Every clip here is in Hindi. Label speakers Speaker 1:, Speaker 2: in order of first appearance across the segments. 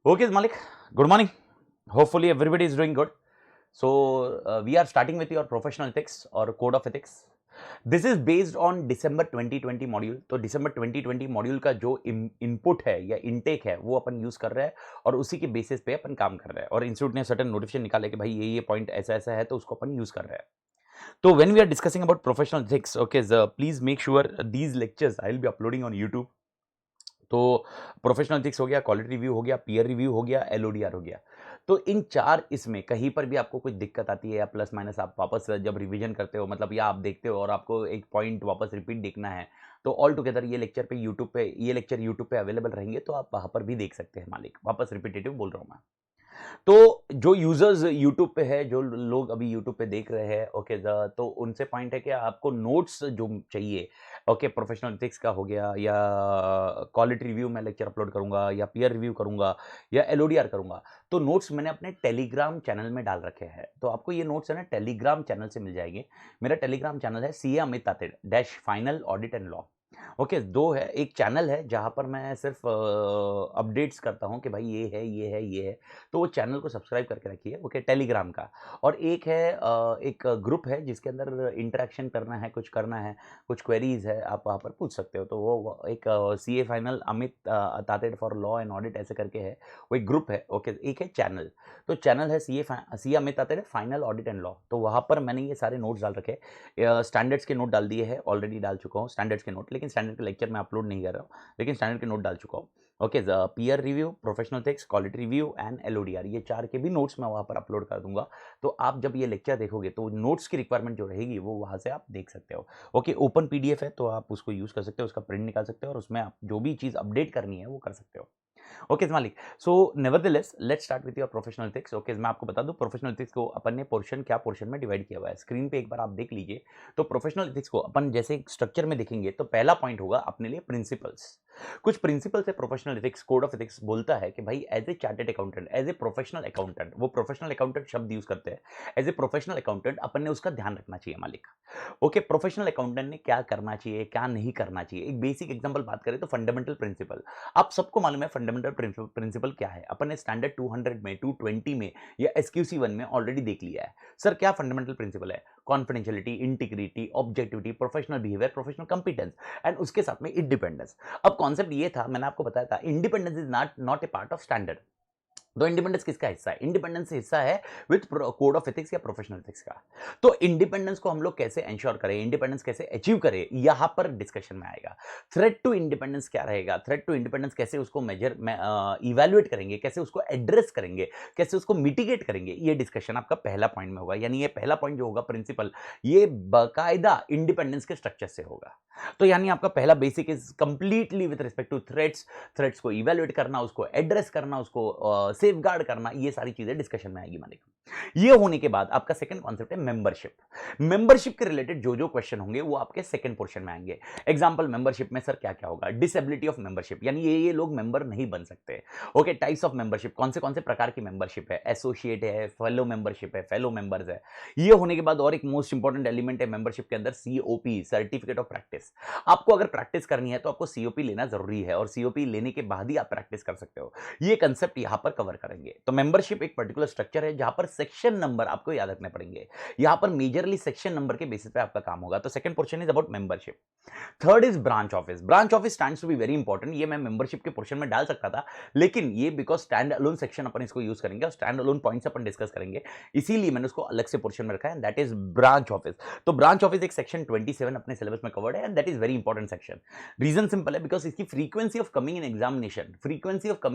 Speaker 1: Okay, Malik. Good morning. Hopefully, everybody is doing good. So, we are starting with your professional ethics or code of ethics. This is based on December 2020 module. तो December 2020 मॉड्यूल का जो इनपुट है या इनटेक है वो अपन यूज कर रहे हैं और उसी के बेसिस पे अपन काम कर रहे हैं और इंस्टीट्यूट ने सर्टेन नोटिफिकेशन निकाले कि भाई ये पॉइंट ऐसा ऐसा है तो उसको अपन यूज कर रहे हैं. तो when we are discussing about professional ethics, okay, please make sure these lectures I will be uploading on YouTube. तो प्रोफेशनल एथिक्स हो गया, क्वालिटी रिव्यू हो गया, पीयर रिव्यू हो गया, एलओडीआर हो गया. तो इन चार इसमें कहीं पर भी आपको कुछ दिक्कत आती है या प्लस माइनस आप वापस जब रिवीजन करते हो मतलब या आप देखते हो और आपको एक पॉइंट वापस रिपीट देखना है तो ऑल टुगेदर ये लेक्चर यूट्यूब पे अवेलेबल रहेंगे तो आप वहां पर भी देख सकते हैं. मालिक वापस रिपीटेटिव बोल रहा हूँ मैं. तो जो यूजर्स यूट्यूब पे है, जो लोग अभी यूट्यूब पे देख रहे हैं, ओके, तो उनसे पॉइंट है कि आपको नोट्स जो चाहिए, ओके, प्रोफेशनल एथिक्स का हो गया या क्वालिटी रिव्यू में लेक्चर अपलोड करूंगा या पीयर रिव्यू करूंगा या एलओडीआर करूंगा, तो नोट्स मैंने अपने टेलीग्राम चैनल में डाल रखे हैं. तो आपको ये नोट्स है ना टेलीग्राम चैनल से मिल जाएंगे. मेरा टेलीग्राम चैनल है CA Amit Tated dash final audit and law. Okay, दो है. एक चैनल है जहां पर मैं सिर्फ अपडेट्स करता हूं कि भाई ये है ये है ये है, तो वो चैनल को सब्सक्राइब करके रखिए, ओके, टेलीग्राम का. और एक है एक ग्रुप है जिसके अंदर इंटरेक्शन करना है, कुछ करना है, कुछ क्वेरीज है, आप वहाँ पर पूछ सकते हो. तो वो एक CA final Amit Tated for law and audit ऐसे करके है, वो एक ग्रुप है. ओके, एक है चैनल. तो चैनल है CA Amit Tated final audit and law. तो वहाँ पर मैंने ये सारे नोट्स डाल रखे, स्टैंडर्ड्स के नोट डाल दिए हैं, ऑलरेडी डाल चुका हूँ स्टैंडर्ड्स के नोट, लेकिन स्टैंडर्ड के लेक्चर में अपलोड नहीं कर रहा हूँ, लेकिन स्टैंडर्ड के नोट डाल चुका हूँ. Okay, peer review, professional ethics, quality review and LODR, ये चार के भी नोट्स मैं वहाँ पर अपलोड कर दूंगा. तो आप जब ये लेक्चर देखोगे तो नोट्स की रिक्वायरमेंट जो रहेगी वो वहाँ से आप देख सकते हो. ओके, ओपन PDF है तो आप उसको यूज़ कर सकते हो, उसका प्रिंट निकाल सकते हो और उसमें आप जो भी चीज़ अपडेट करनी है वो कर सकते हो. ओके मालिक. So nevertheless let's start with your professional ethics. Okay, मैं आपको बता दूं प्रोफेशनल एथिक्स को अपन ने क्या पोर्शन में डिवाइड किया हुआ है. स्क्रीन पे एक बार आप देख लीजिए. तो प्रोफेशनल एथिक्स को अपन जैसे स्ट्रक्चर में देखेंगे तो पहला पॉइंट होगा अपने लिए प्रिंसिपल्स. कुछ प्रिंसिपल्स है professional ethics. Code of ethics बोलता है कि भाई as a chartered accountant, as a professional accountant, वो प्रोफेशनल अकाउंटेंट शब्द यूज करते हैं. एज ए प्रोफेशनल अकाउंटेंट अपन ने उसका ध्यान रखना चाहिए मालिक. ओके, प्रोफेशनल अकाउंटेंट ने क्या करना चाहिए, क्या नहीं करना चाहिए. एक बेसिक एग्जांपल बात करें तो फंडामेंटल प्रिंसिपल. आप सबको मालूम है फंडामेंटल प्रिंसिपल क्या है. अपन ने स्टैंडर्ड 200 में, 220 में या SQC 1 में ऑलरेडी देख लिया है. सर क्या फंडामेंटल प्रिंसिपल है? Confidentiality, integrity, objectivity, professional behaviour, professional competence and उसके साथ में इंडिपेंडेंस. अब कॉन्सेप्ट ये था, मैंने आपको बताया था, independence is not A part of standard. तो इंडिपेंडेंस किसका हिस्सा है? इंडिपेंडेंस हिस्सा है विद कोड ऑफ एथिक्स या प्रोफेशनल एथिक्स का. तो इंडिपेंडेंस को हम लोग कैसे एंश्योर करें, इंडिपेंडेंस कैसे अचीव करें, यहां पर डिस्कशन में आएगा. थ्रेट टू इंडिपेंडेंस क्या रहेगा, थ्रेट टू इंडिपेंडेंस कैसे उसको मेजर इवैल्यूएट करेंगे, कैसे उसको एड्रेस करेंगे, कैसे उसको मिटिगेट करेंगे, ये डिस्कशन आपका पहला पॉइंट में होगा. यानी ये पहला पॉइंट जो होगा प्रिंसिपल, ये बाकायदा इंडिपेंडेंस के स्ट्रक्चर से होगा. तो यानी आपका पहला basic is completely with respect to threats को इवैल्यूएट करना, उसको एड्रेस करना, उसको सेफगार्ड करना, ये सारी चीजें डिस्कशन में आएगी मालिक. ये होने के बाद आपका सेकंड कॉन्सेप्ट है मेंबरशिप. मेंबरशिप के रिलेटेड जो जो क्वेश्चन होंगे वो आपके सेकंड पोर्शन में आएंगे. एग्जांपल मेंबरशिप में सर क्या क्या होगा? डिसेबिलिटी ऑफ मेंबरशिप, यानी ये लोग मेंबर नहीं बन सकते. ओके, टाइप्स ऑफ मेंबरशिप, कौन से प्रकार की मेंबरशिप है? एसोसिएट है, फेलो मेंबरशिप है, फेलो मेंबर्स है. ये होने के बाद और एक मोस्ट इंपॉर्टेंट एलिमेंट है मेंबरशिप के अंदर, COP, सर्टिफिकेट ऑफ प्रैक्टिस. आपको अगर प्रैक्टिस करनी है तो आपको COP लेना जरूरी है और COP लेने के बाद ही आप प्रैक्टिस कर सकते हो. ये कंसेप्ट यहां पर कवर करेंगे. तो मेंबरशिप एक पर्टिकुलर स्ट्रक्चर है जहां पर सेक्शन नंबर आपको याद रखने पड़ेंगे. यहां पर मेजरली सेक्शन नंबर के बेसिस पे आपका काम होगा. तो second portion is about membership. Third is branch office. Branch office stands to be very important. ये मैं मेंबरशिप के पोर्शन में डाल सकता था, लेकिन ये बिकॉज स्टैंड अलोन सेक्शन अपन इसको यूज करेंगे और स्टैंड अलोन पॉइंट्स अपन डिस्कस करेंगे, इसीलिए मैंने उसको अलग से पोर्शन में रखा है. That is branch office. तो ब्रांच ऑफिस एक सेक्शन 27 अपने सिलेबस में कवर्ड है and that is very important section. Reason simple है, बिकॉज इसकी frequency of coming in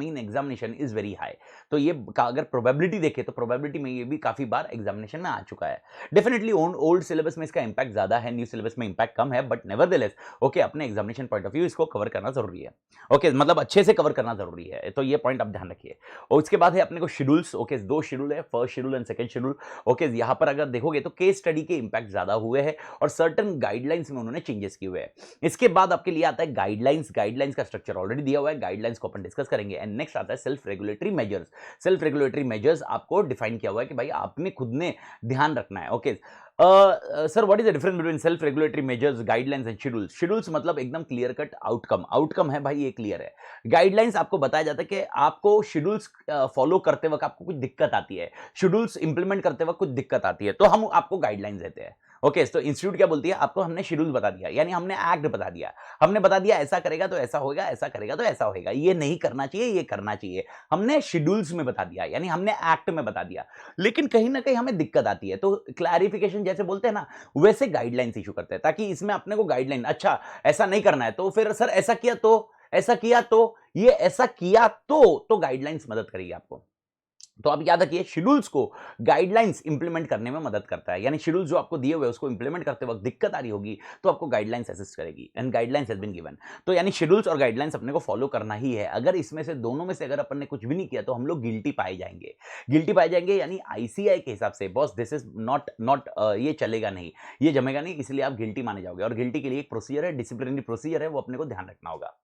Speaker 1: examination is very high. तो ये अगर प्रोबेबिलिटी देखें तो प्रोबेबिलिटी में ये भी काफी बार एग्जामिनेशन में आ चुका है. डेफिनेटली ओल्ड सिलेबस में इसका इंपैक्ट ज्यादा है, न्यू सिलेबस में इंपैक्ट कम है, बट नेवरदलेस ओके, अपने एग्जामिनेशन पॉइंट ऑफ व्यू इसको कवर करना जरूरी है. ओके, मतलब अच्छे से कवर करना जरूरी है. तो ये पॉइंट आप ध्यान रखिए. और उसके बाद है अपने को शेड्यूल्स. ओके, दो शेड्यूल है, first schedule and second schedule. Okay, यहां पर अगर देखोगे तो केस स्टडी के इंपैक्ट ज्यादा हुए हैं और सर्टेन गाइडलाइंस में उन्होंने चेंजेस किए हुए हैं. इसके बाद आपके लिए आता है गाइडलाइंस. गाइडलाइंस का स्ट्रक्चर ऑलरेडी दिया हुआ है, गाइडलाइंस को अपन डिस्कस करेंगे. एंड नेक्स्ट आता है self regulatory measures. Self regulatory measures आपको डिफाइन किया हुआ है कि भाई आपने खुद ने ध्यान रखना है. Okay, sir what is the difference between self regulatory measures, guidelines and schedules? Schedules मतलब एकदम क्लियर कट आउटकम, आउटकम है भाई ये क्लियर है। गाइडलाइंस आपको बताया जाता है कि आपको शेड्यूल्स फॉलो करते वक्त आपको कुछ दिक्कत आती है, शेड्यूल्स इंप्लीमेंट करते वक्त कुछ दिक्कत आती है, तो हम आपको गाइडलाइंस देते हैं। ओके तो इंस्टीट्यूट क्या बोलती है, आपको हमने शेड्यूल बता दिया, यानी हमने एक्ट बता दिया, हमने बता दिया ऐसा करेगा तो ऐसा होगा, ऐसा करेगा तो ऐसा होगा, ये नहीं करना चाहिए, ये करना चाहिए, हमने शेड्यूल्स में बता दिया, यानी हमने एक्ट में बता दिया। लेकिन कहीं ना कहीं हमें दिक्कत आती है, तो क्लैरिफिकेशन जैसे बोलते हैं ना, वैसे गाइडलाइंस इशू करते हैं, ताकि इसमें अपने को गाइडलाइन, अच्छा ऐसा नहीं करना है तो फिर सर ऐसा किया तो, ऐसा किया तो, ये ऐसा किया तो गाइडलाइंस मदद करेगी आपको। तो आप याद रखिए, शेड्यूल्स को गाइडलाइंस इंप्लीमेंट करने में मदद करता है, यानी शेड्यूल जो आपको दिए हुए उसको इंप्लीमेंट करते वक्त दिक्कत आ रही होगी तो आपको गाइडलाइंस असिस्ट करेगी, and guidelines has been given. तो यानी शेड्यूल्स और गाइडलाइंस अपने को फॉलो करना ही है। अगर इसमें से दोनों में से अगर अपन ने कुछ भी नहीं किया तो हम लोग गिल्टी पाए जाएंगे, गिल्टी पाए जाएंगे, यानी आईसीआई के हिसाब से बॉस दिस इज नॉट ये चलेगा नहीं, ये जमेगा नहीं, इसलिए आप गिल्टी माने जाओगे। और गिल्टी के लिए एक प्रोसीजर है, डिसिप्लिनरी प्रोसीजर है, वो अपने को ध्यान रखना होगा।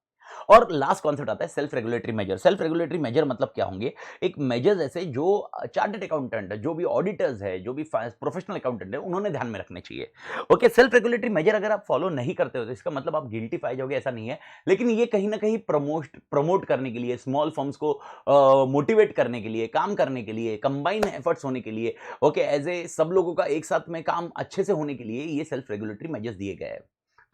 Speaker 1: और लास्ट कॉन्सेप्ट आता है self regulatory measure. Self regulatory measure मतलब क्या होंगे, एक मेजर ऐसे जो चार्टर्ड अकाउंटेंट, जो भी ऑडिटर्स है, जो भी प्रोफेशनल अकाउंटेंट है, उन्होंने ध्यान में रखने चाहिए। ओके सेल्फ रेगुलेटरी मेजर अगर आप फॉलो नहीं करते हो तो इसका मतलब आप गिल्टी पाए जाओगे, ऐसा नहीं है, लेकिन ये कहीं ना कहीं प्रमोट करने के लिए, स्मॉल फर्म्स को मोटिवेट करने के लिए, काम करने के लिए, कंबाइन एफर्ट्स होने के लिए, ओके एज ए सब लोगों का एक साथ में काम अच्छे से होने के लिए ये सेल्फ रेगुलेटरी मेजर्स दिए गए हैं।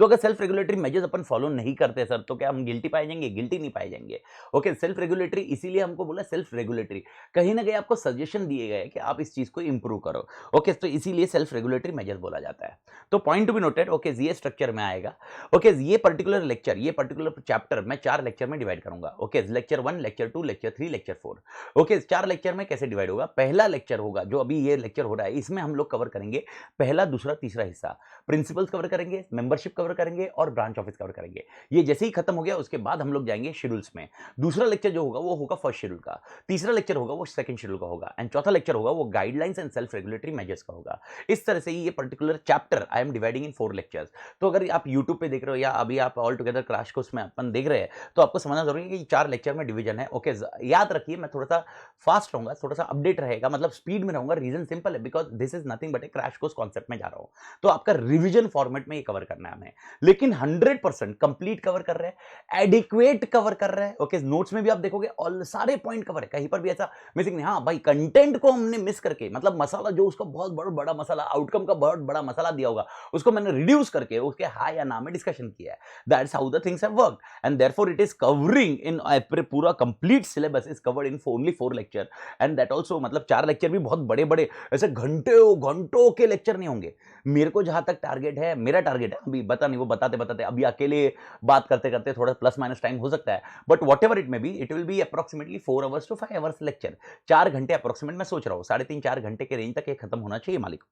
Speaker 1: तो अगर सेल्फ रेगुलेटरी मेजर्स अपन फॉलो नहीं करते सर, तो क्या हम गिल्टी पाए जाएंगे? गिल्टी नहीं पाए जाएंगे। ओके सेल्फ रेगुलेटरी इसीलिए हमको बोला सेल्फ रेगुलेटरी, कहीं ना कहीं आपको सजेशन दिए गए कि आप इस चीज को इंप्रूव करो। ओके तो इसीलिए सेल्फ रेगुलेटरी मेजर बोला जाता है। तो point to be noted, okay ये स्ट्रक्चर में आएगा। ओके ये पर्टिकुलर लेक्चर, ये पर्टिकुलर चैप्टर मैं 4 लेक्चर में डिवाइड करूंगा। Okay lecture 1, lecture 2, lecture 3, lecture 4। Okay 4 lecture में कैसे डिवाइड होगा, पहला लेक्चर होगा जो अभी ये लेक्चर हो रहा है, इसमें हम लोग कवर करेंगे पहला, दूसरा, तीसरा हिस्सा, प्रिंसिपल्स कवर करेंगे, मेंबरशिप कवर करेंगे और ब्रांच ऑफिस कवर करेंगे। ये जैसे ही खत्म हो गया उसके बाद हम लोग जाएंगे शेड्यूल्स में। दूसरा लेक्चर जो होगा वो होगा फर्स्ट शेड्यूल का, तीसरा लेक्चर होगा वो सेकंड शेड्यूल का होगा, एंड चौथा लेक्चर होगा वो guidelines and self regulatory measures का होगा। इस तरह से ये particular chapter I am dividing in 4 lectures. तो अगर आप यूट्यूब पे देख रहे हो या अभी आप ऑल टुगेदर क्रैश कोर्स में अपन देख रहे हैं, तो आपको समझना जरूरी है कि 4 लेक्चर में डिवीजन है। ओके याद रखिए, मैं थोड़ा सा फास्ट रहूंगा, थोड़ा सा अपडेट रहेगा, मतलब स्पीड में रहूंगा। रीजन सिंपल है, because this is nothing but A crash course concept में जा रहा हूं, तो आपका रिविजन फॉर्मेट में ये कवर करना है हमें, लेकिन 100% कंप्लीट कवर कर रहे हैं, एडिक्वेट कवर कर रहे हैं। ओके नोट्स में भी आप देखोगे ऑल सारे पॉइंट कवर है, कहीं पर भी ऐसा मिसिंग नहीं। हाँ भाई कंटेंट को हमने मिस करके, मतलब मसाला जो उसका बहुत बड़ा मसाला, आउटकम का बहुत बड़ा मसाला दिया होगा, उसको मैंने रिड्यूस करके उसके हां या ना में डिस्कशन किया है। That's how the things have worked, and therefore it is covering in पूरा complete syllabus is covered in only 4 lecture, and that also मतलब 4 लेक्चर भी बहुत बड़े ऐसे घंटों के लेक्चर नहीं होंगे। मेरे को जहां तक टारगेट है, मेरा टारगेट है, अभी बता नहीं, वो बताते अभी अकेले बात करते थोड़ा प्लस माइनस टाइम हो सकता है, but whatever it may be, it will be approximately 4 hours to 5 hours lecture. 4 घंटे अप्रोक्सीमेट मैं सोच रहा हूँ, 3.5-4 घंटे के रेंज तक ये खत्म होना चाहिए मालिक।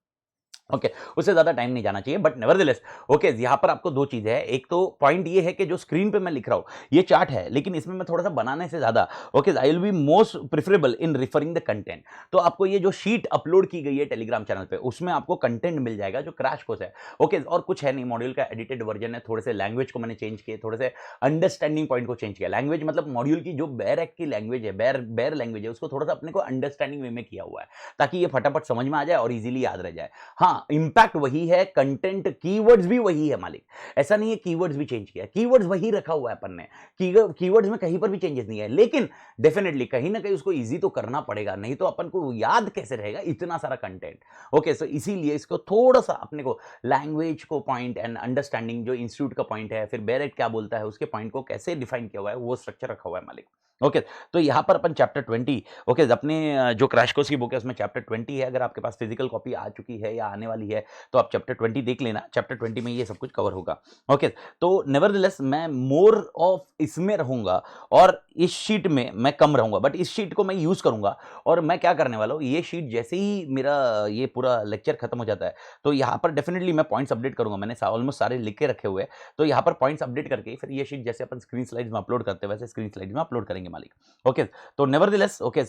Speaker 1: ओके उससे ज्यादा टाइम नहीं जाना चाहिए, बट नेवरदलेस ओके यहां पर आपको 2 चीजें हैं। एक तो पॉइंट ये है कि जो स्क्रीन पे मैं लिख रहा हूं ये चार्ट है, लेकिन इसमें मैं थोड़ा सा बनाने से ज्यादा okay I will be most preferable in referring the content. तो आपको ये जो शीट अपलोड की गई है टेलीग्राम चैनल पे, उसमें आपको कंटेंट मिल जाएगा जो क्रैश कोर्स है। ओके और कुछ है नहीं, मॉड्यूल का एडिटेड वर्जन है, थोड़े से लैंग्वेज को मैंने चेंज किए, थोड़े से अंडरस्टैंडिंग पॉइंट को चेंज किया। लैंग्वेज मतलब मॉड्यूल की जो बेर एक्ट की लैंग्वेज है, बेर लैंग्वेज है, उसको थोड़ा सा अपने को अंडरस्टैंडिंग वे में किया हुआ है, ताकि ये फटाफट समझ में आ जाए और इजीली याद रह जाए। हाँ इंपैक्ट वही है, कंटेंट कीवर्ड्स भी वही है मालिक, ऐसा नहीं है कीवर्ड्स भी चेंज किया, कीवर्ड्स वही रखा हुआ है अपन ने, कीवर्ड्स में कहीं पर भी चेंजेस नहीं है, लेकिन डेफिनेटली कहीं ना कहीं उसको इजी तो करना पड़ेगा, नहीं तो अपन को याद कैसे रहेगा इतना सारा कंटेंट। ओके सो इसीलिए इसको थोड़ा सा अपने को लैंग्वेज को पॉइंट एंड अंडरस्टैंडिंग जो इंस्टीट्यूट का पॉइंट है, फिर बेरेट क्या बोलता है उसके पॉइंट को कैसे डिफाइन किया हुआ है, वो स्ट्रक्चर रखा हुआ है मालिक। ओके तो यहां पर अपन चैप्टर 20 ओके अपने जो क्रैश कोर्स की बुक है उसमें चैप्टर 20 है, अगर आपके पास फिजिकल कॉपी आ चुकी है या आने वाली है तो आप चैप्टर 20 देख लेना, चैप्टर 20 में ये सब कुछ कवर होगा। ओके तो नेवरदलेस मैं मोर ऑफ इसमें रहूंगा और इस शीट में मैं कम रहूंगा, बट इस शीट को मैं यूज करूंगा। और मैं क्या करने वाला हूं, ये शीट जैसे ही मेरा ये पूरा लेक्चर खत्म हो जाता है तो यहां पर डेफिनेटली मैं पॉइंट्स अपडेट करूंगा, मैंने ऑलमोस्ट सारे लिख के रखे हुए हैं, तो यहां पर पॉइंट्स अपडेट करके फिर ये शीट जैसे अपन स्क्रीन स्लाइड्स में अपलोड करते हैं वैसे स्क्रीन स्लाइड्स में अपलोड करेंगे मालिक। ओके तो nevertheless okay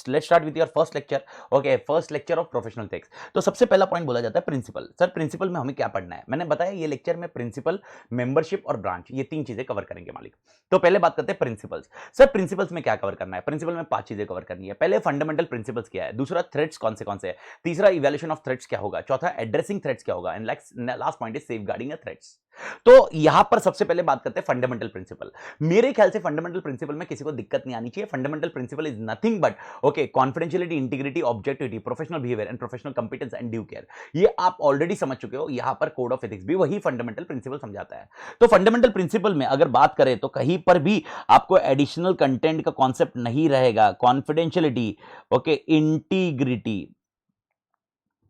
Speaker 1: let's start with your first lecture. Okay first lecture of professional ethics. तो सबसे पहला पॉइंट बोला जाता है प्रिंसिपल। सर प्रिंसिपल में हमें क्या पढ़ना है, मैंने बताया ये लेक्चर में प्रिंसिपल, मेंबरशिप और ब्रांच ये 3 चीजें कवर करेंगे मालिक। तो पहले बात करते हैं प्रिंसिपल्स। सर प्रिंसिपल्स में क्या कवर करना है? प्रिंसिपल में 5 चीजें कवर करनी है। पहले फंडामेंटल प्रिंसिपल्स क्या है, दूसरा थ्रेट्स कौन से है, तीसरा इवैल्यूएशन ऑफ थ्रेट्स क्या होगा, चौथा एड्रेसिंग थ्रेट्स क्या होगा, and last point is safeguarding a threats. तो यहां पर सबसे पहले बात करते हैं फंडामेंटल प्रिंसिपल। मेरे ख्याल से फंडामेंटल प्रिंसिपल में किसी को दिक्कत नहीं आनी चाहिए। Fundamental principle is nothing but okay confidentiality, integrity, objectivity, professional behaviour and professional competence and due care. ये आप ऑलरेडी समझ चुके हो। यहां पर कोड ऑफ एथिक्स भी वही फंडामेंटल प्रिंसिपल समझाता है। तो फंडामेंटल प्रिंसिपल में अगर बात करें तो कहीं पर भी आपको एडिशनल कंटेंट का कॉन्सेप्ट नहीं रहेगा। Confidentiality, okay, integrity,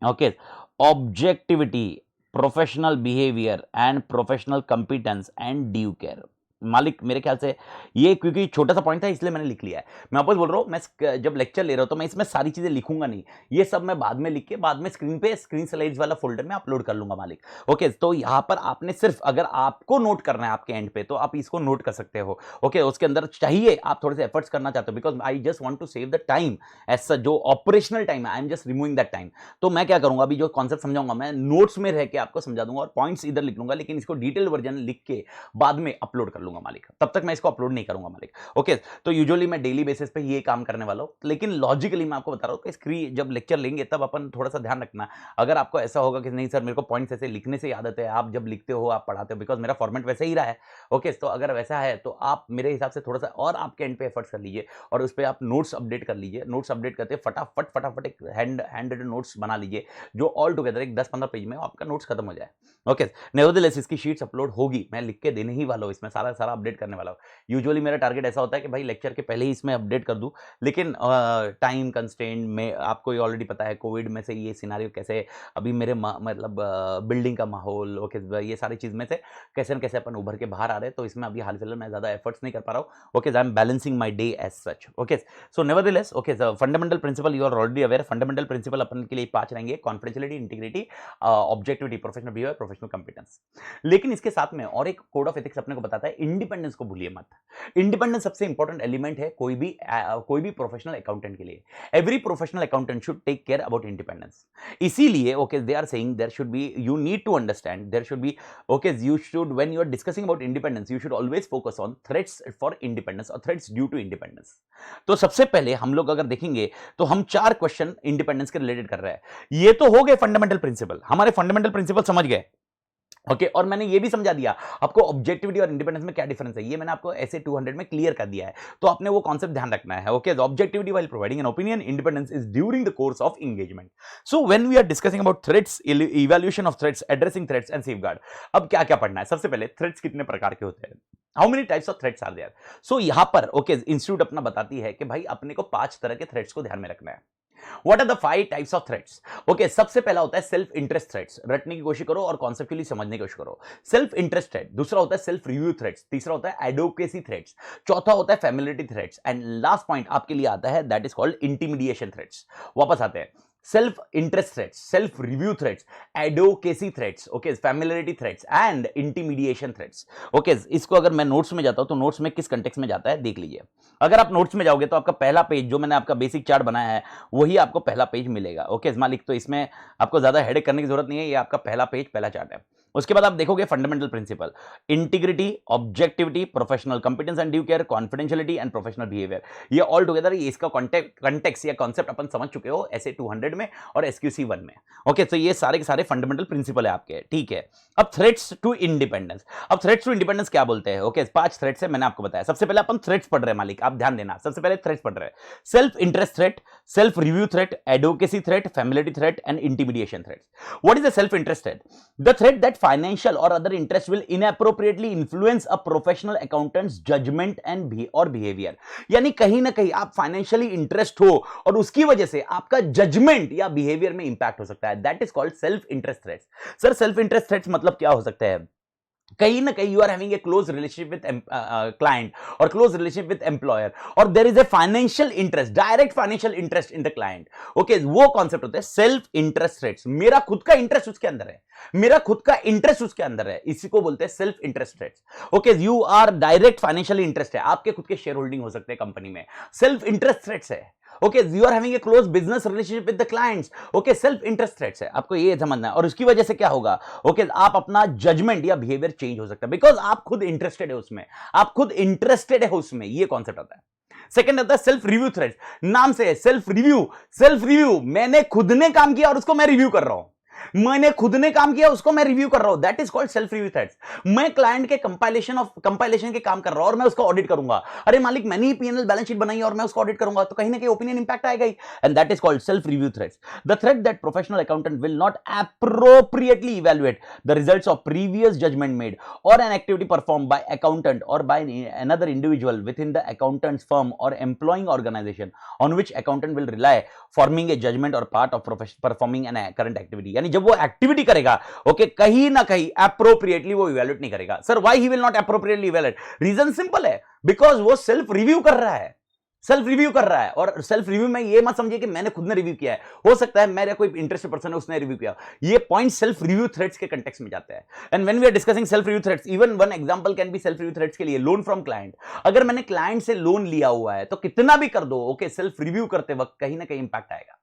Speaker 1: okay, objectivity, professional behaviour and professional competence and due care. मालिक मेरे ख्याल से ये क्योंकि छोटा सा पॉइंट था इसलिए मैंने लिख लिया है। मैं वापस बोल रहा हूं, मैं जब लेक्चर ले रहा हूं तो मैं इसमें सारी चीजें लिखूंगा नहीं, ये सब मैं बाद में लिख के बाद में स्क्रीन स्लाइड्स वाला फोल्डर में अपलोड कर लूंगा मालिक। ओके, तो यहां पर आपने सिर्फ अगर आपको नोट करना है आपके एंड पे तो आप इसको नोट कर सकते हो। ओके, उसके अंदर चाहिए आप थोड़े से एफर्ट्स करना चाहते हो because I just want to save the time as जो ऑपरेशनल टाइम है, I am just removing that time. तो मैं क्या करूंगा, अभी जो कॉन्सेप्ट समझाऊंगा मैं नोट्स में रह के आपको समझा दूंगा और पॉइंट्स इधर लिख लूंगा, लेकिन इसको डिटेल वर्जन लिख के बाद में अपलोड कर लूंगा मालिक। तब तक मैं इसको अपलोड नहीं करूंगा मालिक। ओके, तो यूजुअली मैं डेली बेसिस पे ये काम करने वाला हूं, लेकिन लॉजिकली मैं आपको बता रहा हूं कि स्क्रीन जब लेक्चर लेंगे तब अपन थोड़ा सा ध्यान रखना। अगर आपको ऐसा होगा कि नहीं सर मेरे को पॉइंट्स ऐसे लिखने से आदत है, आप जब लिखते हो आप पढ़ाते हो, बिकॉज मेरा फॉर्मेट वैसे ही रहा है। ओके, तो अगर वैसा है तो आप मेरे हिसाब से थोड़ा सा और आपके एंड पे एफर्ट्स कर लीजिए और उस पर आप नोट्स अपडेट कर लीजिए। नोट्स अपडेट करते फटाफट एक हैंड रिटन नोट्स बना लीजिए जो ऑल टुगेदर एक 10-15 पेज में आपका नोट्स खत्म हो जाए। ओके, नेवरदलेस इसकी शीट्स अपलोड होगी, मैं लिख के देने ही वाला हूं, इसमें सारा अपडेट करने वाला हूं। यूजुअली मेरा टारगेट ऐसा होता है कि भाई लेक्चर के पहले ही इसमें अपडेट कर दूं, लेकिन टाइम कंस्ट्रेंट में आपको ये ऑलरेडी पता है कोविड में से ये सिनेरियो कैसे अभी मेरे मतलब बिल्डिंग का माहौल, ओके, ये सारी चीज में से कैसे न कैसे अपन उभर के बाहर आ रहे हैं। तो इसमें अभी हाल फिलहाल मैं ज्यादा एफर्ट्स नहीं कर पा रहा हूं। Okay, I am balancing my day as such. Okay, so nevertheless okay, fundamental principle you are already aware. Fundamental principle अपन के लिए 5 रहेंगे, confidentiality, integrity, objectivity, professional behaviour, professional competence. लेकिन इसके साथ में और एक कोड ऑफ एथिक्स अपने को बताता है, इंडिपेंडेंस को भूलिए मत। इंडिपेंडेंस सबसे इंपॉर्टेंट एलिमेंट है कोई भी प्रोफेशनल अकाउंटेंट के लिए। Every professional accountant should take care about independence. इसीलिए okay they are saying there should be, you need to understand there should be, okay you should when you are discussing about independence you should always focus on threats for independence और थ्रेट्स ड्यू टू इंडिपेंडेंस। तो सबसे पहले हम लोग अगर देखेंगे तो हम 4 क्वेश्चन इंडिपेंडेंस के रिलेटेड कर रहे हैं। ये तो हो गए फंडामेंटल प्रिंसिपल, हमारे फंडामेंटल प्रिंसिपल समझ गए। ओके, और मैंने ये भी समझा दिया आपको ऑब्जेक्टिविटी और इंडिपेंडेंस में क्या डिफरेंस है, ये मैंने आपको ऐसे 200 में क्लियर कर दिया है। तो आपने वो कॉन्सेप्ट ध्यान रखना है। Okay, objectivity while providing an opinion, independence is during the course of engagement. So when we are discussing about threats, evaluation of threats, addressing threats and safeguard, अब क्या क्या पढ़ना है? सबसे पहले थ्रेट्स कितने प्रकार के होते हैं, how many types of threats are there. So यहां पर ओके इंस्टीट्यूट अपना बताती है कि भाई अपने को 5 तरह के थ्रेट्स को ध्यान में रखना है। What are the 5 types of threats? Okay, सबसे पहला होता है सेल्फ इंटरेस्ट थ्रेट्स, रटने की कोशिश करो और कॉन्सेप्चुअली समझने की कोशिश करो। सेल्फ इंटरेस्ट थ्रेट, दूसरा होता है सेल्फ रिव्यू थ्रेट्स, तीसरा होता है एडवोकेसी थ्रेट्स, चौथा होता है familiarity threats and last point आपके लिए आता है that is called intimidation threats. वापस आते हैं, self interest threats, self review threats, advocacy threats, okay, familiarity threats and intimidation threats. Okay, इसको अगर मैं नोट्स में जाता हूं तो नोट्स में किस कंटेक्स्ट में जाता है देख लीजिए। अगर आप नोट्स में जाओगे तो आपका पहला पेज जो मैंने आपका बेसिक चार्ट बनाया है वही आपको पहला पेज मिलेगा। ओके मालिक, तो इसमें आपको ज्यादा हेडेक करने की जरूरत नहीं है, ये आपका पहला पेज पहला चार्ट है। उसके बाद आप देखोगे fundamental principle, integrity, objectivity, professional competence and due care, confidentiality and professional behaviour. ये ऑल टुगेदर इसका कॉन्टेक्स्ट या कॉन्सेप्ट अपन समझ चुके हो ऐसे 200 में और एसक्यूसी 1 में। ओके, तो ये सारे के सारे फंडामेंटल प्रिंसिपल है आपके, ठीक है। अब थ्रेट्स टू इंडिपेंडेंस, अब थ्रेट्स टू इंडिपेंडेंस क्या बोलते हैं? ओके, 5 थ्रेट्स है, मैंने आपको बताया। सबसे पहले अपन थ्रेट्स पढ़ रहे हैं मालिक, आप ध्यान देना, सबसे पहले थ्रेट्स पढ़ रहे हैं। Self interest threat, self review threat, advocacy threat, familiarity threat and intimidation threat. What is the self interest threat? The threat that financial or other interest will inappropriately influence a professional accountant's judgment and और behavior। यानी कहीं ना कहीं आप फाइनेंशियली इंटरेस्ट हो और उसकी वजह से आपका जजमेंट या बिहेवियर में इंपैक्ट हो सकता है, that is called self interest threats. Sir self interest threats मतलब क्या हो सकता है? कहीं ना कहीं you are having a close relationship with client और क्लोज रिलेशनशिप विद एम्प्लॉयर और there is a financial interest, direct financial interest in the client. Okay, वो कॉन्सेप्ट होता है सेल्फ इंटरेस्ट रेट्स। मेरा खुद का इंटरेस्ट उसके अंदर है, मेरा खुद का इंटरेस्ट उसके अंदर है, इसी को बोलते हैं self interest threats. Okay, you are direct financial interest है, आपके खुद के शेयर होल्डिंग हो सकते हैं कंपनी में, सेल्फ इंटरेस्ट रेट्स है। Okay, you are having a close business relationship with the clients, okay, self interest threats है, आपको ये समझना है। और उसकी वजह से क्या होगा, ओके, आप अपना जजमेंट या बिहेवियर चेंज हो सकता है, बिकॉज आप खुद इंटरेस्टेड है उसमें, आप खुद इंटरेस्टेड है उसमें, ये कॉन्सेप्ट आता है। सेकंड आता है सेल्फ रिव्यू थ्रेड्स, नाम से है सेल्फ रिव्यू। सेल्फ रिव्यू, मैंने खुद ने काम किया और उसको मैं रिव्यू कर रहा हूं, मैंने खुद ने काम किया उसको मैं रिव्यू कर रहा हूं, that is called self review threads. मैं क्लाइंट के कंपाइलेशन के काम कर रहा हूं और मैं उसको ऑडिट करूंगा, अरे मालिक मैंने ही पीएनएल बैलेंस शीट बनाई और मैं उसको ऑडिट करूंगा, तो कहीं ना कहीं ओपिनियन इंपैक्ट आएगा ही, and that is called self review threats. The threat that professional accountant will not appropriately evaluate the results of previous judgment made or an activity performed by accountant or by another individual within the accountant's firm or employing organization on which accountant will rely forming a judgment or part of performing an current activity। यानी जब वो एक्टिविटी करेगा, ओके, कहीं ना कहीं अप्रोप्रिएटली वो इवैल्यूएट नहीं करेगा। Sir why he will not appropriately evaluate? Reason simple है, बिकॉज वो सेल्फ रिव्यू कर रहा है, सेल्फ रिव्यू कर रहा है। और सेल्फ रिव्यू में ये मत समझिए कि मैंने खुद ने रिव्यू किया है, हो सकता है मेरा कोई इंटरेस्टेड पर्सन है उसने रिव्यू किया, ये पॉइंट सेल्फ रिव्यू थ्रेड्स के कंटेक्स्ट में जाते हैं। And when we are discussing self review threats, even one example can be self review threats के लिए लोन फ्रॉम क्लाइंट। अगर मैंने क्लाइंट से लोन लिया हुआ है तो कितना भी कर दो, ओके, सेल्फ रिव्यू करते वक्त कहीं ना कहीं इंपैक्ट आएगा।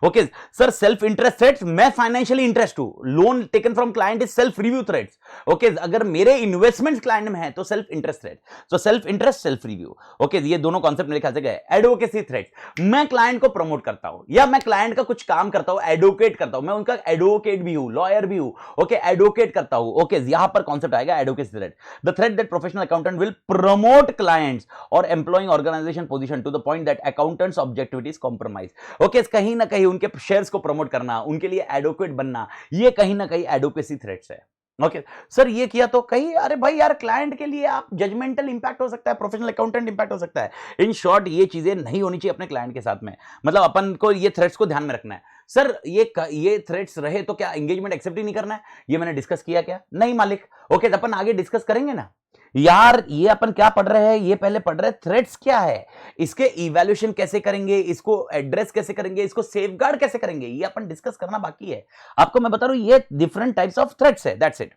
Speaker 1: Okay sir, self interest threads, मैं फाइनेंशियली इंटरेस्ट हूं, loan taken from client is self review threads. Okay, अगर मेरे इन्वेस्टमेंट्स क्लाइंट में है तो self interest thread, so self interest self review. Okay, ये दोनों कॉन्सेप्ट मेरे ख्याल से गए। एडवोकेसी थ्रेड्स, मैं क्लाइंट को प्रमोट करता हूं या मैं क्लाइंट का कुछ काम करता हूं, एडवोकेट करता हूं, मैं उनका एडवोकेट भी हूं, लॉयर भी हूं, ओके, एडवोकेट करता हूं। ओके, यहां पर कॉन्सेप्ट आएगा advocacy threat. The threat that professional accountant will promote clients और employing organisation position to the point that accountants objectivity is compromise. Okay, कहीं ना कहीं उनके शेयर्स को प्रमोट करना, उनके लिए एडवोकेट बनना, ये कहीं ना कहीं एडवोकेसी थ्रेड्स है। ओके सर, ये किया तो कहीं, अरे भाई यार, क्लाइंट के लिए आप जजमेंटल इंपैक्ट हो सकता है, प्रोफेशनल अकाउंटेंट इंपैक्ट हो सकता है। इन शॉर्ट, ये चीजें नहीं होनी चाहिए अपने क्लाइंट के साथ में, मतलब अपन को ये थ्रेड्स को ध्यान में रखना है। सर ये थ्रेड्स रहे तो क्या एंगेजमेंट एक्सेप्ट ही नहीं करना है? ये मैंने डिस्कस किया क्या? नहीं मालिक। ओके, तो अपन आगे डिस्कस करेंगे ना यार। ये अपन क्या पढ़ रहे हैं, ये पहले पढ़ रहे हैं थ्रेड्स क्या है, इसके इवैल्यूएशन कैसे करेंगे, इसको एड्रेस कैसे करेंगे, इसको सेफगार्ड कैसे करेंगे, ये अपन डिस्कस करना बाकी है। आपको मैं बता रहा हूं, ये डिफरेंट टाइप्स ऑफ थ्रेड्स है, दैट्स इट।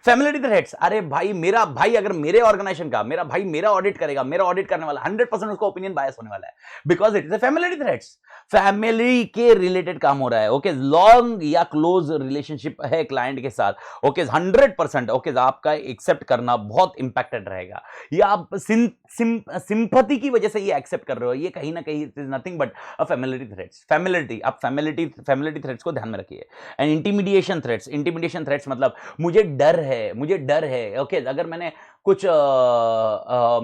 Speaker 1: फैमिलिटी थ्रेड्स, अरे भाई मेरा भाई अगर मेरे ऑर्गेनाइजेशन का मेरा भाई मेरा ऑडिट करेगा, मेरा ऑडिट करने वाला 100% उसको ओपिनियन बायस होने वाला है, because it is a familiarity threats, family के रिलेटेड काम हो रहा है। ओके, लॉन्ग या क्लोज रिलेशनशिप है क्लाइंट के साथ, ओके, 100% ओके, आपका एक्सेप्ट करना बहुत इंपैक्टेड रहेगा, या आप सिंपैथी की वजह से ये एक्सेप्ट कर रहे हो, ये कहीं ना कहीं it is nothing but a familiarity threats. Familiarity, आप फैमिलिटी थ्रेड्स को ध्यान में रखिए। एंड इंटिमिडिएशन थ्रेड्स मतलब मुझे डर है, ओके, अगर मैंने कुछ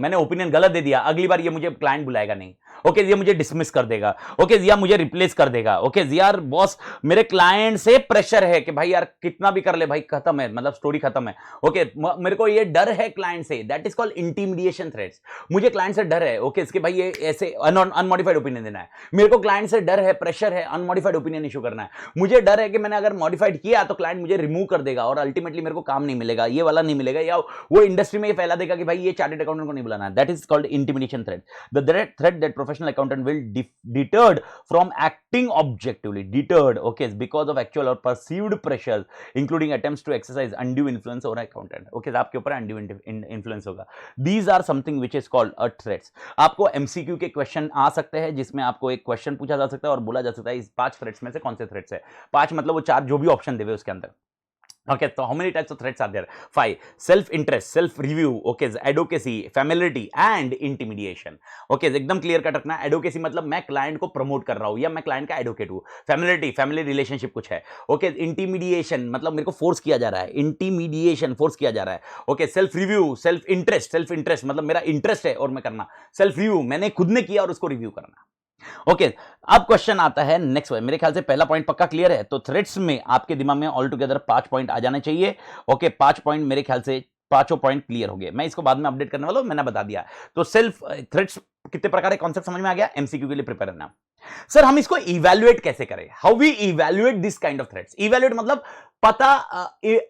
Speaker 1: मैंने ओपिनियन गलत दे दिया, अगली बार ये मुझे क्लाइंट बुलाएगा नहीं, ओके, ये मुझे डिसमिस कर देगा, ओके, या मुझे रिप्लेस कर देगा। ओके यार बॉस, मेरे क्लाइंट से प्रेशर है कि भाई यार कितना भी कर ले भाई, खत्म है, मतलब स्टोरी खत्म है। ओके, मेरे को ये डर है क्लाइंट से, that is called intimidation threats. मुझे क्लाइंट से डर है, ओके, इसके भाई ये ऐसे अनमॉडिफाइड ओपिनियन देना है, मेरे को क्लाइंट से डर है, प्रेशर है, अनमॉडिफाइड ओपिनियन इशू करना है, मुझे डर है कि मैंने अगर मॉडिफाइड किया तो क्लाइंट मुझे रिमूव कर देगा और अल्टीमेटली मेरे को काम नहीं मिलेगा, ये वाला नहीं मिलेगा, या वो इंडस्ट्री में ये फैला देगा कि भाई ये चार्टर्ड अकाउंटेंट को नहीं बुलाना है। That is called intimidation threat. The threat that professional accountant will deterred from acting objectively, deterred, okay, because of actual or perceived pressures including attempts to exercise undue influence over accountant। okay, आपके ऊपर undue influence होगा। these are something which is called a threats। आपको MCQ के क्वेश्चन आ सकते हैं जिसमें आपको एक क्वेश्चन पूछा जा सकता है और बोला जा सकता है इस 5 थ्रेट्स में से कौन से थ्रेट्स है। 5 मतलब वो 4 जो भी ऑप्शन देवे उसके अंदर। Okay, so how many types of threats are there? 5. Self-interest, self-review, okay, advocacy, familiarity and intimidation. Okay, एकदम क्लियर कट रखना। एडवोकेसी मतलब मैं क्लाइंट को प्रमोट कर रहा हूं या मैं क्लाइंट का एडवोकेट हूं। फैमिलिटी, फैमिली रिलेशनशिप कुछ है। ओके, इंटिमिडिएशन मतलब मेरे को फोर्स किया जा रहा है, इंटिमिडिएशन फोर्स किया जा रहा है। Okay, self review, self interest मतलब मेरा इंटरेस्ट है और मैं करना। सेल्फ रिव्यू मैंने खुद ने किया और उसको रिव्यू करना। ओके, अब क्वेश्चन आता है नेक्स्ट। मेरे ख्याल से पहला पॉइंट पक्का क्लियर है। तो थ्रेट्स में आपके दिमाग में ऑल टुगेदर 5 पॉइंट आ जाने चाहिए। ओके, 5 पॉइंट मेरे ख्याल से 5 पॉइंट क्लियर हो गए। मैं इसको बाद में अपडेट करने वाला हूं, मैंने बता दिया। तो सेल्फ थ्रेट्स कितने प्रकार के कॉन्सेप्ट समझ में आ गया। एमसीक्यू के लिए प्रिपेयर रहना। सर हम इसको इवैल्यूएट कैसे करें? How we evaluate this kind of threats. Evaluate मतलब पता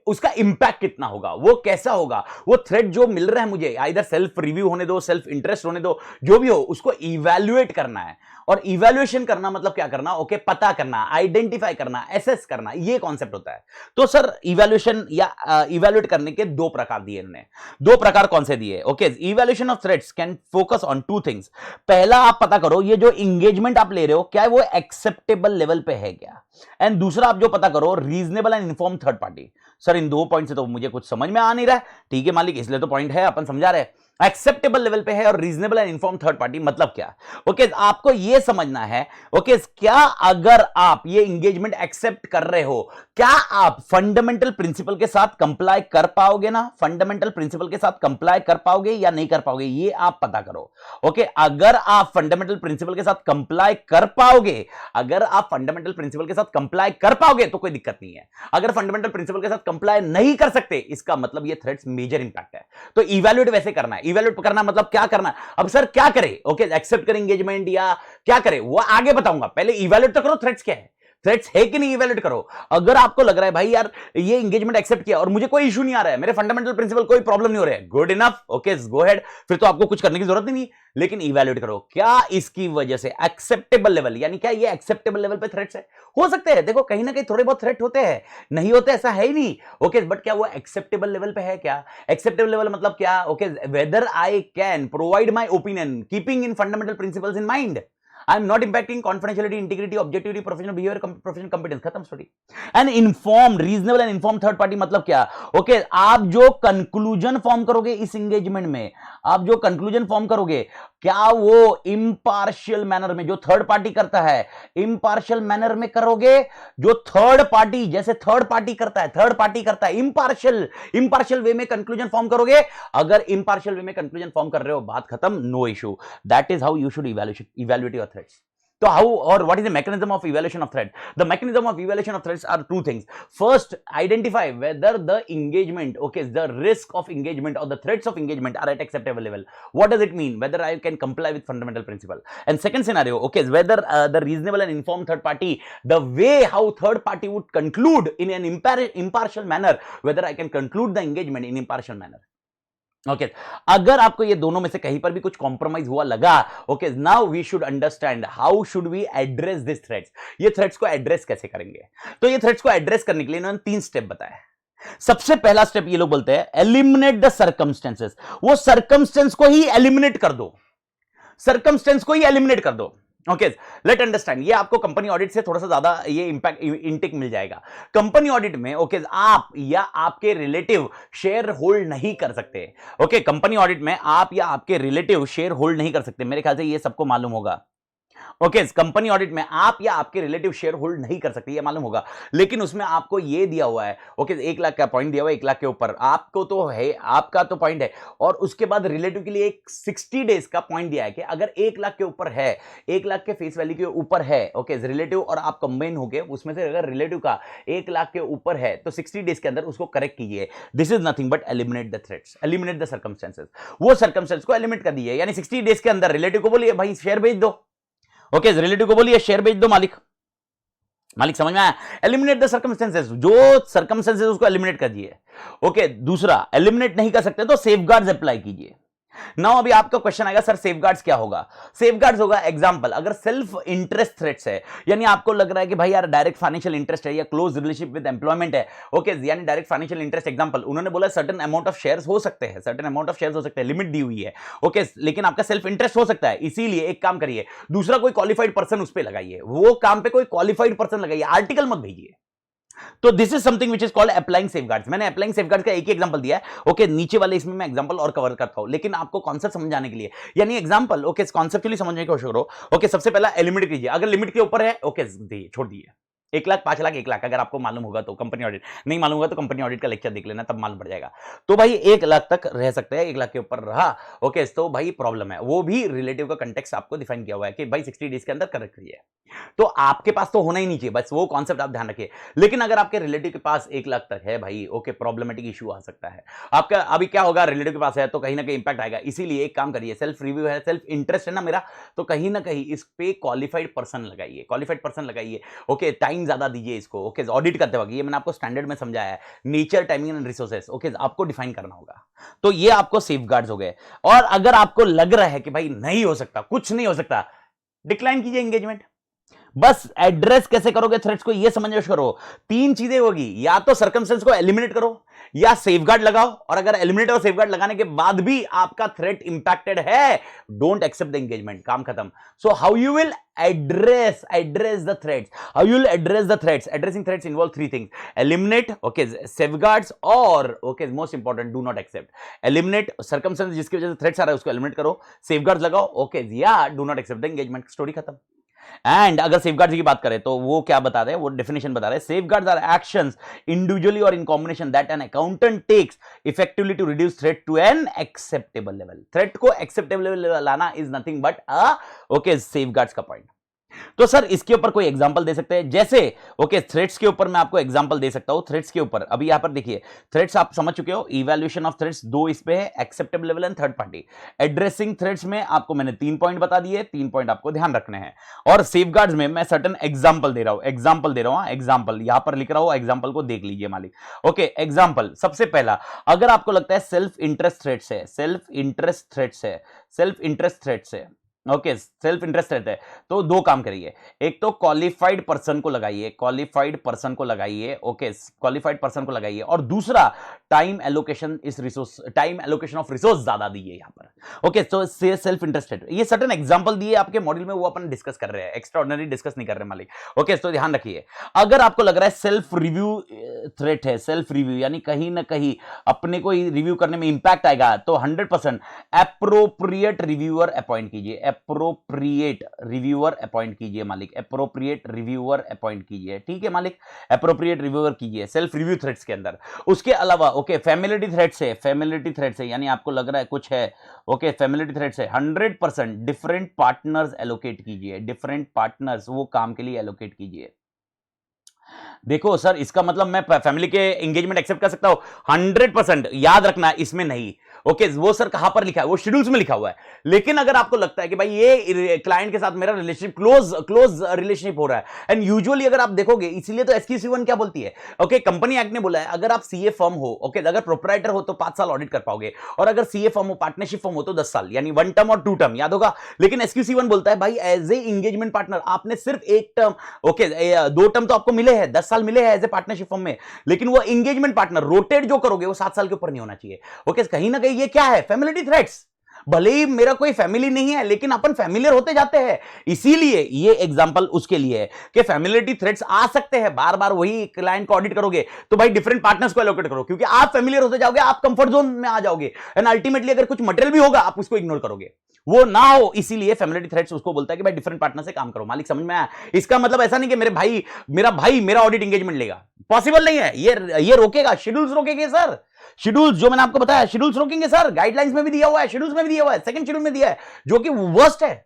Speaker 1: उसका इंपैक्ट कितना होगा, वो कैसा होगा, वो थ्रेट जो मिल रहा है मुझे, आइदर सेल्फ रिव्यू होने दो, सेल्फ इंटरेस्ट होने दो, जो भी हो, उसको इवैल्यूएट करना है। और इवैल्यूएशन करना मतलब क्या करना, ओके पता करना, आइडेंटिफाई करना, एसेस करना, ये कॉन्सेप्ट होता है। तो सर इवैल्यूएशन या इवैल्यूएट करने के दो प्रकार दिए इन्होंने। दो प्रकार कौन से दिए, okay evaluation of threats can focus on two things. पहला आप पता करो ये जो इंगेजमेंट आप ले रहे हो क्या वो एक्सेप्टेबल लेवल पे है क्या, एंड दूसरा आप जो पता करो reasonable and inform third party. Sir इन दो पॉइंट से तो मुझे कुछ समझ में आ नहीं रहा है। ठीक है मालिक, इसलिए तो पॉइंट है, अपन समझा रहे हैं। एक्सेप्टेबल लेवल पे है और reasonable and inform third party मतलब क्या, ओके आपको यह समझना है, ओके क्या अगर आप ये इंगेजमेंट एक्सेप्ट कर रहे हो, क्या आप फंडामेंटल प्रिंसिपल के साथ कंप्लाई कर पाओगे ना, फंडामेंटल प्रिंसिपल के साथ कंप्लाई कर पाओगे या नहीं कर पाओगे, ये आप पता करो। ओके अगर आप फंडामेंटल प्रिंसिपल के साथ कंप्लाई कर पाओगे, अगर आप फंडामेंटल प्रिंसिपल के साथ कंप्लाई कर पाओगे तो कोई दिक्कत नहीं है। अगर फंडामेंटल प्रिंसिपल के साथ कंप्लाई नहीं कर सकते, इसका मतलब ये थ्रेट्स मेजर इंपैक्ट है। तो इवैल्यूएट वैसे करना है। इवैल्यूएट करना मतलब क्या करना है, अब सर क्या करें, ओके एक्सेप्ट करें एंगेजमेंट या क्या करें वो आगे बताऊंगा, पहले इवैल्यूएट तो करो थ्रेट्स क्या है, थ्रेट्स है कि नहीं इवैल्यूएट करो। अगर आपको लग रहा है भाई यार ये एंगेजमेंट एक्सेप्ट किया और मुझे कोई इशू नहीं आ रहा है, मेरे फंडामेंटल प्रिंसिपल कोई प्रॉब्लम नहीं हो रहा है, good enough, okay go head, फिर तो आपको कुछ करने की जरूरत ही नहीं। लेकिन इवैल्यूएट करो क्या इसकी वजह से एक्सेप्टेबल लेवल, यानी क्या ये एक्सेप्टेबल लेवल पे थ्रेट्स है, हो सकते हैं देखो कहीं ना कहीं थोड़े बहुत थ्रेट होते हैं, नहीं होते ऐसा है ही नहीं, ओके बट क्या वो एक्सेप्टेबल लेवल पे है क्या। एक्सेप्टेबल लेवल मतलब क्या, okay whether I can provide my opinion keeping in fundamental principles in mind, I am not impacting confidentiality, integrity, objectivity, professional behaviour, professional competence, खत्म story. And informed, reasonable and informed third party मतलब क्या, ओके आप जो कंक्लूजन फॉर्म करोगे इस एंगेजमेंट में, आप जो कंक्लूजन फॉर्म करोगे क्या वो इंपार्शियल मैनर में, जो थर्ड पार्टी करता है इंपार्शियल मैनर में करोगे, जो थर्ड पार्टी जैसे थर्ड पार्टी करता है इंपार्शियल वे में कंक्लूजन फॉर्म करोगे। अगर इंपार्शियल वे में कंक्लूजन फॉर्म कर रहे हो, बात खत्म, no issue. That is how you should evaluate your threats. So how or what is the mechanism of evaluation of threat? The mechanism of evaluation of threats are two things. First, identify whether the engagement, okay, the risk of engagement or the threats of engagement are at acceptable level. What does it mean? Whether I can comply with fundamental principle. And second scenario, okay, is whether the reasonable and informed third party, the way how third party would conclude in an impartial manner, whether I can conclude the engagement in impartial manner. Okay अगर आपको ये दोनों में से कहीं पर भी कुछ कॉम्प्रोमाइज हुआ लगा, okay now we should understand how should we address this threats, ये थ्रेट्स को एड्रेस कैसे करेंगे। तो ये थ्रेट्स को एड्रेस करने के लिए इन्होंने 3 स्टेप बताया। सबसे पहला स्टेप ये लोग बोलते हैं एलिमिनेट द सर्कमस्टेंसेस, वो सर्कमस्टेंस को ही एलिमिनेट कर दो, सर्कमस्टेंस को ही एलिमिनेट कर दो। ओके लेट अंडरस्टैंड, ये आपको कंपनी ऑडिट से थोड़ा सा ज्यादा ये इंपैक्ट इंटेक मिल जाएगा। कंपनी ऑडिट में ओके आप या आपके रिलेटिव शेयर होल्ड नहीं कर सकते। ओके कंपनी ऑडिट में आप या आपके रिलेटिव शेयर होल्ड नहीं कर सकते, मेरे ख्याल से ये सबको मालूम होगा। ओके कंपनी ऑडिट में आप या आपके रिलेटिव शेयर होल्ड नहीं कर सकते, ये मालूम होगा, लेकिन उसमें आपको ये दिया हुआ है, ओके 1 लाख का पॉइंट दिया हुआ है, 1 लाख के ऊपर आपको तो है, आपका तो पॉइंट है, और उसके बाद रिलेटिव के लिए एक 60 डेज का पॉइंट दिया है कि अगर 1 लाख के ऊपर है, 1 लाख के फेस वैल्यू के ऊपर है, ओके रिलेटिव और आप कंबाइन हो गए, उसमें से अगर रिलेटिव का 1 लाख के ऊपर है तो 60 डेज के अंदर उसको करेक्ट कीजिए। This is nothing but eliminate the threats, eliminate the circumstances, वो सर्कमस्टेंस को एलिमिनेट कर दिए, यानी 60 डेज के अंदर रिलेटिव को बोलिए भाई शेयर बेच दो, ओके रिलेटिव को बोलिए शेयर बेच दो, मालिक समझ में आया। एलिमिनेट द सर्कमस्टेंसेस, जो सर्कमस्टेंसेस उसको एलिमिनेट कर दिए। ओके दूसरा एलिमिनेट नहीं कर सकते तो सेफगार्ड्स अप्लाई कीजिए। नाउ अभी आपका क्वेश्चन आएगा सर सेफगार्ड्स क्या होगा। सेफगार्ड्स होगा एग्जांपल अगर सेल्फ इंटरेस्ट थ्रेट्स है, यानी आपको लग रहा है कि भाई यार डायरेक्ट फाइनेंशियल इंटरेस्ट है या क्लोज रिलेशनशिप विद एम्प्लॉयमेंट है, ओके यानी डायरेक्ट फाइनेंशियल इंटरेस्ट एग्जांपल उन्होंने बोला सर्टेन अमाउंट ऑफ शेयर्स हो सकते हैं, सर्टेन अमाउंट ऑफ शेयर्स हो सकते हैं, लिमिट दी हुई है, ओके लेकिन आपका सेल्फ इंटरेस्ट हो सकता है, इसीलिए एक काम करिए दूसरा कोई क्वालिफाइड पर्सन उस पर लगाइए, वो काम पे कोई क्वालिफाइड पर्सन लगाइए, आर्टिकल मत भेजिए। तो this is something which is called applying safeguards. मैंने अप्लाइंग सेफगार्ड्स का एक ही एग्जांपल दिया है, ओके नीचे वाले इसमें मैं एग्जांपल और कवर करता हूं, लेकिन आपको कॉन्सेप्ट समझाने के लिए, यानी एग्जांपल ओके कॉन्सेप्चुअली समझने की कोशिश करो। ओके सबसे पहला एलिमिनेट कीजिए, अगर लिमिट के ऊपर है ओके छोड़ दिए, 1 लाख 5 लाख 1 लाख, अगर आपको मालूम होगा तो कंपनी ऑडिट, नहीं मालूम होगा तो कंपनी ऑडिट का लेक्चर देख लेना, तब मालूम पड़ जाएगा। तो भाई 1 लाख तक रह सकते हैं, 1 लाख के ऊपर रहा ओके तो भाई प्रॉब्लम है, वो भी रिलेटिव का कंटेक्स्ट आपको डिफाइन किया हुआ है कि भाई 60 डेज के अंदर करेक्ट करिए। तो आपके पास तो होना ही नहीं चाहिए, बस वो कॉन्सेप्ट आप ध्यान रखिए। लेकिन अगर आपके रिलेटिव के पास 1 लाख तक है भाई ओके प्रॉब्लमेटिक इशू आ सकता है आपका। अभी क्या होगा, रिलेटिव के पास है तो कहीं ना कहीं इंपैक्ट आएगा, इसीलिए एक काम करिए, सेल्फ रिव्यू है, सेल्फ इंटरेस्ट है ना मेरा, तो कहीं ना कहीं इस पे क्वालिफाइड पर्सन लगाइए, क्वालिफाइड पर्सन लगाइए, ओके टाइम ज्यादा दीजिए इसको, ओके ऑडिट करते वक्त, ये मैंने आपको स्टैंडर्ड में समझाया है, nature timing and resources okay आपको डिफाइन करना होगा। तो ये आपको सेफगार्ड्स हो गए। और अगर आपको लग रहा है कि भाई नहीं हो सकता, कुछ नहीं हो सकता, डिक्लाइन कीजिए एंगेजमेंट। बस एड्रेस कैसे करोगे थ्रेट्स को, ये समझ करो। तीन चीजें होगी, या तो सर्कमस्टेंस को एलिमिनेट करो, या सेफगार्ड लगाओ, और अगर एलिमिनेट और सेफगार्ड लगाने के बाद भी आपका थ्रेट इंपैक्टेड है, डोंट एक्सेप्ट द एंगेजमेंट, काम खत्म। So how you will address the threats, how you will address the threats? Addressing threats involve three things: eliminate, okay, safeguards, और okay, most important, do not accept. Eliminate circumstances जिसकी वजह से threats आ रहा है उसको eliminate करो, safeguards लगाओ, okay, या do not accept the engagement, story खत्म। एंड अगर सेफगार्ड्स की बात करें तो वो क्या बता रहे हैं, वो डेफिनेशन बता रहे हैं, सेफगार्ड्स आर एक्शंस इंडिविजुअली और in combination that an accountant takes effectively to reduce threat to an acceptable level. Threat को एक्सेप्टेबल लेवल लाना is nothing but okay safeguards का पॉइंट। तो सर इसके ऊपर कोई एग्जांपल दे सकते हैं? जैसे ओके थ्रेट्स के ऊपर मैं आपको एग्जांपल दे सकता हूं। थ्रेट्स के ऊपर अभी यहां पर देखिए, थ्रेट्स आप समझ चुके हो, इवैल्यूएशन ऑफ थ्रेट्स दो इस पे है, acceptable level and third party. Addressing threats में आपको मैंने 3 पॉइंट बता दिए, 3 पॉइंट आपको ध्यान रखने हैं। और सेफगार्ड्स में मैं सर्टेन एग्जांपल दे रहा हूं, एग्जांपल यहां पर लिख रहा हूं, एग्जांपल को देख लीजिए मालिक। ओके एग्जांपल, सबसे पहला, अगर आपको लगता है सेल्फ इंटरेस्ट थ्रेट्स है, ओके सेल्फ इंटरेस्ट रहता है, तो दो काम करिए। एक तो क्वालिफाइड पर्सन को लगाइए, ओके क्वालिफाइड पर्सन को लगाइए, और दूसरा टाइम एलोकेशन ऑफ रिसोर्स ज्यादा दीजिए यहां पर। ओके तो सेल्फ इंटरेस्टेड, ये सर्टेन एग्जांपल दिए आपके मॉड्यूल में, वो अपन डिस्कस कर रहे हैं, एक्स्ट्राऑर्डिनरी डिस्कस नहीं कर रहे मालिक। ओके तो ध्यान रखिए, अगर आपको लग रहा है सेल्फ रिव्यू थ्रेट है, सेल्फ रिव्यू यानी कहीं ना कहीं अपने को रिव्यू करने में इंपैक्ट आएगा, तो 100% एप्रोप्रिएट रिव्यूअर अपॉइंट कीजिए, एप्रोप्रिएट रिव्यूअर अपॉइंट कीजिए मालिक, एप्रोप्रिएट रिव्यूअर अपॉइंट कीजिए, ठीक है मालिक, एप्रोप्रिएट रिव्यूअर कीजिए सेल्फ रिव्यू थ्रेट्स के अंदर। उसके अलावा ओके फैमिलिटी थ्रेट्स है, यानी आपको लग रहा है कुछ है, ओके फैमिलिटी थ्रेट्स है, 100% डिफरेंट पार्टनर्स एलोकेट कीजिए, डिफरेंट पार्टनर्स वो काम के लिए एलोकेट कीजिए। देखो सर इसका मतलब मैं फैमिली के एंगेजमेंट एक्सेप्ट कर सकता हूं, 100% याद रखना इसमें नहीं। ओके वो सर कहां पर लिखा है, वो शेड्यूल्स में लिखा हुआ है। लेकिन अगर आपको लगता है कि भाई ये क्लाइंट के साथ मेरा रिलेशनशिप क्लोज रिलेशनशिप हो रहा है, एंड यूजुअली अगर आप देखोगे, इसीलिए तो SQC1 क्या बोलती है, ओके कंपनी एक्ट ने बोला है अगर आप सीए फर्म हो, ओके अगर प्रोप्राइटर हो तो 5 साल ऑडिट कर पाओगे, और अगर सीए फर्म हो, पार्टनरशिप फर्म हो तो 10 साल, यानी 1 टर्म और 2 टर्म, याद होगा। लेकिन SQC1 बोलता है भाई एज ए एंगेजमेंट पार्टनर आपने सिर्फ 1 टर्म, ओके 2 टर्म तो आपको मिले हैं, 10 साल मिले हैं एज ए पार्टनरशिप फर्म में, लेकिन वो एंगेजमेंट पार्टनर रोटेट जो करोगे वो 7 साल के ऊपर नहीं होना चाहिए। ओके कहीं ना कहीं ये क्या है, फैमिलिटी थ्रेट्स। भले ही मेरा कोई फैमिली नहीं है, लेकिन अपन फैमिलियर होते जाते हैं, इसीलिए ये एग्जांपल उसके लिए है कि फैमिलिटी थ्रेट्स आ सकते हैं। बार बार वही क्लाइंट को ऑडिट करोगे तो भाई डिफरेंट पार्टनर्स को एलोकेट करो, क्योंकि आप फैमिलियर होते जाओगे, आप कंफर्ट जोन में आ जाओगे, एंड अल्टीमेटली अगर कुछ मटेरियल भी होगा आप उसको इग्नोर करोगे, वो ना हो। इसीलिए फैमिलिटी थ्रेट्स उसको बोलता है कि भाई डिफरेंट पार्टनर से काम करो। मालिक समझ में आया? इसका मतलब ऐसा नहीं कि मेरा भाई मेरा ऑडिट एंगेजमेंट लेगा, पॉसिबल नहीं है। ये रोकेगा, शेड्यूल्स रोकेंगे सर, शेड्यूल्स जो मैंने आपको बताया शेड्यूल्स रोकेंगे सर, गाइडलाइंस में भी दिया हुआ है, शेड्यूल्स में भी दिया हुआ है, सेकंड शेड्यूल में दिया है, जो कि वर्स्ट है,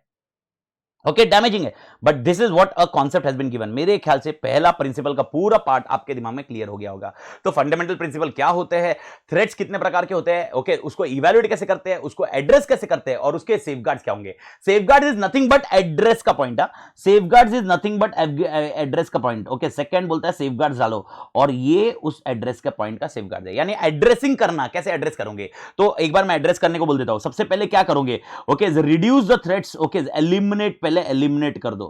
Speaker 1: ओके डैमेजिंग है। But this is what a concept has been given. मेरे ख्याल से पहला प्रिंसिपल का पूरा पार्ट आपके दिमाग में क्लियर हो गया होगा। तो फंडामेंटल प्रिंसिपल क्या होते हैं, थ्रेट्स कितने प्रकार के होते हैं, ओके उसको इवैल्यूएट कैसे करते हैं, उसको एड्रेस कैसे करते हैं, और उसके सेफगार्ड्स क्या होंगे। Safeguards is nothing but address का पॉइंट है, safeguards is nothing but address का पॉइंट। ओके सेकंड बोलता है सेफगार्ड्स डालो, और ये उस एड्रेस का पॉइंट का सेफगार्ड है, यानी एड्रेसिंग करना, कैसे एड्रेस करोगे। तो एक बार मैं एड्रेस करने को बोल देता हूं। सबसे पहले क्या करोगे, okay reduce the threats, okay eliminate, पहले एलिमिनेट कर दो।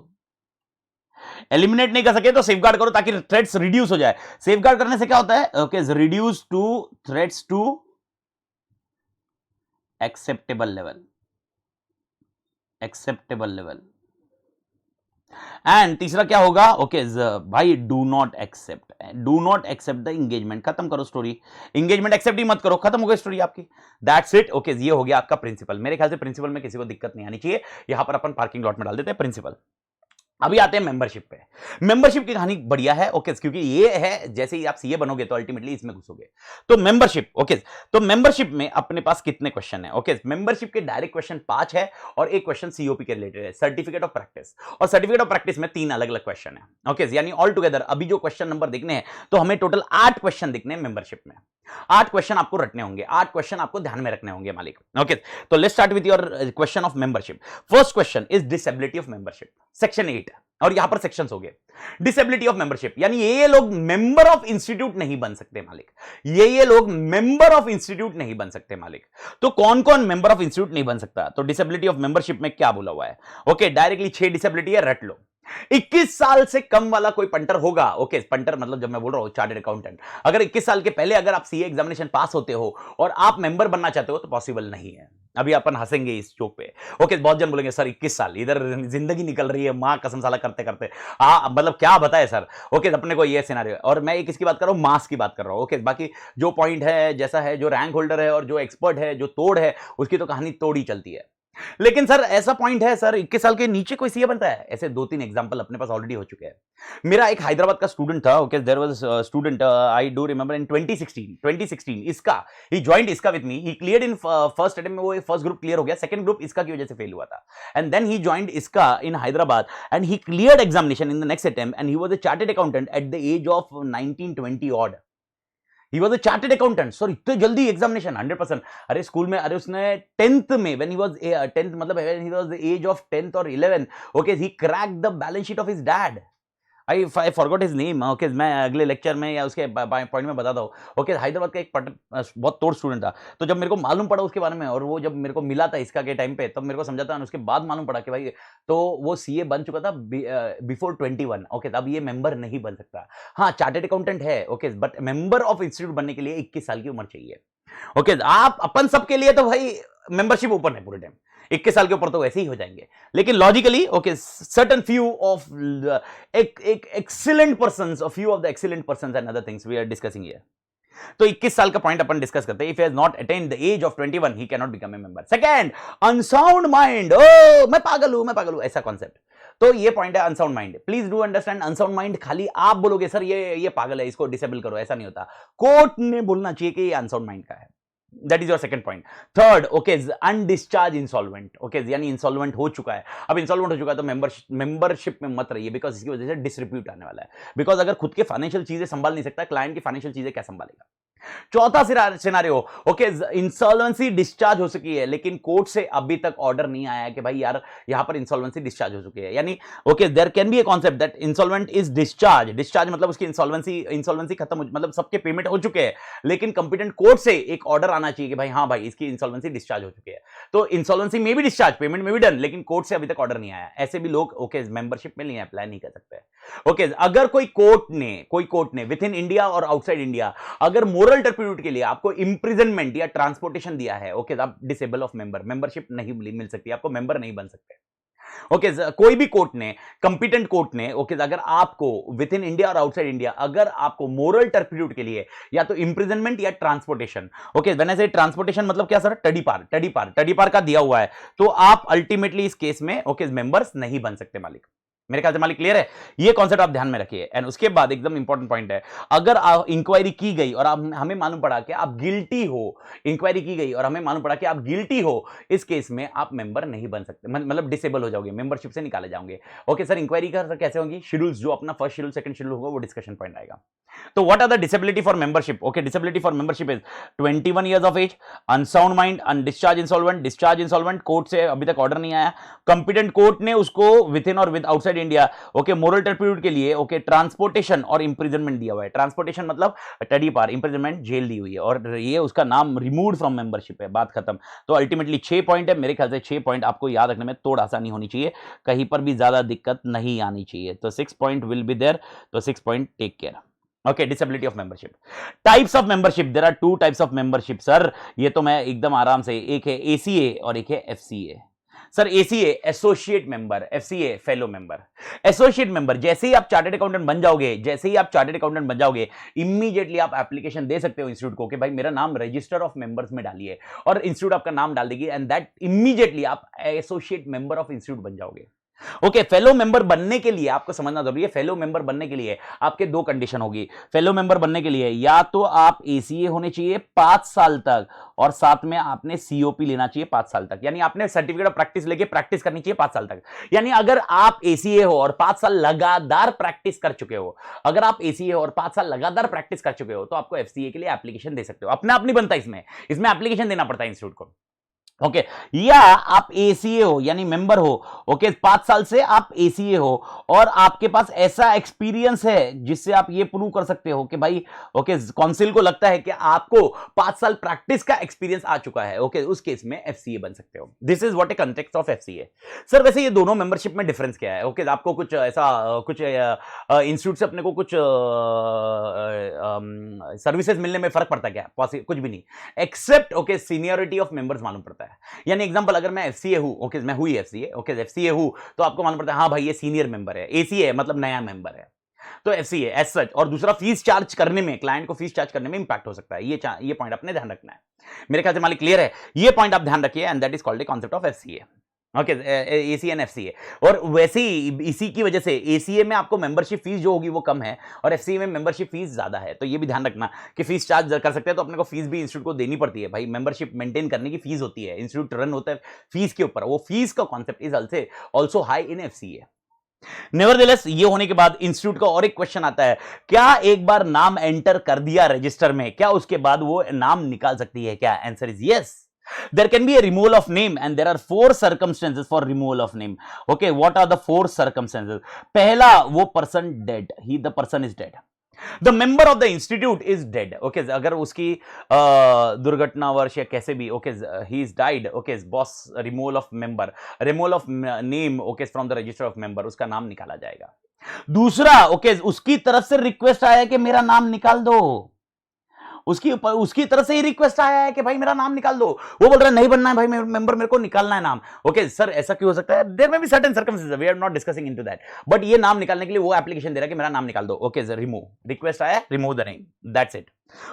Speaker 1: एलिमिनेट नहीं कर सके तो सेफगार्ड करो ताकि थ्रेट्स रिड्यूस हो जाए। सेफगार्ड करने से क्या होता है, okay reduce to threats to acceptable level, and तीसरा क्या होगा, ओके भाई do not accept the engagement. खत्म करो स्टोरी, एंगेजमेंट एक्सेप्ट ही मत करो, खत्म हो गई स्टोरी आपकी, दैट्स इट। ओके ये हो गया आपका प्रिंसिपल। मेरे ख्याल से प्रिंसिपल में किसी को दिक्कत नहीं आनी चाहिए। यहां पर अपन पार्किंग लॉट में डाल देते हैं प्रिंसिपल। अभी आते हैं मेंबरशिप पे। मेंबरशिप की कहानी बढ़िया है, ओके क्योंकि ये है जैसे ही आप सीए बनोगे तो अल्टीमेटली इसमें घुसोगे। तो मेंबरशिप, ओके तो मेंबरशिप में अपने पास कितने क्वेश्चन है, ओके मेंबरशिप के डायरेक्ट क्वेश्चन 5 है, और एक क्वेश्चन सीओपी के रिलेटेड है, सर्टिफिकेट ऑफ प्रैक्टिस। और सर्टिफिकेट ऑफ प्रैक्टिस में 3 अलग अलग क्वेश्चन है, ओके यानी ऑल टुगेदर अभी जो क्वेश्चन नंबर दिखने हैं, तो हमें टोटल 8 क्वेश्चन दिखने हैं मेंबरशिप में। 8 क्वेश्चन आपको रटने होंगे, 8 क्वेश्चन आपको ध्यान में रखने होंगे मालिक। ओके तो let's start with your question of membership. First question is disability of membership, section 8। और यहां पर सेक्शंस हो गए। डिसेबिलिटी ऑफ मेंबरशिप, यानी ये लोग मेंबर ऑफ इंस्टीट्यूट नहीं बन सकते मालिक, ये लोग मेंबर ऑफ इंस्टीट्यूट नहीं बन सकते मालिक। तो कौन कौन मेंबर ऑफ इंस्टीट्यूट नहीं बन सकता? तो डिसेबिलिटी ऑफ मेंबरशिप में क्या बोला हुआ है? ओके, डायरेक्टली 6 डिसेबिलिटी है, रट लो। 21 साल से कम वाला कोई पंटर होगा, ओके, पंटर मतलब जब मैं बोल रहा हूं चार्टर्ड अकाउंटेंट, अगर 21 साल के पहले अगर आप सीए एग्जामिनेशन पास होते हो और आप मेंबर बनना चाहते हो तो पॉसिबल नहीं है। अभी अपन हंसेंगे इस जोक पे, ओके, बहुत जन बोलेंगे सर 21 साल इधर जिंदगी निकल रही है मां कसम साला करते करते, मतलब क्या बताए सर, ओके, अपने को ये सिनेरियो। और मैं किसकी बात कर रहा हूं? मास की बात कर रहा हूं, ओके। बाकी जो पॉइंट है, जैसा है, जो रैंक होल्डर है और जो एक्सपर्ट है, जो तोड़ है, उसकी तो कहानी तोड़ ही चलती है। लेकिन सर ऐसा पॉइंट है सर 21 साल के नीचे कोई सीए बनता है? ऐसे 2-3 एग्जांपल अपने पास ऑलरेडी हो चुके हैं। मेरा एक हैदराबाद का स्टूडेंट था, okay, there was student, I do remember in 2016 इसका, ही जॉइंड इसका with me, he cleared in first attempt में, वो फर्स्ट ग्रुप क्लियर हो गया, सेकंड ग्रुप इसका की वजह से फेल हुआ था, एंड देन ही जॉइंड इसका in Hyderabad and he cleared examination in the next attempt and he was a chartered accountant at the age of 19-20 odd. He was a chartered accountant. Sir इतने जल्दी एग्जामिनेशन 100%। अरे स्कूल में, अरे उसने 10th में, when he was 10th मतलब when he was the age of 10th or 11th, okay, he cracked the balance sheet of his dad. I forgot his name, okay, मैं अगले लेक्चर में या उसके पॉइंट में बताता हूँ, ओके। हैदराबाद का एक बहुत तोड़ स्टूडेंट था, तो जब मेरे को मालूम पड़ा उसके बारे में और वो जब मेरे को मिला था इसका के टाइम पे, तब मेरे को समझा था, उसके बाद मालूम पड़ा कि भाई तो वो सीए बन चुका था बिफोर 21, ओके, तब ये मेंबर नहीं बन सकता। हाँ, चार्टर्ड अकाउंटेंट है, okay, but member of institute बनने के लिए 21 साल की उम्र चाहिए, ओके। आप अपन सबके लिए तो भाई मेंबरशिप ओपन है पूरे टाइम, 21 साल के ऊपर तो वैसे ही हो जाएंगे, लेकिन logically, okay, certain few of excellent persons, a few of the excellent persons and other things we are discussing here. तो 21 साल का पॉइंट अपन डिस्कस करते हैं। If he has not attend the age of 21 he can not become a member. Second, unsound mind, ओ मैं पागल हूं, ऐसा कॉन्सेप्ट। तो ये पॉइंट है unsound mind. Please do understand, unsound mind खाली आप बोलोगे सर ये पागल है, इसको डिसेबल करो, ऐसा नहीं होता। कोर्ट ने बोलना चाहिए कि ये अनसाउंड माइंड का है। That is your second point. Third, okay, undischarged insolvent, okay, यानी इंसॉल्वेंट हो चुका है। अब इंसॉल्वेंट हो चुका है तो मेंबरशिप में मत रहिए, बिकॉज इसकी वजह से डिसरिप्यूट आने वाला है। बिकॉज अगर खुद के फाइनेंशियल चीजें संभाल नहीं सकता, क्लाइंट की फाइनेंशियल चीजें क्या संभालेगा? चौथा सिनारियो, ओके, इंसॉल्वेंसी डिस्चार्ज हो चुकी है लेकिन कोर्ट से अभी तक ऑर्डर नहीं आया है कि भाई यार यहां पर इंसॉल्वेंसी डिस्चार्ज हो चुकी है। यानी okay, there can be a concept that insolvent is discharge मतलब उसकी इंसॉल्वेंसी खत्म, मतलब सबके पेमेंट हो चुके हैं, लेकिन कंपिटेंट कोर्ट से एक ऑर्डर आना चाहिए कि भाई हाँ भाई इसकी इंसॉल्वेंसी डिस्चार्ज हो चुकी है। तो इंसॉल्वेंसी में भी डिस्चार्ज, पेमेंट में भी डन, लेकिन कोर्ट से अभी तक ऑर्डर नहीं आया। ऐसे भी लोग ओके मेंबरशिप में नहीं अप्लाई नहीं कर सकते। ओके, अगर कोई कोर्ट ने विद इन इंडिया और आउटसाइड इंडिया अगर मोरल टर्प्यूट के लिए आपको इंप्रिजनमेंट या ट्रांसपोर्टेशन दिया है, ओके, आप डिसेबल ऑफ मेंबरशिप नहीं मिल सकती, आपको मेंबर नहीं बन सकते। ओके, कोई भी कोर्ट ने, कंपिटेंट कोर्ट ने, ओके, अगर आपको विद इन इंडिया और आउटसाइड इंडिया अगर आपको मोरल टर्प्यूट के लिए या तो इंप्रिजनमेंट या ट्रांसपोर्टेशन, ओके, व्हेन आई से ट्रांसपोर्टेशन मतलब क्या सर? टडी पार का दिया हुआ है, तो आप अल्टीमेटली इस केस में ओके मेंबर्स नहीं बन सकते मालिक। मेरे ख्याल से मालिक क्लियर है? ये कॉन्सेप्ट आप ध्यान में रखिए। एंड उसके बाद एकदम इंपॉर्टेंट पॉइंट है, अगर इंक्वायरी की गई और हमें मालूम पड़ा कि आप गिल्टी हो, इंक्वायरी की गई और हमें मालूम पड़ा कि आप गिल्टी हो, इस केस में आप मेंबर नहीं बन सकते, मतलब डिसेबल हो जाओगे, मेंबरशिप से निकाले जाओगे। ओके सर, इंक्वायरी कर कैसे होगी? शेड्यूल्स, जो अपना फर्स्ट शेड्यूल सेकंड शेड्यूल होगा वो डिस्कशन पॉइंट आएगा। तो what are the disability for membership? Okay, disability for membership is 21 years of age, unsound mind, undischarged insolvent, court से अभी तक ऑर्डर नहीं आया, कंपिटेंट कोर्ट ने उसको विद इन और with outside India okay moral turpitude के लिए ओके ट्रांसपोर्टेशन और इंप्रिजनमेंट दिया हुआ है। ट्रांसपोर्टेशन मतलब टडी पार, इंप्रिजनमेंट जेल दी हुई है और ये उसका नाम रिमूव फ्रॉम मेंबरशिप है, बात खत्म। तो अल्टीमेटली 6 पॉइंट है, मेरे ख्याल से 6 पॉइंट आपको याद रखने में थोड़ा आसानी होनी चाहिए, कहीं पर भी ज्यादा दिक्कत नहीं आनी चाहिए। तो 6 पॉइंट विल बी देयर, तो 6 point take care. Okay, disability of membership, types of membership, there are 2 types of membership sir, ये तो मैं एकदम आराम से, एक है एसीए और एक है FCA. Sir ACA associate member, FCA fellow member. Associate member, जैसे ही आप चार्टर्ड अकाउंटेंट बन जाओगे, इमीडिएटली आप एप्लीकेशन दे सकते हो इंस्टीट्यूट को कि भाई मेरा नाम रजिस्टर ऑफ मेंबर्स में डालिए, और इंस्टीट्यूट आपका नाम डाल देगी एंड दैट इमीडिएटली आप एसोसिएट मेंबर ऑफ इंस्टीट्यूट बन जाओगे। ओके, फेलो मेंबर बनने के लिए आपको समझना जरूरी है, फेलो मेंबर बनने के लिए आपके 2 कंडीशन होगी। फेलो मेंबर बनने के लिए या तो आप एसीए होने चाहिए 5 साल तक, और साथ में आपने सीओपी लेना चाहिए 5 साल तक, यानी आपने सर्टिफिकेट ऑफ प्रैक्टिस लेके प्रैक्टिस करनी चाहिए 5 साल तक। यानी अगर आप एसीए हो और 5 साल लगातार प्रैक्टिस कर चुके हो, अगर आप एसीए हो और 5 साल लगातार प्रैक्टिस कर चुके हो, तो आपको एफसीए के लिए एप्लीकेशन दे सकते हो। अपने आप नहीं बनता, इसमें एप्लीकेशन देना पड़ता है इंस्टीट्यूट को। ओके या आप एसीए हो यानी मेंबर हो, ओके 5 साल से आप एसीए हो और आपके पास ऐसा एक्सपीरियंस है जिससे आप ये प्रूव कर सकते हो कि भाई ओके काउंसिल को लगता है कि आपको 5 साल प्रैक्टिस का एक्सपीरियंस आ चुका है, ओके उस केस में एफसीए बन सकते हो। This is what A context of FCA. Sir वैसे ये दोनों मेंबरशिप में डिफरेंस क्या है? ओके आपको कुछ ऐसा कुछ इंस्टीट्यूट से अपने को कुछ सर्विसेज मिलने में फर्क पड़ता है क्या? कुछ भी नहीं, except okay seniority of members मालूम पड़ता है। यानी एग्जांपल अगर मैं एफसीए हूं, ओके मैं हुई एफसीए, ओके एफसीए हूं तो आपको मालूम पड़ता है हाँ भाई ये सीनियर मेंबर है, एसीए मतलब नया मेंबर है, तो एफसीए एज सच। और दूसरा फीस चार्ज करने में, क्लाइंट को फीस चार्ज करने में इंपैक्ट हो सकता है, ये पॉइंट अपने ध्यान रखना है। मेरे ख्याल से मालिक क्लियर है, ये पॉइंट आप ध्यान रखिए and that is called the concept of FCA. Okay AC and FCA. और वैसे ही इसी की वजह से एसीए में आपको मेंबरशिप फीस जो होगी वो कम है और एफसीए में मेंबरशिप फीस ज्यादा है, तो ये भी ध्यान रखना कि फीस चार्ज कर सकते हैं तो अपने को फीस भी इंस्टीट्यूट को देनी पड़ती है भाई, मेंबरशिप मेंटेन करने की फीस होती है, इंस्टीट्यूट रन होता है फीस के ऊपर, वो फीस का concept is also high in FCA. Nevertheless ये होने के बाद इंस्टीट्यूट का और एक क्वेश्चन आता है, क्या एक बार नाम एंटर कर दिया रजिस्टर में, क्या उसके बाद वो नाम निकाल सकती है क्या? Answer is yes. There can be a removal of name and there are 4 circumstances for removal of name. Okay, what are the 4 circumstances? पहला, वो person dead, the person is dead. The member of the institute is dead. Okay, अगर उसकी दुर्घटनावश या कैसे भी, okay he is died, okay boss removal of member, removal of name, okay from the register of member, उसका नाम निकाला जाएगा। दूसरा, okay उसकी तरफ से रिक्वेस्ट आया कि मेरा नाम निकाल दो, उसकी तरफ से ही रिक्वेस्ट आया है कि भाई मेरा नाम निकाल दो, वो बोल रहा है नहीं बनना है भाई मेंबर, मेरे को निकालना है नाम। ओके सर ऐसा क्यों हो सकता है? There may be certain circumstances, we are not discussing into that, but ये नाम निकालने के लिए वो एप्लीकेशन दे रहा है कि मेरा नाम निकाल दो। ओके सर रिमूव, रिक्वेस्ट आया, remove the name, that's it.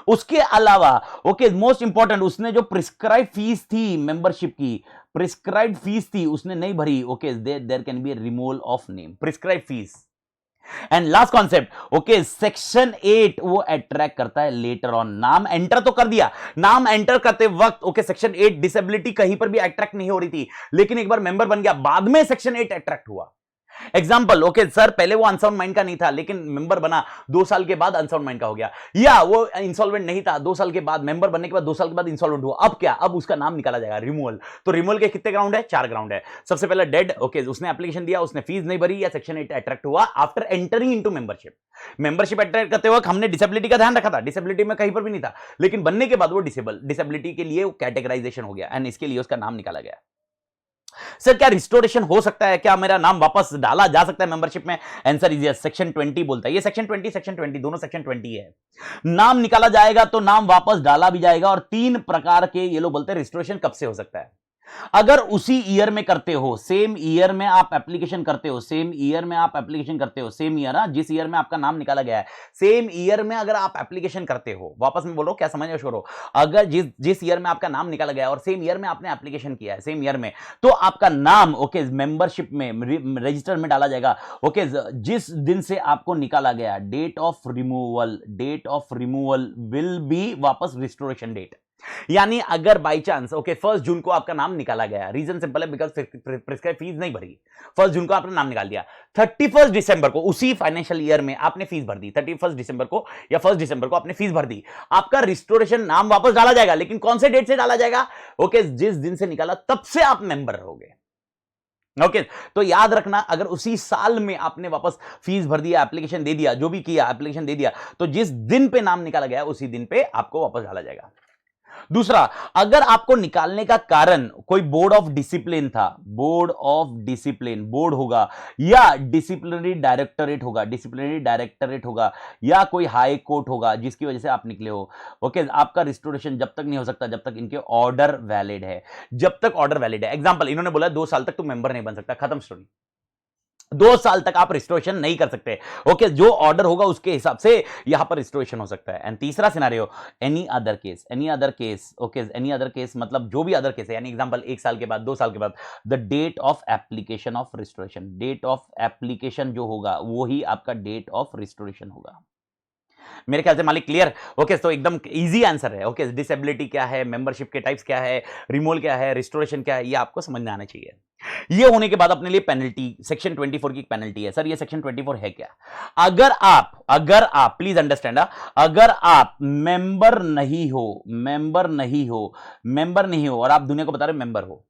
Speaker 1: उसके अलावा ओके मोस्ट इंपॉर्टेंट, उसने जो प्रिस्क्राइब फीस थी मेंबरशिप की, प्रिस्क्राइब फीस थी उसने नहीं भरी, okay there can be removal of name, prescribe fees. And last concept, okay section 8 वो अट्रैक्ट करता है लेटर ऑन, नाम एंटर तो कर दिया, नाम एंटर करते वक्त ओके सेक्शन 8 डिसेबिलिटी कहीं पर भी अट्रैक्ट नहीं हो रही थी, लेकिन एक बार मेंबर बन गया बाद में सेक्शन 8 अट्रैक्ट हुआ। एग्जाम्पल, ओके सर पहले वो अनसाउंड माइंड का नहीं था लेकिन मेंबर बना 2 साल के बाद अनसाउंड माइंड का हो गया, या वो इंसॉल्वेंट नहीं था 2 साल के बाद, मेंबर बनने के बाद 2 साल के बाद इंसॉल्वेंट हुआ, अब क्या, अब उसका नाम निकाला जाएगा रिमूवल। तो रिमूवल के कितने ग्राउंड है? 4 ग्राउंड है। सबसे पहले डेड, ओके उसने एप्लीकेशन दिया, उसने फीस नहीं भरी या सेक्शन 8 अट्रैक्ट हुआ after entering into membership. Membership attract करते वक्त हमने डिसेबिलिटी का ध्यान रखा था, डिसेबिलिटी में कहीं पर भी नहीं था, लेकिन बनने के बाद वो डिसेबिलिटी के लिए कैटेगराइजेशन हो गया एंड इसके लिए उसका नाम निकाला गया। सर क्या रिस्टोरेशन हो सकता है, क्या मेरा नाम वापस डाला जा सकता है मेंबरशिप में? आंसर इज यस, सेक्शन 20 बोलता है, ये सेक्शन 20 दोनों सेक्शन 20 है। नाम निकाला जाएगा तो नाम वापस डाला भी जाएगा, और 3 प्रकार के ये लोग बोलते हैं रिस्टोरेशन कब से हो सकता है। अगर उसी ईयर में करते हो, सेम ईयर में आप एप्लीकेशन करते हो, सेम ईयर में आप एप्लीकेशन करते हो, सेम ईयर जिस ईयर में आपका नाम निकाला गया है, सेम ईयर में अगर आप एप्लीकेशन करते हो, वापस में बोलो क्या समझ करो, अगर जिस ईयर में आपका नाम निकाला गया है और सेम ईयर में आपने एप्लीकेशन किया है, सेम ईयर में, तो आपका नाम ओके मेंबरशिप में रजिस्टर में डाला जाएगा। ओके जिस दिन से आपको निकाला गया, date of removal will be वापस रिस्टोरेशन डेट। यानी अगर बाई चांस ओके 1 जून को आपका नाम निकाला गया, रीजन सिंपल है बिकॉज प्रिस्क्राइब फीस नहीं भरी, 1 जून को आपने नाम निकाल दिया, 31 दिसंबर को उसी फाइनेंशियल ईयर में आपने फीस भर दी, 31 दिसंबर को या 1 दिसंबर को आपने फीस भर दी, आपका रिस्टोरेशन नाम वापस डाला जाएगा, लेकिन कौन से डेट से डाला जाएगा? ओके जिस दिन से निकाला तब से आप मेंबर रहोगे। ओके तो याद रखना, अगर उसी साल में आपने वापस फीस भर दिया, एप्लीकेशन दे दिया, जो भी किया एप्लीकेशन दे दिया, तो जिस दिन पे नाम निकाला गया उसी दिन पे आपको वापस डाला जाएगा। दूसरा, अगर आपको निकालने का कारण कोई बोर्ड ऑफ डिसिप्लिन था, बोर्ड होगा या डिसिप्लिनरी डायरेक्टरेट होगा या कोई हाई कोर्ट होगा जिसकी वजह से आप निकले हो, ओके आपका रिस्टोरेशन जब तक नहीं हो सकता जब तक इनके ऑर्डर वैलिड है, एग्जांपल इन्होंने बोला 2 साल तक तुम मेंबर नहीं बन सकता, खत्म स्टोरी, 2 साल तक आप रिस्टोरेशन नहीं कर सकते। ओके जो ऑर्डर होगा उसके हिसाब से यहां पर रिस्टोरेशन हो सकता है। एंड तीसरा सिनेरियो, एनी अदर केस मतलब जो भी अदर केस है, यानी एग्जांपल 1 साल के बाद, 2 साल के बाद, the date of application of restoration, date of application जो होगा वो ही आपका डेट ऑफ रिस्टोरेशन होगा। मेरे ख्याल से मालिक क्लियर। ओके, तो एकदम इजी आंसर है। ओके, डिसेबिलिटी क्या है, मेंबरशिप के टाइप्स क्या है, रिमूवल क्या है, रिस्टोरेशन क्या है, ये आपको समझ में आना चाहिए। ये होने के बाद अपने लिए पेनल्टी, सेक्शन 24 की पेनल्टी है। सर ये सेक्शन 24 है क्या? अगर आप प्लीज अंडरस्टैंड, अगर आप मेंबर नहीं हो और आप दुनिया को बता रहे हो मेंबर हो,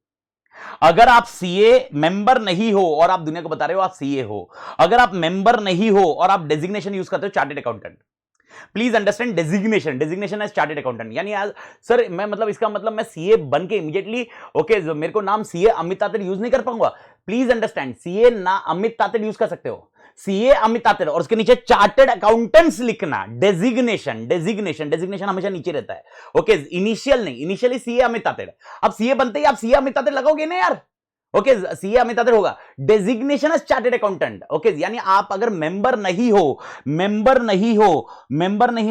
Speaker 1: अगर आप सीए मेंबर नहीं हो और आप दुनिया को बता रहे हो आप सीए हो, अगर आप मेंबर नहीं हो और आप डेजिग्नेशन यूज करते हो chartered accountant, please understand designation as chartered accountant, यानी आज सर मैं मतलब इसका मतलब मैं सीए बन के इमीडिएटली ओके मेरे को नाम सीए अमित तातेड़ यूज नहीं कर पाऊंगा। प्लीज अंडरस्टैंड, सीए ना अमित तातेड़ यूज कर सकते हो, सीए अमित तातेड़ और उसके नीचे चार्टेड अकाउंटेंट्स लिखना, डेजिग्नेशन हमेशा नीचे रहता है। ओके, इनिशियल नहीं, इनिशियली सीए अमित तातेड़, अब सीए बनते ही आप सीए अमित तातेड़ लगाओगे ना यार। ओके, सीए अमित तातेड़ होगा, designation as chartered accountant. Okay, यानी आप अगर मेंबर नहीं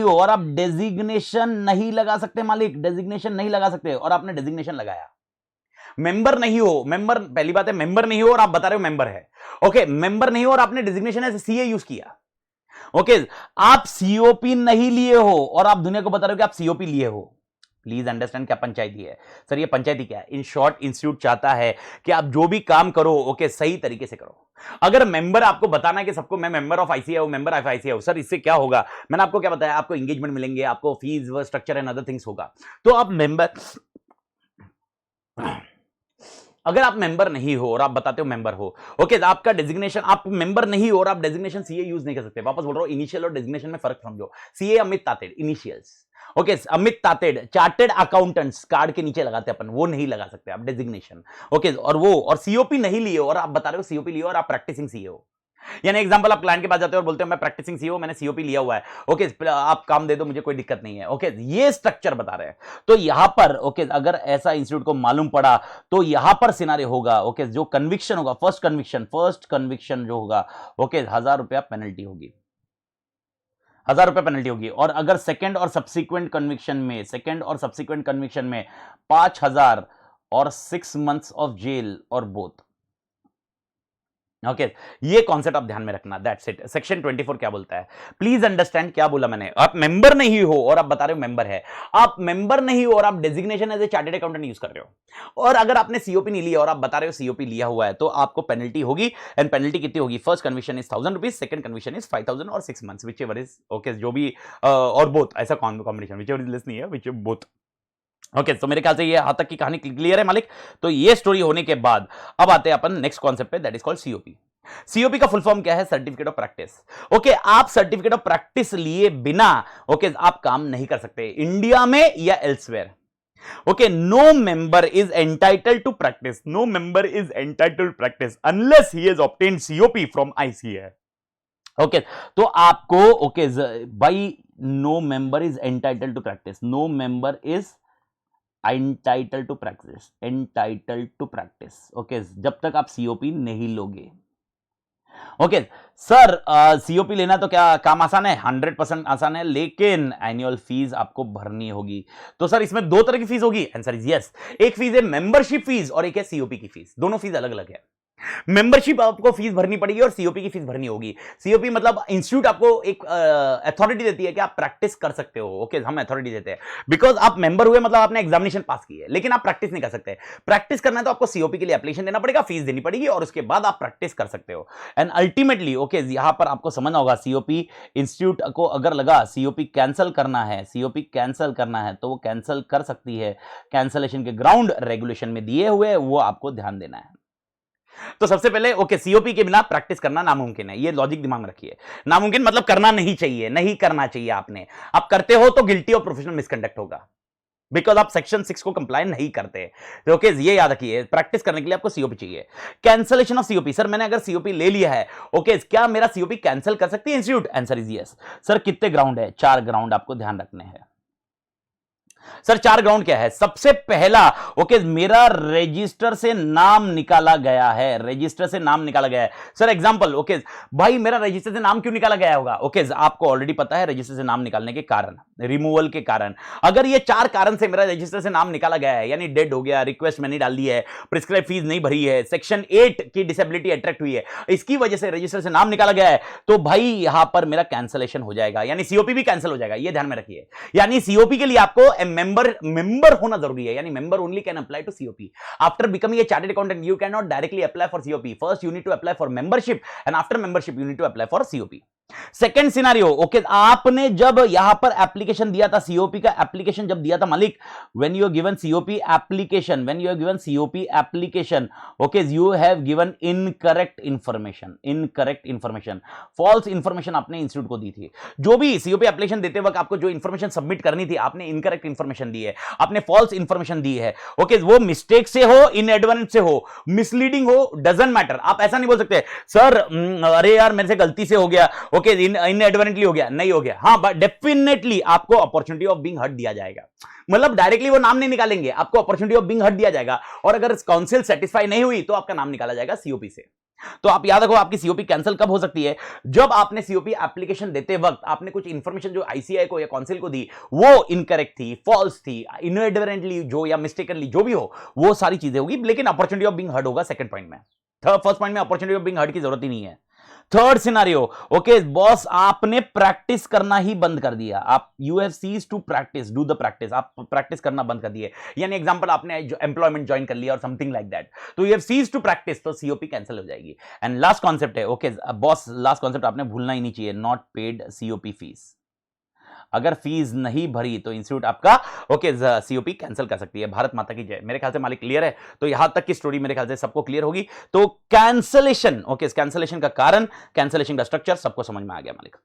Speaker 1: हो और आप डेजिग्नेशन नहीं लगा सकते मालिक, डेजिग्नेशन नहीं लगा सकते और आपने डेजिग्नेशन लगाया, मेंबर नहीं हो, मेंबर पहली बात है मेंबर नहीं हो और आप बता रहे हो मेंबर है। ओके, मेंबर नहीं हो और आपने डेजिग्नेशन एज सीए यूज किया। ओके, आप सीओपी नहीं लिए हो और आप दुनिया को बता रहे हो कि आप सीओपी लिए हो। प्लीज अंडरस्टैंड, क्या पंचायती है सर? ये पंचायती क्या है? इन शॉर्ट इंस्टीट्यूट चाहता है कि आप जो भी काम करो ओके सही तरीके से करो। अगर मेंबर आपको बताना है कि सबको मैं मेंबर ऑफ आईसीए हूं, मेंबर ऑफ आईसीए हूं, सर इससे क्या होगा? मैंने आपको क्या बताया, आपको एंगेजमेंट मिलेंगे, आपको फीस व स्ट्रक्चर एंड अदर थिंग्स होगा। तो आप मेंबर, अगर आप मेंबर नहीं हो और आप बताते हो मेंबर हो, ओके आपका डेजिग्नेशन, आप मेंबर नहीं हो और आप डेजिग्नेशन सीए यूज नहीं कर सकते। वापस बोल रहा हूं, इनिशियल और डेजिग्नेशन में फर्क समझो। CA Amit Tated initials, okay Amit Tated chartered accountants card के नीचे लगाते अपन, वो नहीं लगा सकते आप डेजिग्नेशन। ओके, और सीओपी नहीं लिए और आप बता रहे हो सीओपी लिए और आप प्रैक्टिसिंग सीए हो। यानी एग्जांपल, आप क्लाइंट के पास जाते हो और बोलते हो मैं प्रैक्टिसिंग सीईओ, मैंने सीओपी लिया हुआ है, ओके आप काम दे दो मुझे, कोई दिक्कत नहीं है। ओके, ये स्ट्रक्चर बता रहे हैं। तो यहां पर ओके अगर ऐसा इंस्टीट्यूट को मालूम पड़ा तो यहां पर सिनारियो होगा, ओके जो कन्विक्शन होगा, फर्स्ट कन्विक्शन जो होगा, ओके 1000 रुपया पेनल्टी होगी, 1000 रुपया पेनल्टी होगी। और अगर सेकंड और सब्सिक्वेंट कन्विक्शन में 5000 और 6 मंथ्स ऑफ जेल और बोथ। ओके, ये कॉन्सेप्ट आप ध्यान में रखना, दैट्स इट। सेक्शन 24 क्या बोलता है, प्लीज अंडरस्टैंड, क्या बोला मैंने, आप मेंबर नहीं हो और आप बता रहे हो मेंबर है, आप मेंबर नहीं हो और आप designation as a chartered accountant use कर रहे हो, और अगर आपने सीओपी नहीं लिया और आप बता रहे हो सीओपी लिया हुआ है, तो आपको पेनल्टी होगी। एंड पेनल्टी कितनी होगी? First conviction is 1000 rupees, second conviction is 5000 और 6 months, which ever is okay, जो भी और बोथ, ऐसा combination, which ever is less नहीं है, विच बोथ। ओके, तो मेरे ख्याल से ये यहां तक की कहानी क्लियर है मालिक। तो ये स्टोरी होने के बाद अब आते हैं अपन नेक्स्ट कॉन्सेप्ट पे, that is called COP. COP का फुल फॉर्म क्या है? Certificate of practice. ओके, आप सर्टिफिकेट ऑफ प्रैक्टिस लिए बिना ओके आप काम नहीं कर सकते इंडिया में या elsewhere. Okay, no member is entitled to practice, no member is entitled to practice unless he has obtained COP from ICA. Okay, तो आपको okay by no member is entitled to practice, no member is entitled to practice, okay जब तक आप सीओपी नहीं लोगे। ओके सर, सीओपी लेना तो क्या काम आसान है? 100% आसान है, लेकिन एनुअल फीस आपको भरनी होगी। तो सर इसमें 2 तरह की फीस होगी, आंसर इज यस। एक फीस है मेंबरशिप फीस और एक है सीओपी की फीस, दोनों फीस अलग अलग है। मेंबरशिप आपको फीस भरनी पड़ेगी और सीओपी की फीस भरनी होगी। सीओपी मतलब इंस्टीट्यूट आपको एक अथॉरिटी देती है कि आप प्रैक्टिस कर सकते हो। ओके, हम अथॉरिटी देते हैं बिकॉज आप मेंबर हुए, मतलब आपने एग्जामिनेशन पास की है, लेकिन आप प्रैक्टिस नहीं कर सकते। प्रैक्टिस करना है तो आपको सीओपी के लिए एप्लीकेशन देना पड़ेगा, फीस देनी पड़ेगी और उसके बाद आप प्रैक्टिस कर सकते हो। एंड अल्टीमेटली ओके यहां पर आपको समझना होगा, सीओपी इंस्टीट्यूट को अगर लगा सीओपी कैंसिल करना है तो वो कैंसिल कर सकती है। कैंसिलेशन के ग्राउंड रेगुलेशन में दिए हुए, वो आपको ध्यान देना है। तो सबसे पहले ओके सीओपी के बिना प्रैक्टिस करना नामुमकिन है, ये लॉजिक दिमाग में रखिए। नामुमकिन मतलब करना नहीं चाहिए, नहीं करना चाहिए आपने। आप करते हो तो गिल्टी ऑफ प्रोफेशनल मिसकंडक्ट होगा, बिकॉज आप सेक्शन 6 को कंप्लाई नहीं करते। तो ओके ये याद रखिए, प्रैक्टिस करने के लिए आपको सीओपी चाहिए। कैंसिलेशन ऑफ सीओपी, सर मैंने अगर सीओपी ले लिया है, ओके क्या मेरा सीओपी कैंसिल कर सकती है institute? Answer is yes. Sir कितने ग्राउंड है? 4 ग्राउंड आपको ध्यान रखने हैं। सर 4 ग्राउंड क्या है? सबसे पहला ओके मेरा रजिस्टर से नाम निकाला गया है, रजिस्टर से नाम निकाला गया है। सर एग्जांपल ओके भाई मेरा रजिस्टर से नाम क्यों निकाला गया होगा? ओके आपको ऑलरेडी पता है रजिस्टर से नाम निकालने के कारण, रिमूवल के कारण। अगर ये 4 कारण से मेरा रजिस्टर से नाम निकाला गया है, यानी डेड हो गया, रिक्वेस्ट मैंने डाल दी है, प्रिस्क्राइब फीस नहीं भरी है, सेक्शन 8 की डिसेबिलिटी अट्रैक्ट हुई है, इसकी वजह से रजिस्टर से नाम निकाला गया है, तो भाई यहां पर मेरा कैंसलेशन हो जाएगा, यानी सीओपी भी कैंसिल हो जाएगा। ये ध्यान में रखिए, यानी सीओपी के लिए आपको मेंबर होना जरूरी है, यानी member only can apply to COP. After becoming a chartered accountant you can not directly apply for COP. First you need to apply for membership and after membership you need to apply for COP. Second scenario okay आपने जब यहां पर एप्लीकेशन दिया था, सीओपी का एप्लीकेशन जब दिया था मालिक, when you given COP application, when you given COP application okay you have given incorrect information, false information आपने इंस्टीट्यूट को दी थी। जो भी सीओपी एप्लीकेशन देते वक्त आपको जो इंफॉर्मेशन सबमिट करनी थी, आपने इनकरेक्ट इंफॉर्मेशन दी है, आपने फॉल्स इंफॉर्मेशन दी है। ओके वो मिस्टेक से हो, इनएडवर्टेंस से हो, मिसलीडिंग हो, डजंट मैटर। आप ऐसा नहीं बोल सकते सर अरे यार मेरे से गलती से हो गया, ओके इनएडवर्टेंटली हो गया, नहीं हो गया। हाँ बट डेफिनेटली आपको अपॉर्चुनिटी ऑफ बीइंग हर्ट दिया जाएगा, मतलब डायरेक्टली वो नाम नहीं निकालेंगे, आपको अपॉर्चुनिटी ऑफ बीइंग हर्ट दिया जाएगा। और अगर काउंसिल सेटिस्फाई नहीं हुई तो आपका नाम निकाला जाएगा सीओपी से। तो आप याद रखो आपकी सीओपी कैंसिल कब हो सकती है? जब आपने सीओपी एप्लीकेशन देते वक्त आपने कुछ इंफॉर्मेशन जो आईसीआई को या काउंसिल को दी वो इनकरेक्ट थी, फॉल्स थी, इनएडवर्टेंटली जो या मिस्टेकनली जो भी हो, वो सारी चीजें होगी, लेकिन अपॉर्चुनिटी ऑफ बीइंग हर्ट होगा सेकंड पॉइंट में। फर्स्ट पॉइंट में अपॉर्चुनिटी ऑफ बीइंग हर्ट की जरूरत ही नहीं है। थर्ड सिनारियो ओके बॉस आपने प्रैक्टिस करना ही बंद कर दिया, आप you have ceased to practice, do the practice, आप प्रैक्टिस करना बंद कर दिए। यानी एग्जांपल आपने एम्प्लॉयमेंट ज्वाइन कर लिया और समथिंग लाइक दैट, तो you have ceased to practice, तो सीओपी कैंसिल हो जाएगी। एंड लास्ट कॉन्सेप्ट है ओके बॉस, लास्ट कॉन्सेप्ट आपने भूलना ही नहीं चाहिए, नॉट पेड सीओपी फीस। अगर फीस नहीं भरी तो इंस्टीट्यूट आपका ओके सीओपी कैंसिल कर सकती है। भारत माता की जय। मेरे ख्याल से मालिक क्लियर है, तो यहां तक की स्टोरी मेरे ख्याल से सबको क्लियर होगी। तो कैंसलेशन ओके कैंसलेशन का कारण, कैंसलेशन का स्ट्रक्चर सबको समझ में आ गया मालिक।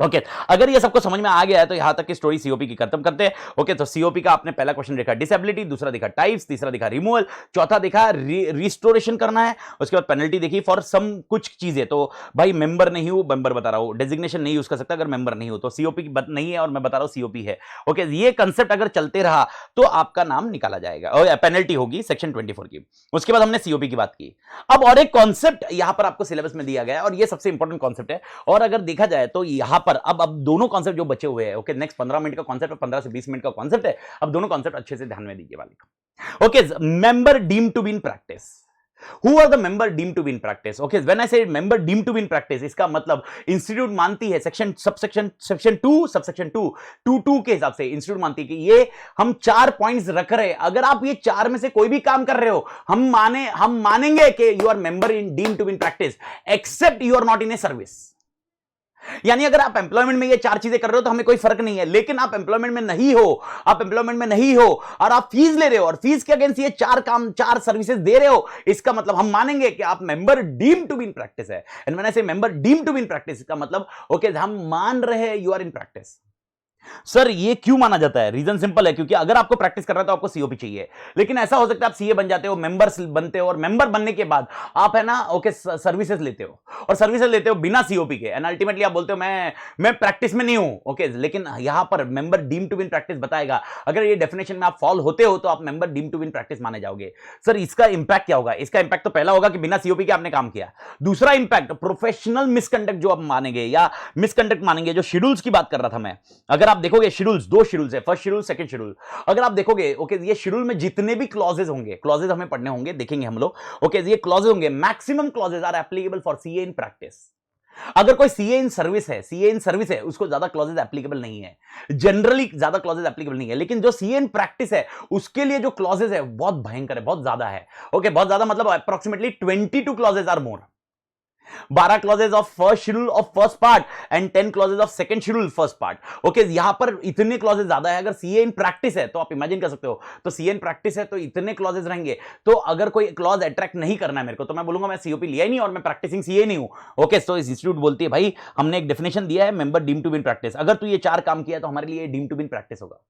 Speaker 1: ओके अगर ये सबको समझ में आ गया है तो यहां तक की स्टोरी सीओपी की खत्म करते हैं। ओके तो सीओपी का आपने पहला क्वेश्चन देखा डिसेबिलिटी, दूसरा देखा टाइप्स, तीसरा देखा रिमूवल, चौथा देखा रिस्टोरेशन करना है, उसके बाद पेनल्टी देखी फॉर सम कुछ चीजें। तो भाई मेंबर नहीं हो, मेंबर बता रहा हूं, डेजिग्नेशन नहीं यूज कर सकता अगर मेंबर नहीं हो, तो सीओपी नहीं है और मैं बता रहा हूं सीओपी है। ओके ये कंसेप्ट अगर चलते रहा तो आपका नाम निकाला जाएगा और पेनल्टी होगी सेक्शन 24 की। उसके बाद हमने सीओपी की बात की। अब और एक कॉन्सेप्ट यहां पर आपको सिलेबस में दिया गया है और ये सबसे इंपॉर्टेंट कॉन्सेप्ट है, और अगर देखा जाए तो यहां पर अब दोनों कॉन्सेप्ट जो बचे हुए हैं ओके नेक्स्ट 15 मिनट का कॉन्सेप्ट है, 15 से 20 मिनट का कॉन्सेप्ट है। अब दोनों कॉन्सेप्ट अच्छे से ध्यान में दीजिए वाले। Okay member deemed to be in practice, Who are the member deemed to be in practice? Okay, when I say member deemed to be in practice, इसका मतलब इंस्टीट्यूट मानती है सेक्शन 2 के हिसाब से इंस्टीट्यूट मानती है कि ये हम 4 पॉइंट्स रख रहे हैं, अगर आप ये 4 में से कोई भी काम कर रहे हो हम मानेंगे कि you are member in deemed to be in practice except you are not in a service. यानी अगर आप एम्प्लॉयमेंट में ये 4 चीजें कर रहे हो तो हमें कोई फर्क नहीं है, लेकिन आप एम्प्लॉयमेंट में नहीं हो, और आप फीस ले रहे हो और फीस के अगेंस्ट ये 4 सर्विसेज दे रहे हो, इसका मतलब हम मानेंगे कि आप member deemed to be in practice है। And when I say member deemed to be in practice इसका मतलब ओके हम मान रहे हैं you are in practice. Sir ये क्यों माना जाता है? रीजन सिंपल है, क्योंकि अगर आपको प्रैक्टिस कर रहा है तो आपको सीओपी चाहिए, लेकिन ऐसा हो सकता है आप सीए बन जाते हो, मेंबर्स बनते हो, और मेंबर बनने के बाद आप है ना ओके सर्विसेज लेते हो, और सर्विसेज लेते हो बिना सीओपी के, एंड अल्टीमेटली आप बोलते हो मैं प्रैक्टिस में नहीं हूं। ओके लेकिन यहां पर member deem to win practice बताएगा, अगर ये डेफिनेशन में आप फॉल होते हो तो आप member deem to win practice माने जाओगे। सर इसका इंपैक्ट क्या होगा? इसका इंपैक्ट तो पहला होगा कि बिना सीओपी के आपने काम किया। दूसरा इंपैक्ट प्रोफेशनल मिसकंडक्ट जो आप मानेंगे या मिसकंडक्ट मानेंगे, जो शेड्यूल्स की बात कर रहा था मैं, अगर आप देखोगे शेड्यूल्स 2 शेड्यूल्स है, फर्स्ट शेड्यूल सेकंड शेड्यूल, अगर आप देखोगे ओके ये शेड्यूल में जितने भी क्लॉजेज होंगे, क्लॉजेज हमें पढ़ने होंगे, देखेंगे हम लोग। ओके ये क्लॉजेज होंगे, maximum clauses are applicable for CA in practice. अगर कोई सीए इन सर्विस है उसको ज्यादा क्लॉजेज एप्लीकेबल नहीं है, जनरली ज्यादा क्लॉजेज एप्लीकेबल नहीं है, लेकिन जो सीए इन प्रैक्टिस है उसके लिए जो क्लॉजेज है बहुत भयंकर है, बहुत ज्यादा है। ओके बहुत ज्यादा मतलब approximately 22 clauses are more, 12 clauses of first schedule of first part and 10 clauses of second schedule first part. Okay यहां पर इतने क्लॉजेज ज्यादा है। अगर सीए इन प्रैक्टिस है तो आप इमेजिन कर सकते हो, तो सीए इन प्रैक्टिस है तो इतने क्लॉजेज रहेंगे, तो अगर कोई क्लॉज अट्रैक्ट नहीं करना है मेरे को, तो मैं बोलूंगा मैं सीओपी लिया ही नहीं और मैं प्रैक्टिसिंग सीए नहीं हूं। ओके तो इस इंस्टीट्यूट बोलती है भाई हमने एक डेफिनेशन दिया है member deem to be in practice, अगर तू ये 4 काम किया तो हमारे लिए deem to be in practice होगा,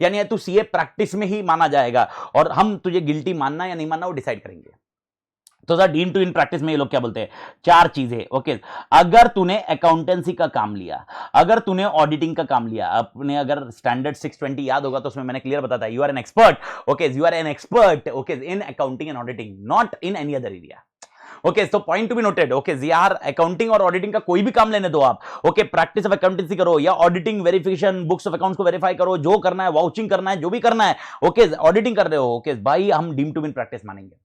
Speaker 1: यानी तू सीए प्रैक्टिस में ही माना जाएगा और हम तुझे गिल्टी मानना या नहीं मानना वो डिसाइड करेंगे। तो sir deem to in practice में ये लोग क्या बोलते हैं, 4 चीजें। ओके, अगर तूने अकाउंटेंसी का काम लिया, अगर तूने ऑडिटिंग का काम लिया, अपने अगर स्टैंडर्ड 620 याद होगा तो उसमें मैंने क्लियर बताया, you are an expert, okay, you are an expert, okay, in accounting and auditing, not in any other area. Okay, तो point to be noted. Okay, यार अकाउंटिंग और ऑडिटिंग का कोई भी काम लेने दो आप, ओके, प्रैक्टिस ऑफ अकाउंटेंसी करो या auditing verification books of accounts को वेरीफाई करो, जो करना है, वाउचिंग करना है, जो भी करना है, ओके, ऑडिटिंग कर रहे हो, ओके भाई, हम डीम टू विन प्रैक्टिस मानेंगे।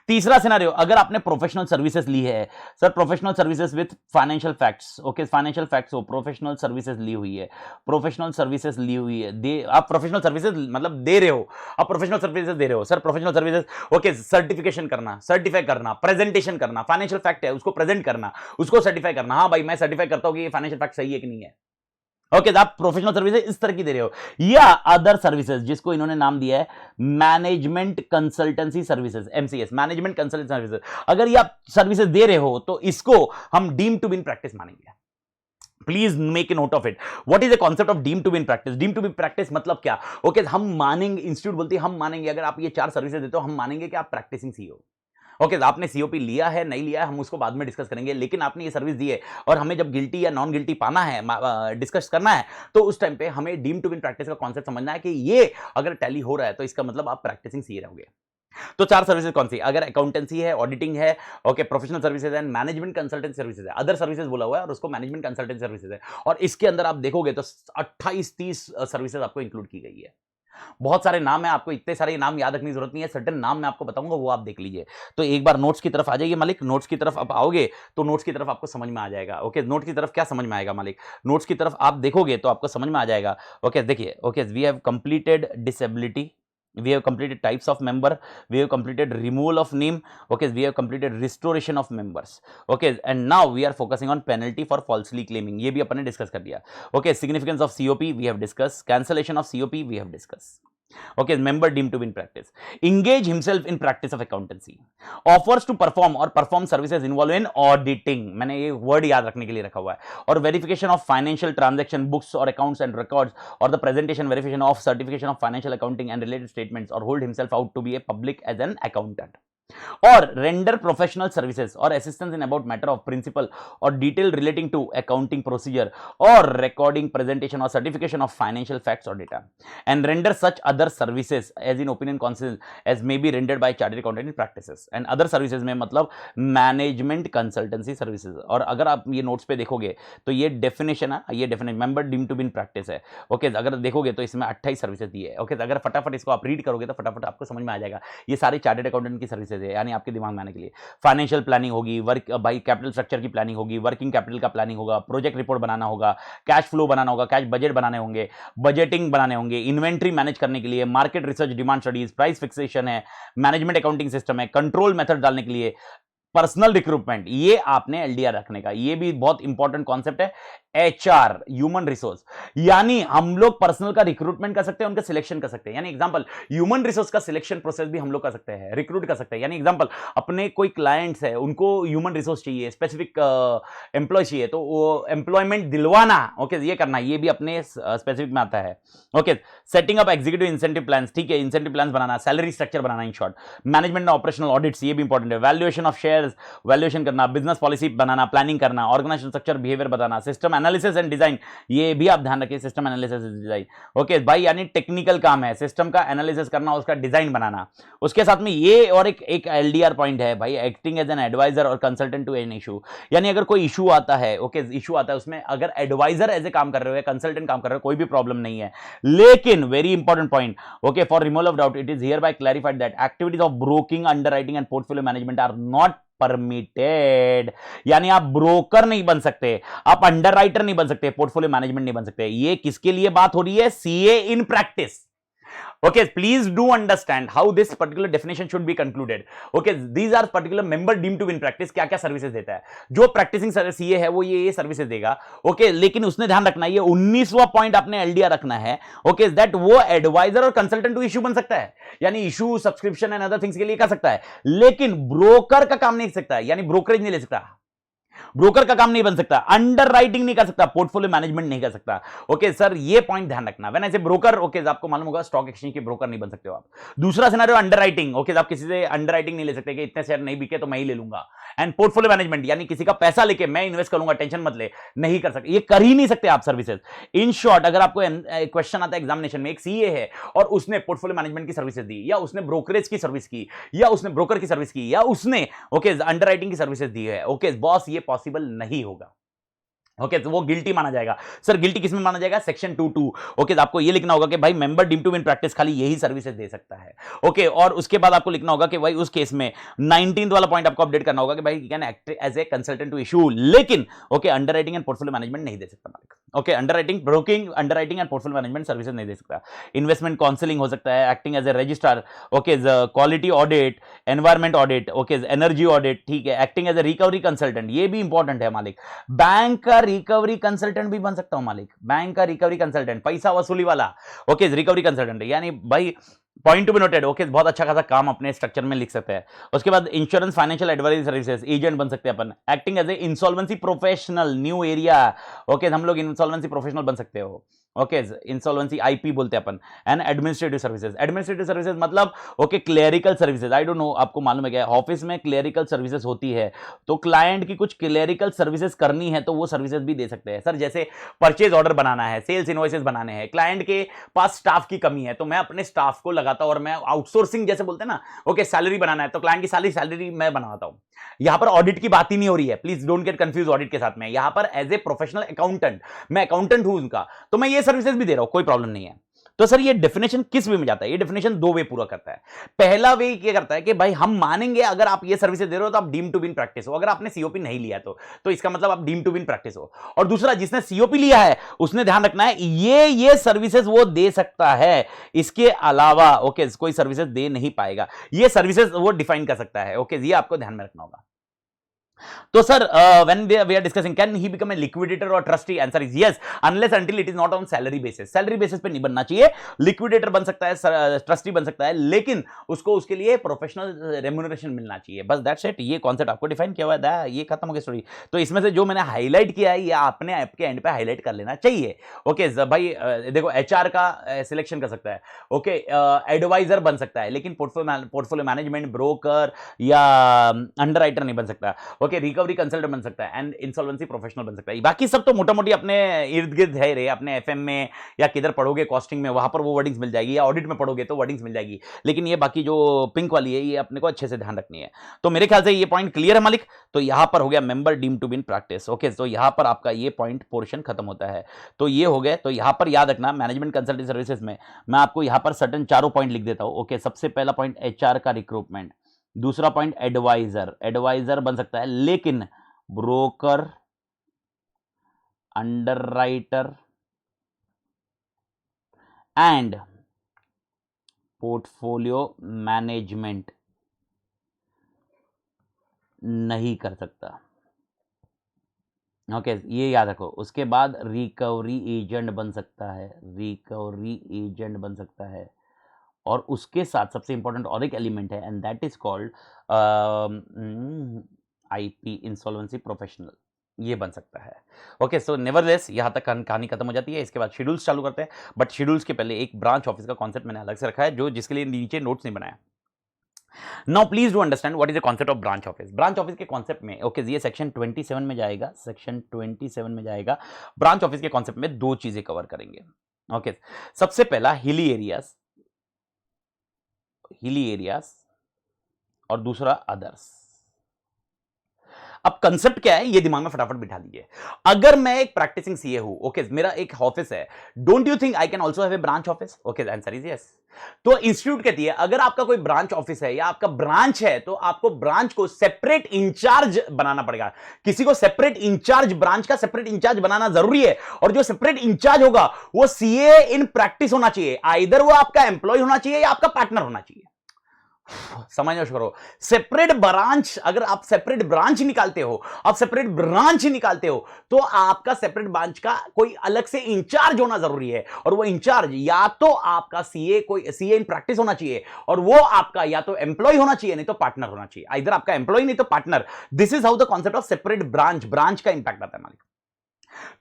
Speaker 1: तीसरा सिनेरियो, अगर आपने प्रोफेशनल सर्विसेज ली है, sir professional services with financial facts, okay, financial facts हो, प्रोफेशनल सर्विसेज ली हुई है, प्रोफेशनल सर्विसेज ली हुई है, आप प्रोफेशनल सर्विसेज मतलब दे रहे हो, आप प्रोफेशनल सर्विसेज दे रहे हो, sir professional services, okay, certification करना, सर्टिफाई करना, प्रेजेंटेशन करना, फाइनेंशियल फैक्ट है उसको प्रेजेंट करना, उसको सर्टिफाई करना, हाँ भाई मैं सर्टिफाई करता हूं कि ये फाइनेंशियल फैक्ट सही है कि नहीं है। ओके, आप प्रोफेशनल सर्विसेज इस तरह की दे रहे हो, या अदर सर्विसेज जिसको इन्होंने नाम दिया है management consultancy services, MCS, management consultancy services, अगर ये आप सर्विसेज दे रहे हो तो इसको हम डीम टू विन प्रैक्टिस मानेंगे। Please make a note of it. What is the concept of deem to win practice? Deem to win practice मतलब क्या? ओके, हम मानेंगे, इंस्टीट्यूट बोलती है हम मानेंगे, अगर आप ये 4 सर्विसेज देते हो हम मानेंगे कि आप प्रैक्टिसिंग सीईओ। ओके, आपने सीओपी लिया है नहीं लिया है हम उसको बाद में डिस्कस करेंगे, लेकिन आपने ये सर्विस दी है और हमें जब गिल्टी या नॉन गिल्टी पाना है, डिस्कस करना है, तो उस टाइम पे हमें डीम टू विन प्रैक्टिस का कॉन्सेप्ट समझना है कि ये अगर टैली हो रहा है तो इसका मतलब आप प्रैक्टिसिंग सीए रहोगे। तो 4 सर्विसेज कौन सी? अगर अकाउंटेंसी है, ऑडिटिंग है, ओके, प्रोफेशनल सर्विसेज है, मैनेजमेंट कंसल्टेंट सर्विसेज है, अदर सर्विसेज बोला हुआ है और उसको मैनेजमेंट कंसल्टेंट सर्विसेज है, और इसके अंदर आप देखोगे तो 28-30 सर्विसेज आपको इंक्लूड की गई है। बहुत सारे नाम है, आपको इतने सारे नाम याद रखने की जरूरत नहीं है, सर्टेन नाम मैं आपको बताऊंगा वो आप देख लीजिए। तो एक बार नोट्स की तरफ आ जाइए मालिक, नोट्स की तरफ आप आओगे तो नोट्स की तरफ आपको समझ में आ जाएगा। ओके, नोट्स की तरफ क्या समझ में आएगा मालिक? नोट्स की तरफ आप देखोगे तो आपको समझ में आ जाएगा। ओके, देखिए, okay, we have completed disability, we have completed types of member, we have completed removal of name, okay, we have completed restoration of members, okay, and now we are focusing on penalty for falsely claiming, ये भी अपन ने डिस्कस कर दिया। okay, significance of COP we have discussed, cancellation of COP we have discussed। okay, member deemed to be in practice, engage himself in practice of accountancy, offers to perform or perform services involved in auditing, मैंने ये वर्ड याद रखने के लिए रखा हुआ है, और verification of financial transaction books or accounts and records, or the presentation verification of certification of financial accounting and related statements, or hold himself out to be a public as an accountant, or render professional services or assistance in about matter of principle or detail relating to accounting procedure or recording, presentation or certification of financial facts or data, and render such other services as in opinion council as may be rendered by chartered accountant in practices, and other services में मतलब मैनेजमेंट कंसल्टेंसी सर्विसेज। और अगर आप ये नोट्स पे देखोगे तो ये डेफिनेशन है, ये definition member deem to be in practice है। ओके, अगर देखोगे तो इसमें 28 सर्विसेज दी है। ओके, अगर फटाफट इसको आप रीड करोगे तो फटाफट आपको समझ में आ जाएगा ये सारे चार्टेड अकाउंटेंट की सर्विसेज है, यानी आपके दिमाग में आने के लिए। फाइनेंशियल प्लानिंग होगी, वर्क बाई कैपिटल स्ट्रक्चर की प्लानिंग होगी, वर्किंग कैपिटल का प्लानिंग होगा, प्रोजेक्ट रिपोर्ट बनाना होगा, कैश फ्लो बनाना होगा, कैश बजट बनाने होंगे, बजटिंग बनाने होंगे, इन्वेंट्री मैनेज करने के लिए, market research, demand studies, price fixation है, मैनेजमेंट अकाउंटिंग सिस्टम है, कंट्रोल मेथड डालने के लिए, पर्सनल रिक्रूटमेंट, ये आपने एलडीआर रखने का, ये भी बहुत इंपॉर्टेंट कॉन्सेप्ट है। एचआर, ह्यूमन रिसोर्स, यानी हम लोग पर्सनल का रिक्रूटमेंट कर सकते हैं, उनका सिलेक्शन कर सकते हैं, यानी एग्जांपल ह्यूमन रिसोर्स का सिलेक्शन प्रोसेस भी हम लोग कर सकते हैं, रिक्रूट कर सकते हैं। यानी एग्जांपल अपने कोई क्लाइंट्स है, उनको ह्यूमन रिसोर्स चाहिए, स्पेसिफिक एम्प्लॉय चाहिए, तो वो एम्प्लॉयमेंट दिलवाना, ओके, ये करना, ये भी अपने स्पेसिफिक में आता है। Okay, setting up executive incentive plans, ठीक है, incentive plans banana, salary structure banana, in short, management and operational audits, ये भी इंपॉर्टेंट है, वैल्यूएशन ऑफ शेयर्स, वैल्यूएशन करना, बिजनेस पॉलिसी बनाना, प्लानिंग करना, ऑर्गेनाइजेशन स्ट्रक्चर, बिहेवियर बताना, सिस्टम एनालिसिस एंड डिजाइन, ये भी आप ध्यान रखिए, सिस्टम एनालिसिस डिजाइन। ओके भाई, यानी टेक्निकल काम है, सिस्टम का एनालिसिस करना, उसका डिजाइन बनाना। उसके साथ में ये और एक एलडीआर पॉइंट है भाई, एक्टिंग एज एन एडवाइजर और कंसल्टेंट टू एन इशू, यानी अगर कोई इशू आता है, ओके, इशू आता है, उसमें अगर एडवाइजर एज ए काम कर रहे हो, कंसल्टेंट काम कर रहे हो, कोई भी प्रॉब्लम नहीं है, लेकिन very important point, okay, for removal of doubt it is hereby clarified that activities of broking, underwriting and portfolio management are not permitted, यानी आप ब्रोकर नहीं बन सकते, आप अंडरराइटर नहीं बन सकते, पोर्टफोलियो मैनेजमेंट नहीं बन सकते। ये किसके लिए बात हो रही है? CA in practice. Okay, please do understand how this particular definition should be concluded. Okay, these are particular member deemed to win practice, क्या क्या सर्विसेज देता है, जो प्रैक्टिसिंग सीए है वो ये सर्विसेज देगा। ओके, लेकिन उसने ध्यान रखना है, ये 19वां पॉइंट आपने एलडीआर रखना है, ओके, दैट वो एडवाइजर और कंसल्टेंट टू इशू बन सकता है, यानी issue, subscription and other things के लिए कर सकता है, लेकिन ब्रोकर का काम नहीं कर सकता है, यानी ब्रोकरेज नहीं ले सकता। ब्रोकर का काम नहीं बन सकता, अंडर राइटिंग नहीं कर सकता, पोर्टफोलियो मैनेजमेंट नहीं कर सकता। ओके सर, ये पॉइंट ध्यान रखना। व्हेन आई से ब्रोकर, ओके आपको मालूम होगा स्टॉक एक्सचेंज के ब्रोकर नहीं बन सकते हो आप। दूसरा सिनेरियो अंडर राइटिंग, ओके आप किसी से अंडर राइटिंग नहीं ले सकते कि इतने शेयर नहीं बिके तो मैं ही ले लूंगा। एंड पोर्टफोलियो मैनेजमेंट यानी किसी का पैसा लेके मैं इन्वेस्ट करूंगा, टेंशन मत ले, नहीं कर सकते, ये कर ही नहीं सकते आप सर्विसेज। इन शॉर्ट, अगर आपको क्वेश्चन आता है एग्जामिनेशन में, एक सीए है और उसने पोर्टफोलियो मैनेजमेंट की सर्विसेज दी, या उसने ब्रोकरेज की सर्विस की, या उसने ब्रोकर की सर्विस की, या उसने ओके अंडरराइटिंग की सर्विसेज दी है, ओके बॉस ये पॉसिबल नहीं होगा। ओके तो वो गिल्टी माना जाएगा। सर गिल्टी किसमें माना जाएगा? सेक्शन 22। ओके तो आपको ये लिखना होगा कि भाई member deem to win practice खाली यही सर्विसेज दे सकता है। ओके और उसके बाद आपको लिखना होगा कि भाई उस केस में 19th वाला पॉइंट आपको अपडेट करना होगा कि भाई can act as a consultant to issue, लेकिन okay underwriting and portfolio management नहीं दे सकता मालिक। Okay underwriting, broking, underwriting and portfolio management services नहीं दे सकता। इन्वेस्टमेंट काउंसलिंग हो सकता है, acting as a registrar, okay quality audit, environment audit, okay energy audit, ठीक है, acting as a recovery consultant, ये भी इंपॉर्टेंट है मालिक। बैंक का रिकवरी कंसल्टेंट भी बन सकता हूं मालिक, बैंक का रिकवरी कंसल्टेंट, पैसा वसूली वाला, ओके रिकवरी कंसल्टेंट, यानी भाई point to be noted. Okay बहुत अच्छा खासा काम अपने स्ट्रक्चर में लिख सकते हैं। उसके बाद insurance financial advisory services agent बन सकते हैं अपन। Acting as a insolvency professional, new area, okay हम लोग इंसॉल्वेंसी प्रोफेशनल बन सकते हो। ओके इंसॉल्वेंसी आईपी बोलते हैं अपन। And administrative services, administrative services मतलब okay clerical services, I don't know आपको मालूम है क्या, ऑफिस में क्लेरिकल सर्विसेज होती है, तो क्लाइंट की कुछ क्लेरिकल सर्विसेज करनी है तो वो सर्विसेज भी दे सकते हैं। सर जैसे परचेज ऑर्डर बनाना है, सेल्स इनवॉइसेस बनाने हैं, क्लाइंट के पास स्टाफ की कमी है तो मैं अपने स्टाफ को लगाता हूं और मैं आउटसोर्सिंग जैसे बोलते हैं ना, ओके सैलरी बनाना है तो क्लाइंट की सैलरी मैं बनाता हूं। यहां पर ऑडिट की बात ही नहीं हो रही है, please don't get confuse audit के साथ में। यहां पर एज ए प्रोफेशनल अकाउंटेंट, मैं अकाउंटेंट हूं उनका, तो मैं ये सर्विसेज भी दे रहा हूं, कोई प्रॉब्लम नहीं है। तो सर ये डेफिनेशन किस वे में जाता है? ये डेफिनेशन दो वे पूरा करता है। पहला वे क्या करता है कि भाई हम मानेंगे अगर आप ये सर्विसेज दे रहे हो तो आप डीम टू विन प्रैक्टिस हो, अगर आपने सीओपी नहीं लिया तो इसका मतलब आप डीम टू विन प्रैक्टिस हो। और दूसरा, जिसने सीओपी लिया है उसने ध्यान रखना है ये सर्विसेज वो दे सकता है, इसके अलावा ओके कोई सर्विसेज दे नहीं पाएगा, ये सर्विसेज वो डिफाइन कर सकता है। ओके ये आपको ध्यान में रखना होगा। तो sir when we are discussing can he become a liquidator or trustee, answer is yes unless until it is not on salary basis, salary basis पे नहीं बनना चाहिए। लिक्विडेटर बन सकता है, ट्रस्टी बन सकता है, लेकिन उसको उसके लिए प्रोफेशनल रेम्यूनरेशन मिलना चाहिए, बस दैट्स इट। ये कॉन्सेप्ट आपको डिफाइन किया हुआ है, ये खत्म हो गया स्टोरी। तो इसमें से जो मैंने हाईलाइट किया है ये आपने ऐप के एंड पे हाईलाइट कर लेना चाहिए। ओके भाई देखो एचआर का सिलेक्शन कर सकता है, ओके एडवाइजर बन सकता है, लेकिन पोर्टफोलियो मैनेजमेंट, ब्रोकर या अंडरराइटर नहीं बन सकता। ओके रिकवरी कंसल्टेंट बन सकता है एंड इंसॉल्वेंसी प्रोफेशनल बन सकता है। बाकी सब तो मोटा मोटी अपने इर्द गिर्द है रे, अपने एफएम में या किधर पढ़ोगे कॉस्टिंग में वहां पर वो वर्डिंग्स मिल जाएगी, या ऑडिट में पढ़ोगे तो वर्डिंग्स मिल जाएगी, लेकिन ये बाकी जो पिंक वाली है ये अपने को अच्छे से ध्यान रखनी है। तो मेरे ख्याल से ये पॉइंट क्लियर है मालिक। तो यहां पर हो गया member deem to win practice. Okay तो यहां पर आपका ये पॉइंट पोर्शन खत्म होता है। तो ये हो गया। तो यहां पर याद रखना मैनेजमेंट कंसल्टिंग सर्विसेज में मैं आपको यहां पर सर्टेन चारों पॉइंट लिख देता हूं। ओके सबसे पहला पॉइंट एचआर का रिक्रूटमेंट, दूसरा पॉइंट एडवाइजर बन सकता है, लेकिन broker, underwriter and portfolio management नहीं कर सकता। ओके ये याद रखो। उसके बाद रिकवरी एजेंट बन सकता है, रिकवरी एजेंट बन सकता है, और उसके साथ सबसे इंपॉर्टेंट और एक एलिमेंट है and that is called IP, insolvency professional, ये बन सकता है। ओके सो नेवरलेस यहां तक कहानी खत्म हो जाती है। इसके बाद शेड्यूल्स चालू करते हैं, बट शेड्यूल्स के पहले एक ब्रांच ऑफिस का कॉन्सेप्ट मैंने अलग से रखा है, जो जिसके लिए नीचे नोट्स नहीं बनाया। Now please do understand what is the concept of branch office. Branch office के कॉन्सेप्ट में ओके ये सेक्शन 27 में जाएगा, सेक्शन 27 में जाएगा। ब्रांच ऑफिस के कॉन्सेप्ट में दो चीजें कवर करेंगे। ओके सबसे पहला हिली एरियाज और दूसरा अदर्स। अब कंसेप्ट क्या है ये दिमाग में फटाफट बिठा लीजिए। अगर मैं एक प्रैक्टिसिंग सीए हूं, ओके मेरा एक ऑफिस है, don't you think I can also have a branch office? Okay answer is yes. तो इंस्टीट्यूट कहती है अगर आपका कोई ब्रांच ऑफिस है या आपका ब्रांच है तो आपको ब्रांच को सेपरेट इंचार्ज बनाना पड़ेगा। किसी को सेपरेट इंचार्ज, ब्रांच का सेपरेट इंचार्ज बनाना जरूरी है, और जो सेपरेट इंचार्ज होगा वो सीए इन प्रैक्टिस होना चाहिए। आइदर वो आपका एम्प्लॉय होना चाहिए या आपका पार्टनर होना चाहिए। समझना शुरू करो। सेपरेट ब्रांच, अगर आप सेपरेट ब्रांच निकालते हो, आप सेपरेट ब्रांच निकालते हो, तो आपका सेपरेट ब्रांच का कोई अलग से इंचार्ज होना जरूरी है, और वो इंचार्ज या तो आपका सीए, कोई सीए इन प्रैक्टिस होना चाहिए, और वो आपका या तो एम्प्लॉय होना चाहिए नहीं तो पार्टनर होना चाहिए। इधर आपका एम्प्लॉय नहीं तो partner. This is how the concept of separate branch, branch का इंपैक्ट आता है मालिक।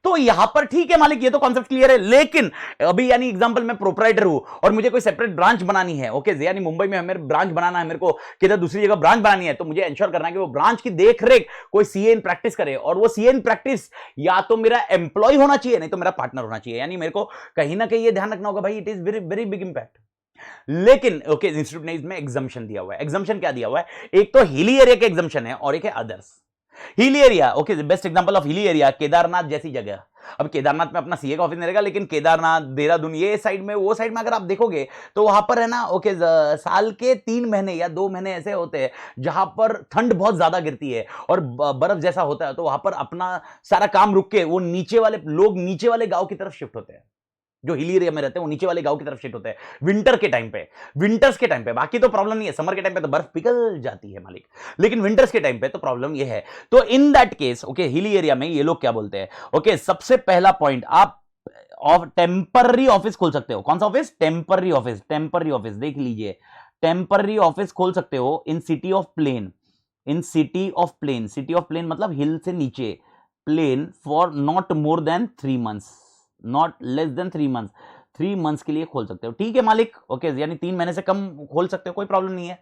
Speaker 1: तो यहां पर ठीक है मालिक, ये तो कॉन्सेप्ट क्लियर है, लेकिन अभी यानी एग्जांपल मैं प्रोप्राइटर हूं और मुझे कोई सेपरेट ब्रांच बनानी है, ओके, यानी मुंबई में हमें ब्रांच बनाना है, मेरे को किधर दूसरी जगह ब्रांच बनानी है, तो मुझे इंश्योर करना है कि वो ब्रांच की देख रेख कोई सीए इन प्रैक्टिस करे, और वो सीए इन प्रैक्टिस या तो मेरा एम्प्लॉय होना चाहिए नहीं तो मेरा पार्टनर होना चाहिए। यानी मेरे को कहीं ना कहीं ये ध्यान रखना होगा भाई, it is very very big impact. लेकिन ओके, इंस्टीट्यूट ने इसमें एग्जम्पशन दिया हुआ है। एग्जम्पशन क्या दिया हुआ है? एक तो हिली एरिया के एग्जम्पशन है और एक है others. Hilly area, okay, best example of hilly area Kedarnath जैसी जगह। अब केदारनाथ में अपना सीए का ऑफिस नहीं रहेगा, लेकिन केदारनाथ, देहरादून, ये साइड में, वो साइड में अगर आप देखोगे तो वहां पर है ना, ओके, साल के 3 महीने या 2 महीने ऐसे होते हैं जहां पर ठंड बहुत ज्यादा गिरती है और बर्फ जैसा होता है, तो वहां पर अपना सारा काम रुक के वो नीचे वाले लोग नीचे वाले गांव की तरफ शिफ्ट होते हैं। जो हिली एरिया में रहते हैं वो नीचे वाले गांव की तरफ शिफ्ट होते हैं विंटर के टाइम पे। विंटर्स के टाइम पे बाकी तो प्रॉब्लम नहीं है, समर के टाइम पे तो बर्फ पिघल जाती है मालिक, लेकिन विंटर्स के टाइम पे तो प्रॉब्लम ये है। तो in that case, okay, hilly area में ये लोग क्या बोलते हैं? ओके, सबसे पहला पॉइंट, आप टेम्पररी ऑफिस खोल सकते हो। कौन सा office? Temporary office. Temporary office देख लीजिए, टेम्पररी ऑफिस खोल सकते हो in city of plain. In city of plain, city of plain मतलब हिल से नीचे, plain, for not more than 3 months, not less than 3 months. 3 months के लिए खोल सकते हो, ठीक है मालिक, ओके, यानी 3 महीने से कम खोल सकते हो, कोई प्रॉब्लम नहीं है।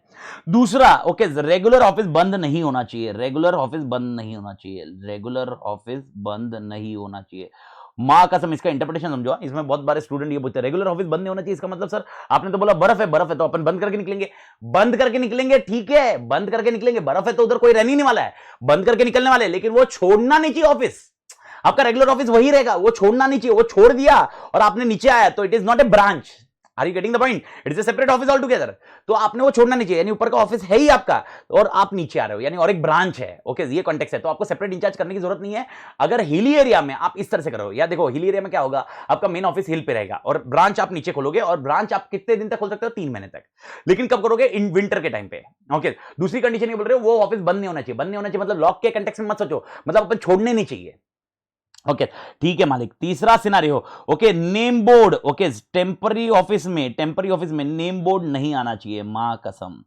Speaker 1: दूसरा, ओके, रेगुलर ऑफिस बंद नहीं होना चाहिए। रेगुलर ऑफिस बंद नहीं होना चाहिए। रेगुलर ऑफिस बंद नहीं होना चाहिए। मां कसम, इसका इंटरप्रिटेशन समझो। इसमें बहुत बारे स्टूडेंट ये बोलते हैं रेगुलर ऑफिस बंद नहीं होना चाहिए, इसका मतलब सर आपने तो बोला बर्फ है, बर्फ है तो अपन बंद करके निकलेंगे। बंद करके निकलेंगे, ठीक है, बंद करके निकलेंगे, बर्फ है तो उधर कोई रहने नहीं वाला है, बंद करके निकलने वाले, लेकिन वो छोड़ना नहीं चाहिए ऑफिस। आपका रेगुलर ऑफिस वही रहेगा, वो छोड़ना नहीं चाहिए। वो छोड़ दिया और आपने नीचे आया तो it is not a branch. Are you getting the point? It is a separate office all together. तो आपने वो छोड़ना नहीं चाहिए, यानी ऊपर का ऑफिस है ही आपका और आप नीचे आ रहे हो, यानी और एक ब्रांच है, ओके, ये कॉन्टेक्स्ट है, तो आपको सेपरेट इंचार्ज करने की जरूरत नहीं है। अगर हिली एरिया में आप इस तरह से करो, या देखो हिली एरिया में क्या होगा, आपका मेन ऑफिस हिल पे रहेगा और ब्रांच आप नीचे खोलोगे, और ब्रांच आप कितने दिन तक खोल सकते हो? 3 महीने तक। लेकिन कब करोगे? इन विंटर के टाइम पे, ओके। दूसरी कंडीशन ये बोल रहे हो, वो ऑफिस बंद नहीं होना चाहिए। बंद नहीं होना चाहिए मतलब लॉक के कॉन्टेक्स्ट में मत सोचो, मतलब अपन छोड़ने नहीं चाहिए, ओके, ठीक है मालिक। तीसरा scenario, okay, name board, okay, temporary office में, टेम्पररी ऑफिस में नेम बोर्ड नहीं आना चाहिए, मां कसम।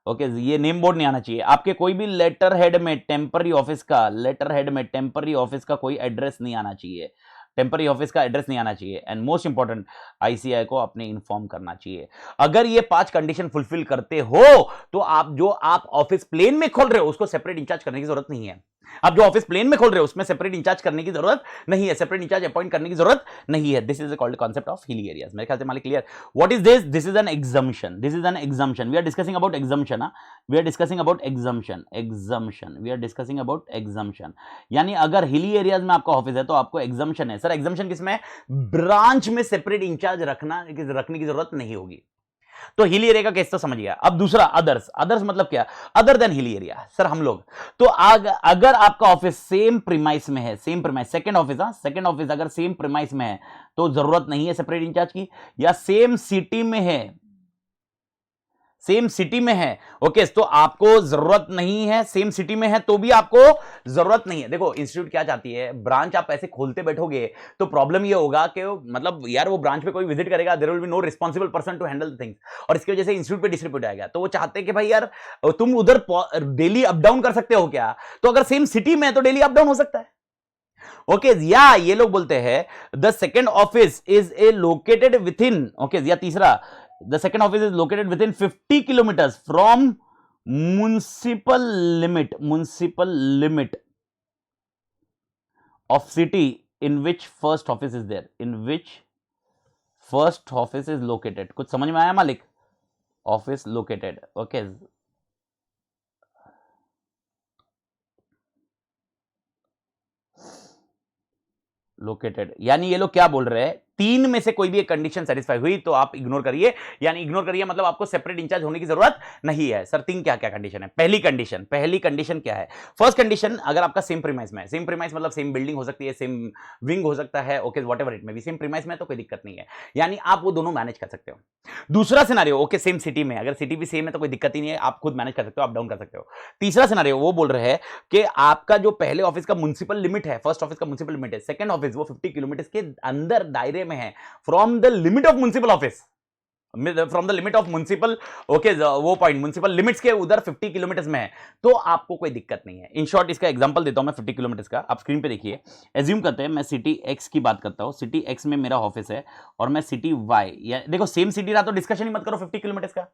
Speaker 1: ओके, ये नेम बोर्ड नहीं आना चाहिए आपके कोई भी लेटर हेड में, टेम्पररी ऑफिस का लेटर हेड में, टेम्पररी ऑफिस का कोई एड्रेस नहीं आना चाहिए। टेम्पररी ऑफिस का एड्रेस नहीं आना चाहिए। एंड मोस्ट इंपॉर्टेंट, आईसीआई को अपने इन्फॉर्म करना चाहिए। अगर ये 5 कंडीशन फुलफिल करते हो तो आप ऑफिस प्लेन में खोल रहे हो उसको सेपरेट इंचार्ज करने की जरूरत नहीं है। आप जो ऑफिस प्लेन में खोल रहे हो उसमें सेपरेट इंचार्ज करने की जरूरत नहीं है, सेपरेट इंचार्ज अपॉइंट करने की जरूरत नहीं है। This is called concept of hilly areas. मेरे ख्याल से मालिक clear? What is this? This is an exemption. This is an exemption. We are discussing about exemption. We are discussing about exemption. Exemption, we are discussing about exemption. यानी अगर हिली एरियाज में आपका ऑफिस है तो आपको एग्जम्पशन है। सर एग्जम्पशन किसमें? ब्रांच में सेपरेट इंचार्ज रखने की जरूरत नहीं होगी। तो हिली एरिया का केस तो समझ गया। अब दूसरा अदर्स। अदर्स मतलब क्या? Other than hilly area. Sir हम लोग तो अगर आपका ऑफिस सेम प्रीमाइस में है, same premise, second office, second office अगर सेम प्रीमाइस में है तो जरूरत नहीं है सेपरेट इंचार्ज की। या सेम सिटी में है, सेम सिटी में है, ओके, तो आपको जरूरत नहीं है। सेम सिटी में है तो भी आपको जरूरत नहीं है। देखो इंस्टीट्यूट क्या चाहती है, ब्रांच आप ऐसे खोलते बैठोगे तो प्रॉब्लम ये होगा कि मतलब यार वो ब्रांच पे कोई विजिट करेगा, there will be no responsible person to handle the things, और इसकी वजह से इंस्टीट्यूट पे डिस्ट्रीब्यूट आएगा। तो वो चाहते हैं कि भाई यार तुम उधर डेली अप डाउन कर सकते हो क्या? तो अगर सेम सिटी में है तो डेली अप डाउन हो सकता है, ओके। या ये लोग बोलते हैं the second office is a located with in, okay, या तीसरा, the second office is located within 50 kilometers from municipal limit of city in which first office is there, in which first office is located। कुछ समझ में आया मालिक? ऑफिस लोकेटेड, ओके, लोकेटेड यानी ये लोग क्या बोल रहे हैं तीन में से कोई भी एक कंडीशन सेटिस्फाई हुई तो आप इग्नोर करिए, यानी इग्नोर करिए मतलब आपको सेपरेट इंचार्ज होने की जरूरत नहीं है। सर तीन क्या क्या कंडीशन है? पहली कंडीशन क्या है? फर्स्ट कंडीशन, अगर आपका सेम प्रीमाइस में है, सेम प्रीमाइस मतलब सेम बिल्डिंग हो सकती है, सेम विंग हो सकता है, okay whatever it may B, same premise में तो कोई दिक्कत नहीं है, यानी आप वो दोनों मैनेज कर सकते हो। दूसरा सिनेरियो, ओके सेम सिटी में, अगर सिटी भी सेम है तो कोई दिक्कत ही नहीं है, आप खुद मैनेज कर सकते हो, अप डाउन कर सकते हो। तीसरा सिनेरियो वो बोल रहे हैं कि आपका जो पहले ऑफिस का म्युनिसिपल लिमिट है, फर्स्ट ऑफिस का म्युनिसिपल लिमिट है, सेकंड ऑफिस वो 50 किलोमीटर के अंदर दायरे में है, from the limit of municipal office, from the limit of municipal, okay वो पॉइंट म्युनिसिपल लिमिट्स के उधर 50 किलोमीटर में है, तो आपको कोई दिक्कत नहीं है। इन शॉर्ट इसका एग्जांपल देता हूं मैं 50 किलोमीटर का, आप स्क्रीन पे देखिए। एज्यूम करते हैं मैं सिटी एक्स की बात करता हूं, सिटी एक्स में मेरा ऑफिस है और मैं सिटी वाई, या देखो सेम सिटी रहा तो डिस्कशन ही मत करो 50 किलोमीटर का।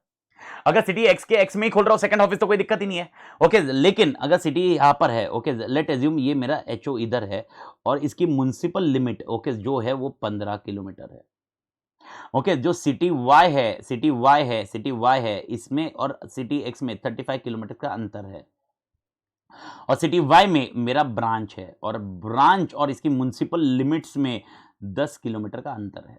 Speaker 1: अगर सिटी एक्स के एक्स में ही खोल रहा हूं सेकंड ऑफिस तो कोई दिक्कत ही नहीं है, ओके। लेकिन अगर सिटी यहां पर है, ओके लेट एज्यूम ये मेरा एचओ इधर है और इसकी म्युनिसिपल लिमिट, ओके जो है वो 15 किलोमीटर है, ओके। जो सिटी वाई है इसमें और सिटी एक्स में 35 किलोमीटर का अंतर है, और सिटी वाई में मेरा ब्रांच है और ब्रांच और इसकी म्युनिसिपल लिमिट्स में 10 किलोमीटर का अंतर है,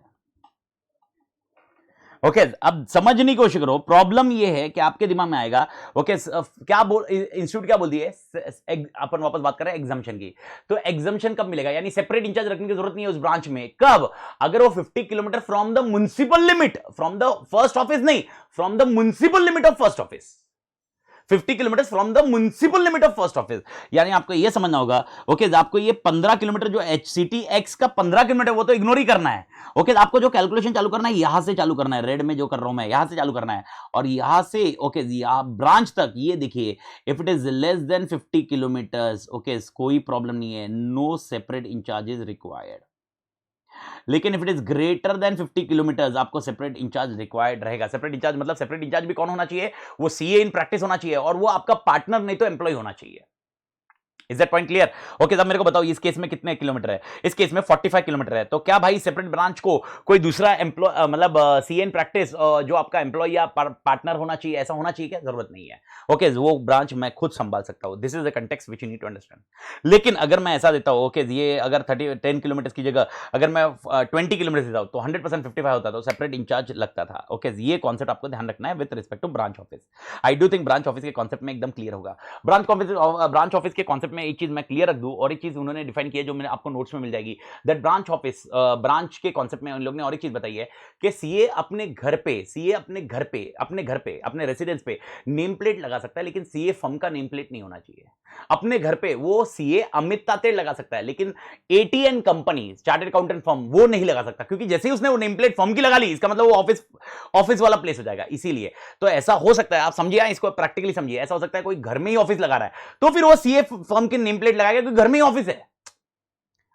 Speaker 1: ओके। अब समझने की कोशिश करो, प्रॉब्लम ये है कि आपके दिमाग में आएगा, ओके क्या बोल इंस्टीट्यूट क्या बोलती है, अपन वापस बात कर रहे हैं एग्जाम्पशन की, तो एग्जाम्पशन कब मिलेगा, यानी सेपरेट इंचार्ज रखने की जरूरत नहीं है उस ब्रांच में, कब? अगर वो 50 kilometre from the municipal limit, from the first office नहीं, from the municipal limit of first office, 50 kilometre from the municipal limit of first office, यानी आपको यह समझना होगा, ओके आपको ये 15 किलोमीटर जो सिटी एक्स का 15 किलोमीटर वो तो इग्नोर ही करना है, ओके। आपको जो कैलकुलेशन चालू करना है यहां से चालू करना है, रेड में जो कर रहा हूं मैं यहां से चालू करना है, और यहां से ओके ब्रांच तक ये देखिए, if it is less than 50 kilometres, okay कोई प्रॉब्लम नहीं है, नो सेपरेट इंचार्जेस रिक्वायर्ड। लेकिन if it is greater than 50 kilometres आपको सेपरेट इंचार्ज रिक्वायर्ड रहेगा। सेपरेट इंचार्ज मतलब सेपरेट इंचार्ज भी कौन होना चाहिए? वो सीए इन प्रैक्टिस होना चाहिए, और वो आपका पार्टनर नहीं तो एम्प्लॉय होना चाहिए। Is that point clear? Okay अब मेरे को बताओ इस केस में कितने किलोमीटर है? इस केस में 45 किलोमीटर है, तो क्या भाई सेपरेट ब्रांच को कोई दूसरा एम्प्लॉय मतलब सीएन प्रैक्टिस जो आपका एम्प्लॉय या पार्टनर होना चाहिए, ऐसा होना चाहिए क्या? जरूरत नहीं है, ओके वो ब्रांच मैं खुद संभाल सकता हूं। This is the context which you need to understand. लेकिन अगर मैं ऐसा देता हूं, ओके ये अगर 10 किलोमीटर की जगह अगर मैं 20 किलोमीटर देता हूं तो 100% 55 होता तो सेपरेट इंचार्ज लगता था, ओके ये कॉन्सेप्ट आपको ध्यान रखना है with respect to branch office. I do think branch office के कॉन्सेप्ट में एकदम क्लियर होगा। ब्रांच ऑफिस के कॉन्सेप्ट में एक चीज मैं क्लियर रख दूं, और एक चीज उन्होंने डिफाइन की है जो मैंने आपको नोट्स में मिल जाएगी, दैट ब्रांच ऑफिस ब्रांच के कॉन्सेप्ट में उन लोगों ने और एक चीज बताई है कि सीए अपने घर पे अपने रेसिडेंस पे नेम प्लेट लगा सकता है, लेकिन सीए फर्म का नेम प्लेट नहीं होना चाहिए। अपने घर पे वो सीए अमित तातेड़ लगा सकता है, लेकिन ATN company chartered accountant firm वो नहीं लगा सकता, क्योंकि जैसे ही उसने वो नेम प्लेट फर्म की लगा ली इसका मतलब वो ऑफिस वाला प्लेस हो जाएगा। इसीलिए तो ऐसा हो सकता है, आप समझिए इसको प्रैक्टिकली समझिए, ऐसा हो सकता है कोई घर में ही ऑफिस लगा रहा है तो फिर वो सीए फर्म की नेम प्लेट लगाएगा क्योंकि घर में ही ऑफिस है,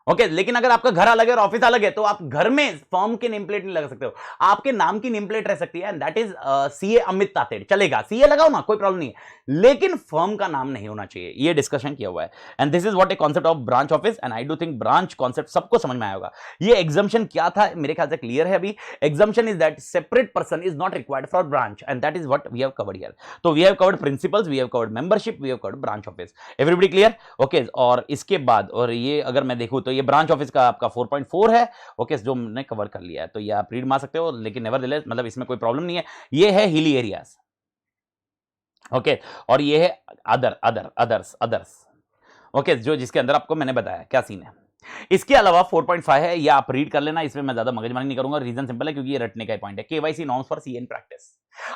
Speaker 1: ओके। लेकिन अगर आपका घर अलग है और ऑफिस अलग है तो आप घर में फर्म के नेम प्लेट नहीं लगा सकते हो, आपके नाम की नेम प्लेट रह सकती है, and that is CA Amit Tated, चलेगा सीए लगाओ ना कोई प्रॉब्लम नहीं है, लेकिन फर्म का नाम नहीं होना चाहिए। ये डिस्कशन किया हुआ है, and this is what a concept of branch office, and I do think branch concept सबको समझ में आया होगा। ये एग्जाम्पशन क्या था मेरे ख्याल से क्लियर है अभी। Exemption is that separate person is not required for branch, and that is what we have covered here. तो we have covered principles, we have covered membership, we have covered branch office. Everybody clear? Okay और इसके बाद और ये अगर मैं देखूं तो ये ब्रांच ऑफिस का आपका 4.4 है, ओके जो मैंने कवर कर लिया है, तो ये आप रीड मार सकते हो, लेकिन नेवरदलेस मतलब इसमें कोई प्रॉब्लम नहीं है। ये है हिली एरियाज, ओके और ये है अदर्स, ओके जो जिसके अंदर आपको मैंने बताया क्या सीन है। इसके अलावा 4.5 है, या आप रीड कर लेना, इसमें मैं ज्यादा मगजमारी नहीं करूंगा, रीजन सिंपल है क्योंकि ये रटने का पॉइंट है। KYC norms for CN practice,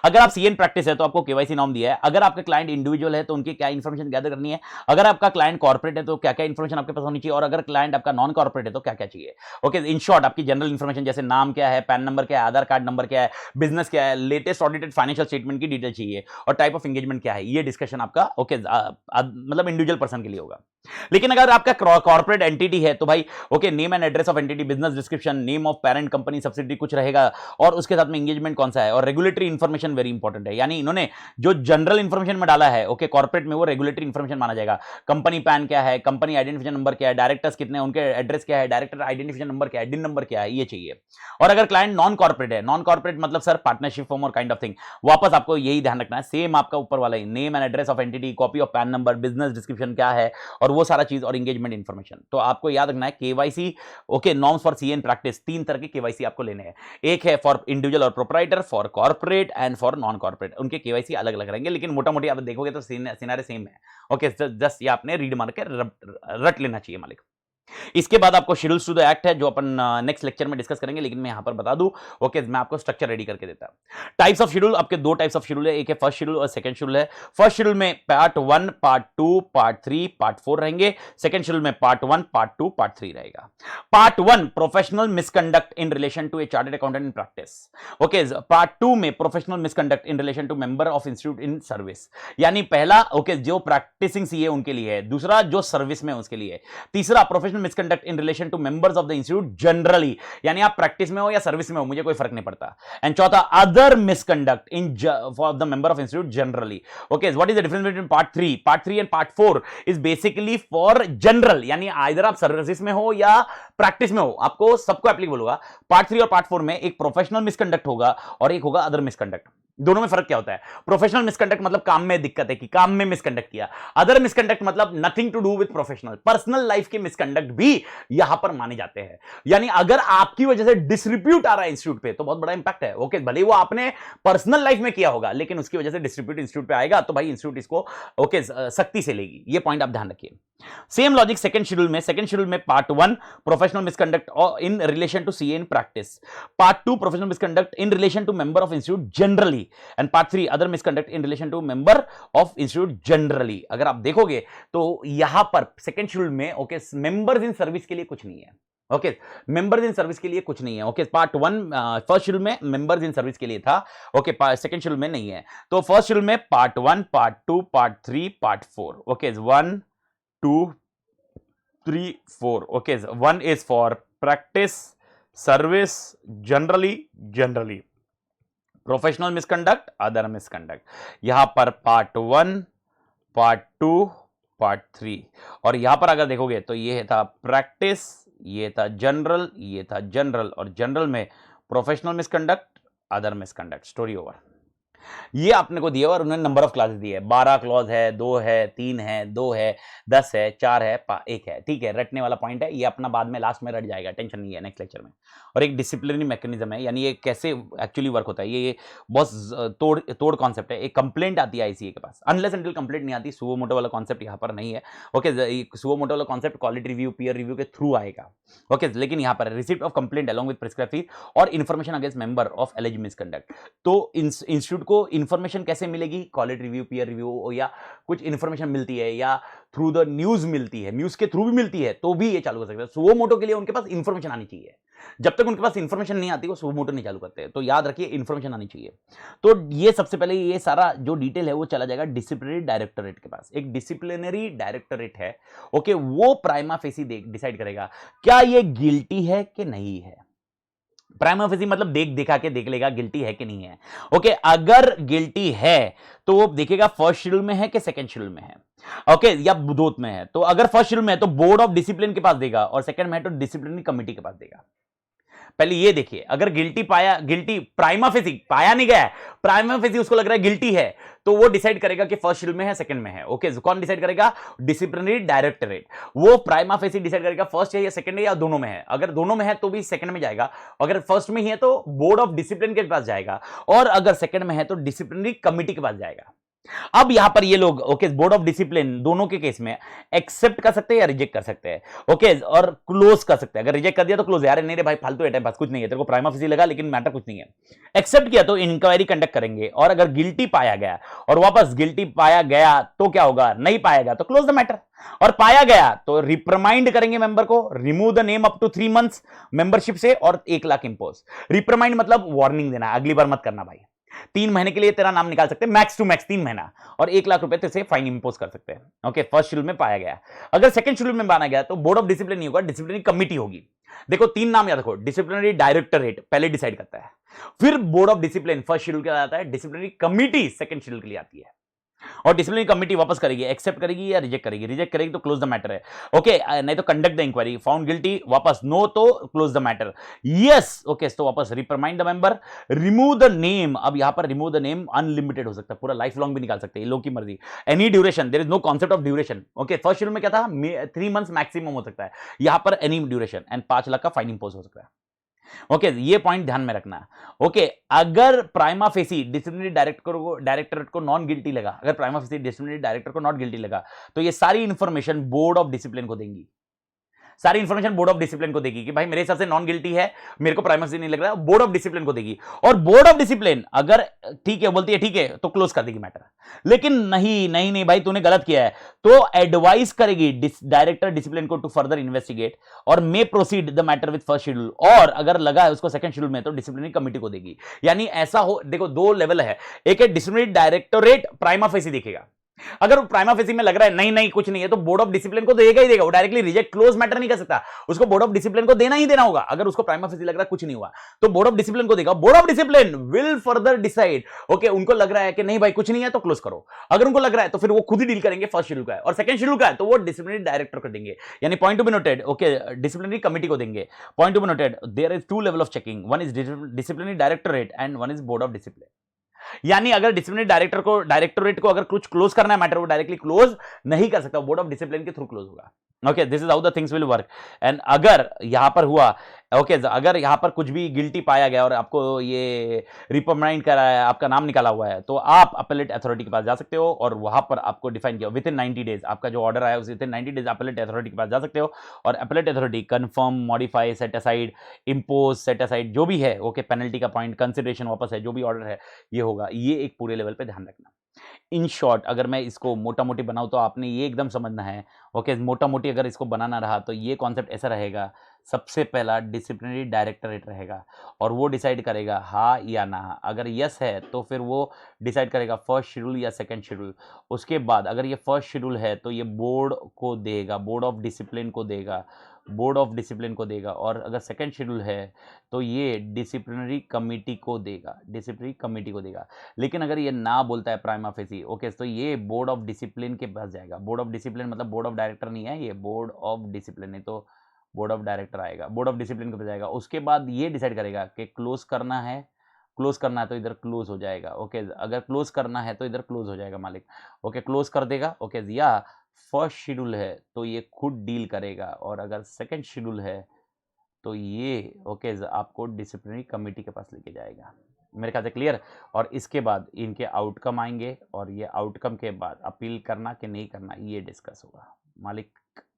Speaker 1: अगर आप सीएन प्रैक्टिस है तो आपको केवाईसी नॉर्म दिया है, अगर आपका क्लाइंट इंडिविजुअल है तो उनकी क्या इंफॉर्मेशन गैदर करनी है, अगर आपका क्लाइंट कॉर्पोरेट है तो क्या क्या इंफॉर्मेशन आपके पास होनी चाहिए, और अगर क्लाइंट आपका नॉन कॉर्पोरेट है तो क्या क्या चाहिए, ओके इन शॉर्ट आपकी जनरल इंफॉर्मेशन जैसे नाम क्या है, पैन नंबर क्या है, आधार कार्ड नंबर क्या है, बिजनेस क्या है, लेटेस्ट ऑडिटेड फाइनेंशियल स्टेटमेंट की डिटेल चाहिए, और टाइप ऑफ एंगेजमेंट क्या है। ये डिस्कशन आपका ओके मतलब इंडिविजुअल पर्सन के लिए होगा। लेकिन अगर आपका कॉर्पोरेट एंटिटी है तो भाई okay name and address of entity, business description, name of parent company, subsidy कुछ रहेगा, और उसके साथ में एंगेजमेंट कौन सा है, और रेगुलेटरी इंफॉर्मेशन वेरी इंपॉर्टेंट है, यानी इन्होंने जो जनरल इंफॉर्मेशन में डाला है ओके कॉर्पोरेट में वो रेगुलेटरी इंफॉर्मेशन माना जाएगा। कंपनी पैन क्या है, कंपनी आइडेंटिफिकेशन नंबर क्या है, डायरेक्टर्स कितने उनके एड्रेस क्या है, डायरेक्टर आइडेंटिफिकेशन नंबर क्या है, डिन नंबर क्या है, ये चाहिए। और अगर क्लाइंट नॉन कॉर्पोरेट है, नॉन कॉर्पोरेट मतलब सर पार्टनरशिप फॉर्म और काइंड ऑफ थिंग, वापस आपको यही ध्यान रखना है, सेम आपका ऊपर वाला ही, name and address of entity, copy of PAN number, business description क्या है, और वो सारा चीज और एंगेजमेंट इंफॉर्मेशन। तो आपको याद रखना है KYC. Okay, norms for CA in practice, 3 तरह के केवाईसी आपको लेने हैं। एक है फॉर इंडिविजुअल और proprietor, for corporate and for non corporate. उनके केवाईसी अलग अलग रहेंगे, लेकिन मोटा मोटी आप देखोगे तो सिनारे सेम है। ओके, जस्ट ये आपने रीड मार के रट लेना चाहिए मालिक। इसके बाद आपको शेड्यूल्स टू द एक्ट है, जो अपन नेक्स्ट लेक्चर में डिस्कस करेंगे, लेकिन मैं यहां पर बता दूं। ओके, मैं आपको स्ट्रक्चर रेडी करके देता हूं। टाइप्स ऑफ शेड्यूल, आपके 2 टाइप्स ऑफ शेड्यूल है, एक है फर्स्ट शेड्यूल और सेकंड शेड्यूल है। फर्स्ट शेड्यूल में पार्ट 1, पार्ट 2, पार्ट 3, पार्ट 4 रहेंगे। सेकंड शेड्यूल में पार्ट 1, पार्ट 2, पार्ट 3 रहेगा। Part 1 professional misconduct in relation to a chartered accountant in practice. Okay, part 2 में professional misconduct in relation to member of institute in service. यानी पहला ओके जो प्रैक्टिसिंग सीए उनके लिए है, दूसरा जो सर्विस में उसके लिए, तीसरा professional misconduct in relation to members of the institute generally, यानी आप प्रैक्टिस में हो या सर्विस में हो, मुझे कोई फर्क नहीं पड़ता। एंड चौथा other misconduct in for the member of institute generally. Okay, what is the difference between part 3? Part 3 and part 4 is basically for general, यानी आइदर आप सर्विस में हो या प्रैक्टिस में हो, आपको सबको एप्लीकेबल होगा। पार्ट 3 और पार्ट 4 में एक प्रोफेशनल मिसकंडक्ट होगा और एक होगा अदर मिसकंडक्ट। दोनों में फर्क क्या होता है? प्रोफेशनल मिसकंडक्ट मतलब काम में दिक्कत है कि काम में मिसकंडक्ट किया। अदर मिसकंडक्ट मतलब nothing to do with professional, personal life के मिसकंडक्ट भी यहां पर माने जाते हैं। यानी अगर आपकी वजह से डिसरिप्यूट आ रहा है इंस्टीट्यूट पे, तो बहुत बड़ा इंपैक्ट है। ओके, भले वो आपने पर्सनल लाइफ में किया होगा, लेकिन उसकी वजह से डिसरिप्यूट इंस्टीट्यूट पे आएगा, तो भाई इंस्टीट्यूट इसको ओके सख्ती से लेगी। ये पॉइंट आप ध्यान रखिए। सेम लॉजिक सेकंड शेड्यूल में part 1 professional misconduct in relation to CA in practice, part 2 professional misconduct in relation to member of institute generally, and part 3 other misconduct in relation to member of institute generally. अगर आप देखोगे तो यहां पर सेकंड शेड्यूल में ओके मेंबर्स इन सर्विस के लिए कुछ नहीं है। ओके, मेंबर्स इन सर्विस के लिए कुछ नहीं है। ओके, पार्ट 1 फर्स्ट शेड्यूल में मेंबर्स इन सर्विस के लिए था। ओके, सेकंड शेड्यूल में नहीं है। तो फर्स्ट शेड्यूल में part 1, part 2, part 3, part 4। Okay, 1 2 3 4। Okay, 1 is for practice, service, generally, professional misconduct, other misconduct. यहां पर पार्ट 1, पार्ट 2, पार्ट 3, और यहां पर अगर देखोगे तो ये था प्रैक्टिस, ये था जनरल, और जनरल में professional misconduct, other misconduct. Story over. ये आपने को दिया और उन्होंने नंबर ऑफ क्लासेस दिए है। 12 क्लॉज है, 2 है, 3 है, 2 है, 10 है, 4 है, 1 है। ठीक है, रटने वाला पॉइंट है ये, अपना बाद में लास्ट में रट जाएगा, टेंशन नहीं है नेक्स्ट लेक्चर में। और एक डिसिप्लिनरी मैकेनिज्म है, यानी ये कैसे एक्चुअली वर्क होता है, ये बहुत तोड़ कॉन्सेप्ट है। एक कंप्लेंट आती है आईसीए के पास, अनलेस अनटिल कंप्लेंट नहीं आती, सुओ मोटो वाला कॉन्सेप्ट यहाँ पर नहीं है। ओके, सुओ मोटो वाला concept quality review, peer review के थ्रू आएगा। ओके, लेकिन यहाँ पर receipt of complaint along with prescribed fees और information against member of alleged misconduct. तो इंस्टीट्यूट को इन्फॉर्मेशन कैसे मिलेगी? क्वालिटी रिव्यू, पीयर रिव्यू, या कुछ इन्फॉर्मेशन मिलती है, या थ्रू द न्यूज मिलती है, न्यूज के थ्रू भी मिलती है, तो भी ये चालू कर सकते हैं। सुओ मोटो के लिए उनके पास इन्फॉर्मेशन आनी चाहिए। जब तक उनके पास इन्फॉर्मेशन नहीं आती वो सुओ मोटो नहीं चालू करते। तो याद रखिए इन्फॉर्मेशन आनी चाहिए। तो ये सबसे पहले ये सारा जो डिटेल है वो चला जाएगा डिसिप्लिनरी डायरेक्टोरेट के पास। एक डिसिप्लिनरी डायरेक्टोरेट है, ओके, वो प्राइमा फेसी डिसाइड करेगा क्या ये गिल्टी है कि नहीं है। प्राइमा फेसी मतलब देख लेगा गिल्टी है कि नहीं है। ओके, अगर गिल्टी है तो वो देखेगा फर्स्ट शेड्यूल में है कि सेकंड शेड्यूल में है। ओके, या बोथ में है। तो अगर फर्स्ट शेड्यूल में है तो बोर्ड ऑफ डिसिप्लिन के पास देगा, और सेकंड में है तो डिसिप्लिनरी कमिटी के पास देगा। पहले ये देखिए, अगर गिल्टी प्राइमा फेसी पाया नहीं गया है, प्राइमा फेसी उसको लग रहा है गिल्टी है, तो वो डिसाइड करेगा कि फर्स्ट शेड्यूल में है, सेकंड में है। ओके, कौन डिसाइड करेगा? Disciplinary directorate. वो प्राइमा फेसी डिसाइड करेगा फर्स्ट है या सेकंड है या दोनों में है। अगर दोनों में है तो भी सेकंड में जाएगा, अगर फर्स्ट में ही है तो बोर्ड ऑफ डिसिप्लिन के पास जाएगा, और अगर सेकंड में है तो डिसिप्लिनरी कमिटी के पास जाएगा। अब यहां पर ये लोग ओके बोर्ड ऑफ डिसिप्लिन दोनों के केस में एक्सेप्ट कर सकते हैं या रिजेक्ट कर सकते हैं। ओके, और क्लोज कर सकते हैं। अगर रिजेक्ट कर दिया तो क्लोज, यार नहीं रे भाई फालतू है, टाइम पास, कुछ नहीं है, तेरे को प्राइमा फेसी लगा लेकिन मैटर कुछ नहीं है। एक्सेप्ट किया तो इंक्वायरी कंडक्ट करेंगे, और अगर गिल्टी पाया गया और वापस गिल्टी पाया गया तो क्या होगा? नहीं पाया गया तो क्लोज द मैटर, और पाया गया तो रिप्रिमाइंड करेंगे मेंबर को, remove the name up to 3 months membership से, और 1 लाख इंपोज। रिप्रिमाइंड मतलब वार्निंग देना, अगली बार मत करना भाई। 3 महीने के लिए तेरा नाम निकाल सकते हैं, मैक्स टू मैक्स 3 महीना, और 1 लाख रुपए से फाइन इंपोज कर सकते हैं। ओके, फर्स्ट शेड्यूल में पाया गया। अगर सेकंड शेड्यूल में माना गया तो बोर्ड ऑफ डिसिप्लिन नहीं होगा, डिसिप्लिनरी कमिटी होगी। देखो 3 नाम याद रखो, डिसिप्लिनरी डायरेक्टोरेट पहले डिसाइड करता है, फिर board of discipline first schedule के लिए आता है, डिसिप्लिनरी कमिटी सेकंड शेड्यूल के लिए आती है। और डिसिप्लिनरी कमिटी वापस करेगी, एक्सेप्ट करेगी या रिजेक्ट करेगी। रिजेक्ट करेगी तो क्लोज द मैटर है, ओके, नहीं तो conduct the inquiry, found guilty वापस, नो तो close the matter, yes okay तो वापस reprimand the member, remove the name. अब यहां पर रिमूव द नेम अनलिमिटेड हो सकता है, पूरा लाइफ लॉन्ग भी निकाल सकते हैं, लोग की मर्जी। Any duration, there is no concept of duration, okay first schedule में क्या था 3 मंथ्स मैक्सिमम हो सकता है, यहां पर एनी ड्यूरेशन, एंड 5 लाख का फाइन इंपोज हो सकता है। ओके ये पॉइंट ध्यान में रखना है। ओके अगर प्राइमा फेसी डिसिप्लिनरी डायरेक्टरेट को नॉन गिल्टी लगा, अगर प्राइमा फेसी डिसिप्लिनरी डायरेक्टर को नॉट गिल्टी लगा, तो ये सारी इंफॉर्मेशन बोर्ड ऑफ डिसिप्लिन को देंगी, सारी इंफॉर्मेशन बोर्ड ऑफ डिसिप्लिन को देगी कि भाई मेरे हिसाब से नॉन गिल्टी है, मेरे को प्राइमेसी नहीं लग रहा, बोर्ड ऑफ डिसिप्लिन को देगी। और बोर्ड ऑफ डिसिप्लिन अगर ठीक है बोलती है ठीक है तो क्लोज कर देगी मैटर, लेकिन नहीं नहीं नहीं भाई तूने गलत किया है, तो एडवाइस करेगी डायरेक्टर डिसिप्लिन को टू फर्दर इन्वेस्टिगेट और मे proceed the matter with first schedule, और अगर लगा है उसको सेकंड शेड्यूल में तो डिसिप्लिनरी कमिटी को देगी। यानी ऐसा हो, देखो 2 लेवल है, एक है डिसिप्लिनरी डायरेक्टोरेट प्राइमा फेसी देखेगा, अगर वो प्राइमा फेसी में लग रहा है नहीं नहीं कुछ नहीं है तो बोर्ड ऑफ डिसिप्लिन को देगा ही देगा, वो डायरेक्टली रिजेक्ट क्लोज मैटर नहीं कर सकता, उसको बोर्ड ऑफ डिसिप्लिन को देना ही देना होगा। अगर उसको प्राइमा फेसी लग रहा है कुछ नहीं हुआ तो बोर्ड ऑफ डिसिप्लिन को देगा, board of discipline will further decide, okay उनको लग रहा है कि नहीं भाई कुछ नहीं है तो क्लोज करो, अगर उनको लग रहा है तो फिर वो खुद ही डील करेंगे, फर्स्ट शेड्यूल का है और सेकंड शेड्यूल का है तो वो डिसिप्लिनरी डायरेक्टर को देंगे। यानी point to be noted, okay disciplinary committee को देंगे। Point to be noted, there is 2 level of checking, one is disciplinary directorate and one is board of discipline. यानी अगर डिसिप्लिनरी डायरेक्टोरेट को अगर कुछ क्लोज करना है मैटर, वो डायरेक्टली क्लोज नहीं कर सकता, बोर्ड ऑफ डिसिप्लिन के थ्रू क्लोज होगा। Okay this is how the things will work. And अगर यहां पर हुआ, ओके अगर यहां पर कुछ भी गिल्टी पाया गया और आपको ये रिप्रिमाइंड करा है, आपका नाम निकाला हुआ है, तो आप अपीलेट अथॉरिटी के पास जा सकते हो और वहां पर आपको डिफाइन किया विद इन 90 डेज, आपका जो ऑर्डर आया with in 90 days appellate authority के पास जा सकते हो और appellate authority confirm, modify, set aside, impose, set aside जो भी है, ओके पेनल्टी का पॉइंट, कंसिडरेशन वापस है, जो भी ऑर्डर है ये होगा। ये एक पूरे लेवल पे ध्यान रखना। इन शॉर्ट अगर मैं इसको मोटा मोटी बनाऊं तो आपने ये एकदम समझना है, ओके मोटा मोटी अगर इसको बनाना रहा तो ये कॉन्सेप्ट ऐसा रहेगा, सबसे पहला डिसिप्लिनरी डायरेक्टरेट रहेगा और वो डिसाइड करेगा हाँ या ना, अगर यस है तो फिर वो डिसाइड करेगा फर्स्ट शेड्यूल या सेकंड शेड्यूल। उसके बाद अगर ये फर्स्ट शेड्यूल है तो ये बोर्ड को देगा, बोर्ड ऑफ डिसिप्लिन को देगा, बोर्ड ऑफ डिसिप्लिन को देगा, और अगर सेकंड शेड्यूल है तो ये डिसिप्लिनरी कमिटी को देगा, डिसिप्लिनरी कमिटी को देगा। लेकिन अगर ये ना बोलता है प्राइमा फेसी, ओके तो ये बोर्ड ऑफ डिसिप्लिन के पास जाएगा। बोर्ड ऑफ डिसिप्लिन मतलब बोर्ड ऑफ डायरेक्टर नहीं है, ये बोर्ड ऑफ डिसिप्लिन, नहीं तो बोर्ड ऑफ डायरेक्टर आएगा, बोर्ड ऑफ डिसिप्लिन के पास जाएगा। उसके बाद ये डिसाइड करेगा कि क्लोज करना है, क्लोज करना है तो इधर क्लोज हो जाएगा, ओके अगर क्लोज करना है तो इधर क्लोज हो जाएगा मालिक, ओके क्लोज कर देगा, ओके या फर्स्ट शेड्यूल है तो ये खुद डील करेगा, और अगर सेकंड शेड्यूल है तो ये ओके आपको डिसिप्लिनरी कमिटी के पास लेके जाएगा। मेरे ख्याल से क्लियर। और इसके बाद इनके आउटकम आएंगे और ये आउटकम के बाद अपील करना कि नहीं करना ये डिस्कस होगा। मालिक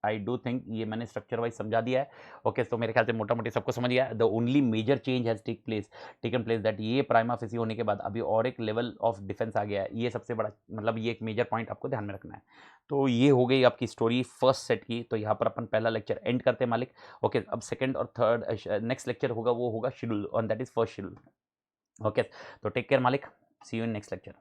Speaker 1: आई डू थिंक ये मैंने स्ट्रक्चर वाइज समझा दिया है, ओके तो मेरे ख्याल से मोटा मोटी सबको समझ गया। The only major change has taken place that ये प्राइमा फेसी होने के बाद अभी और एक लेवल ऑफ डिफेंस आ गया है, ये सबसे बड़ा मतलब ये एक मेजर पॉइंट आपको ध्यान में रखना है। तो ये हो गई आपकी स्टोरी फर्स्ट सेट की। तो यहाँ पर अपन पहला लेक्चर एंड करते हैं मालिक, ओके अब सेकंड और थर्ड नेक्स्ट लेक्चर होगा वो होगा शेड्यूल, और that is first schedule. Okay तो टेक केयर मालिक, सी यू इन नेक्स्ट लेक्चर।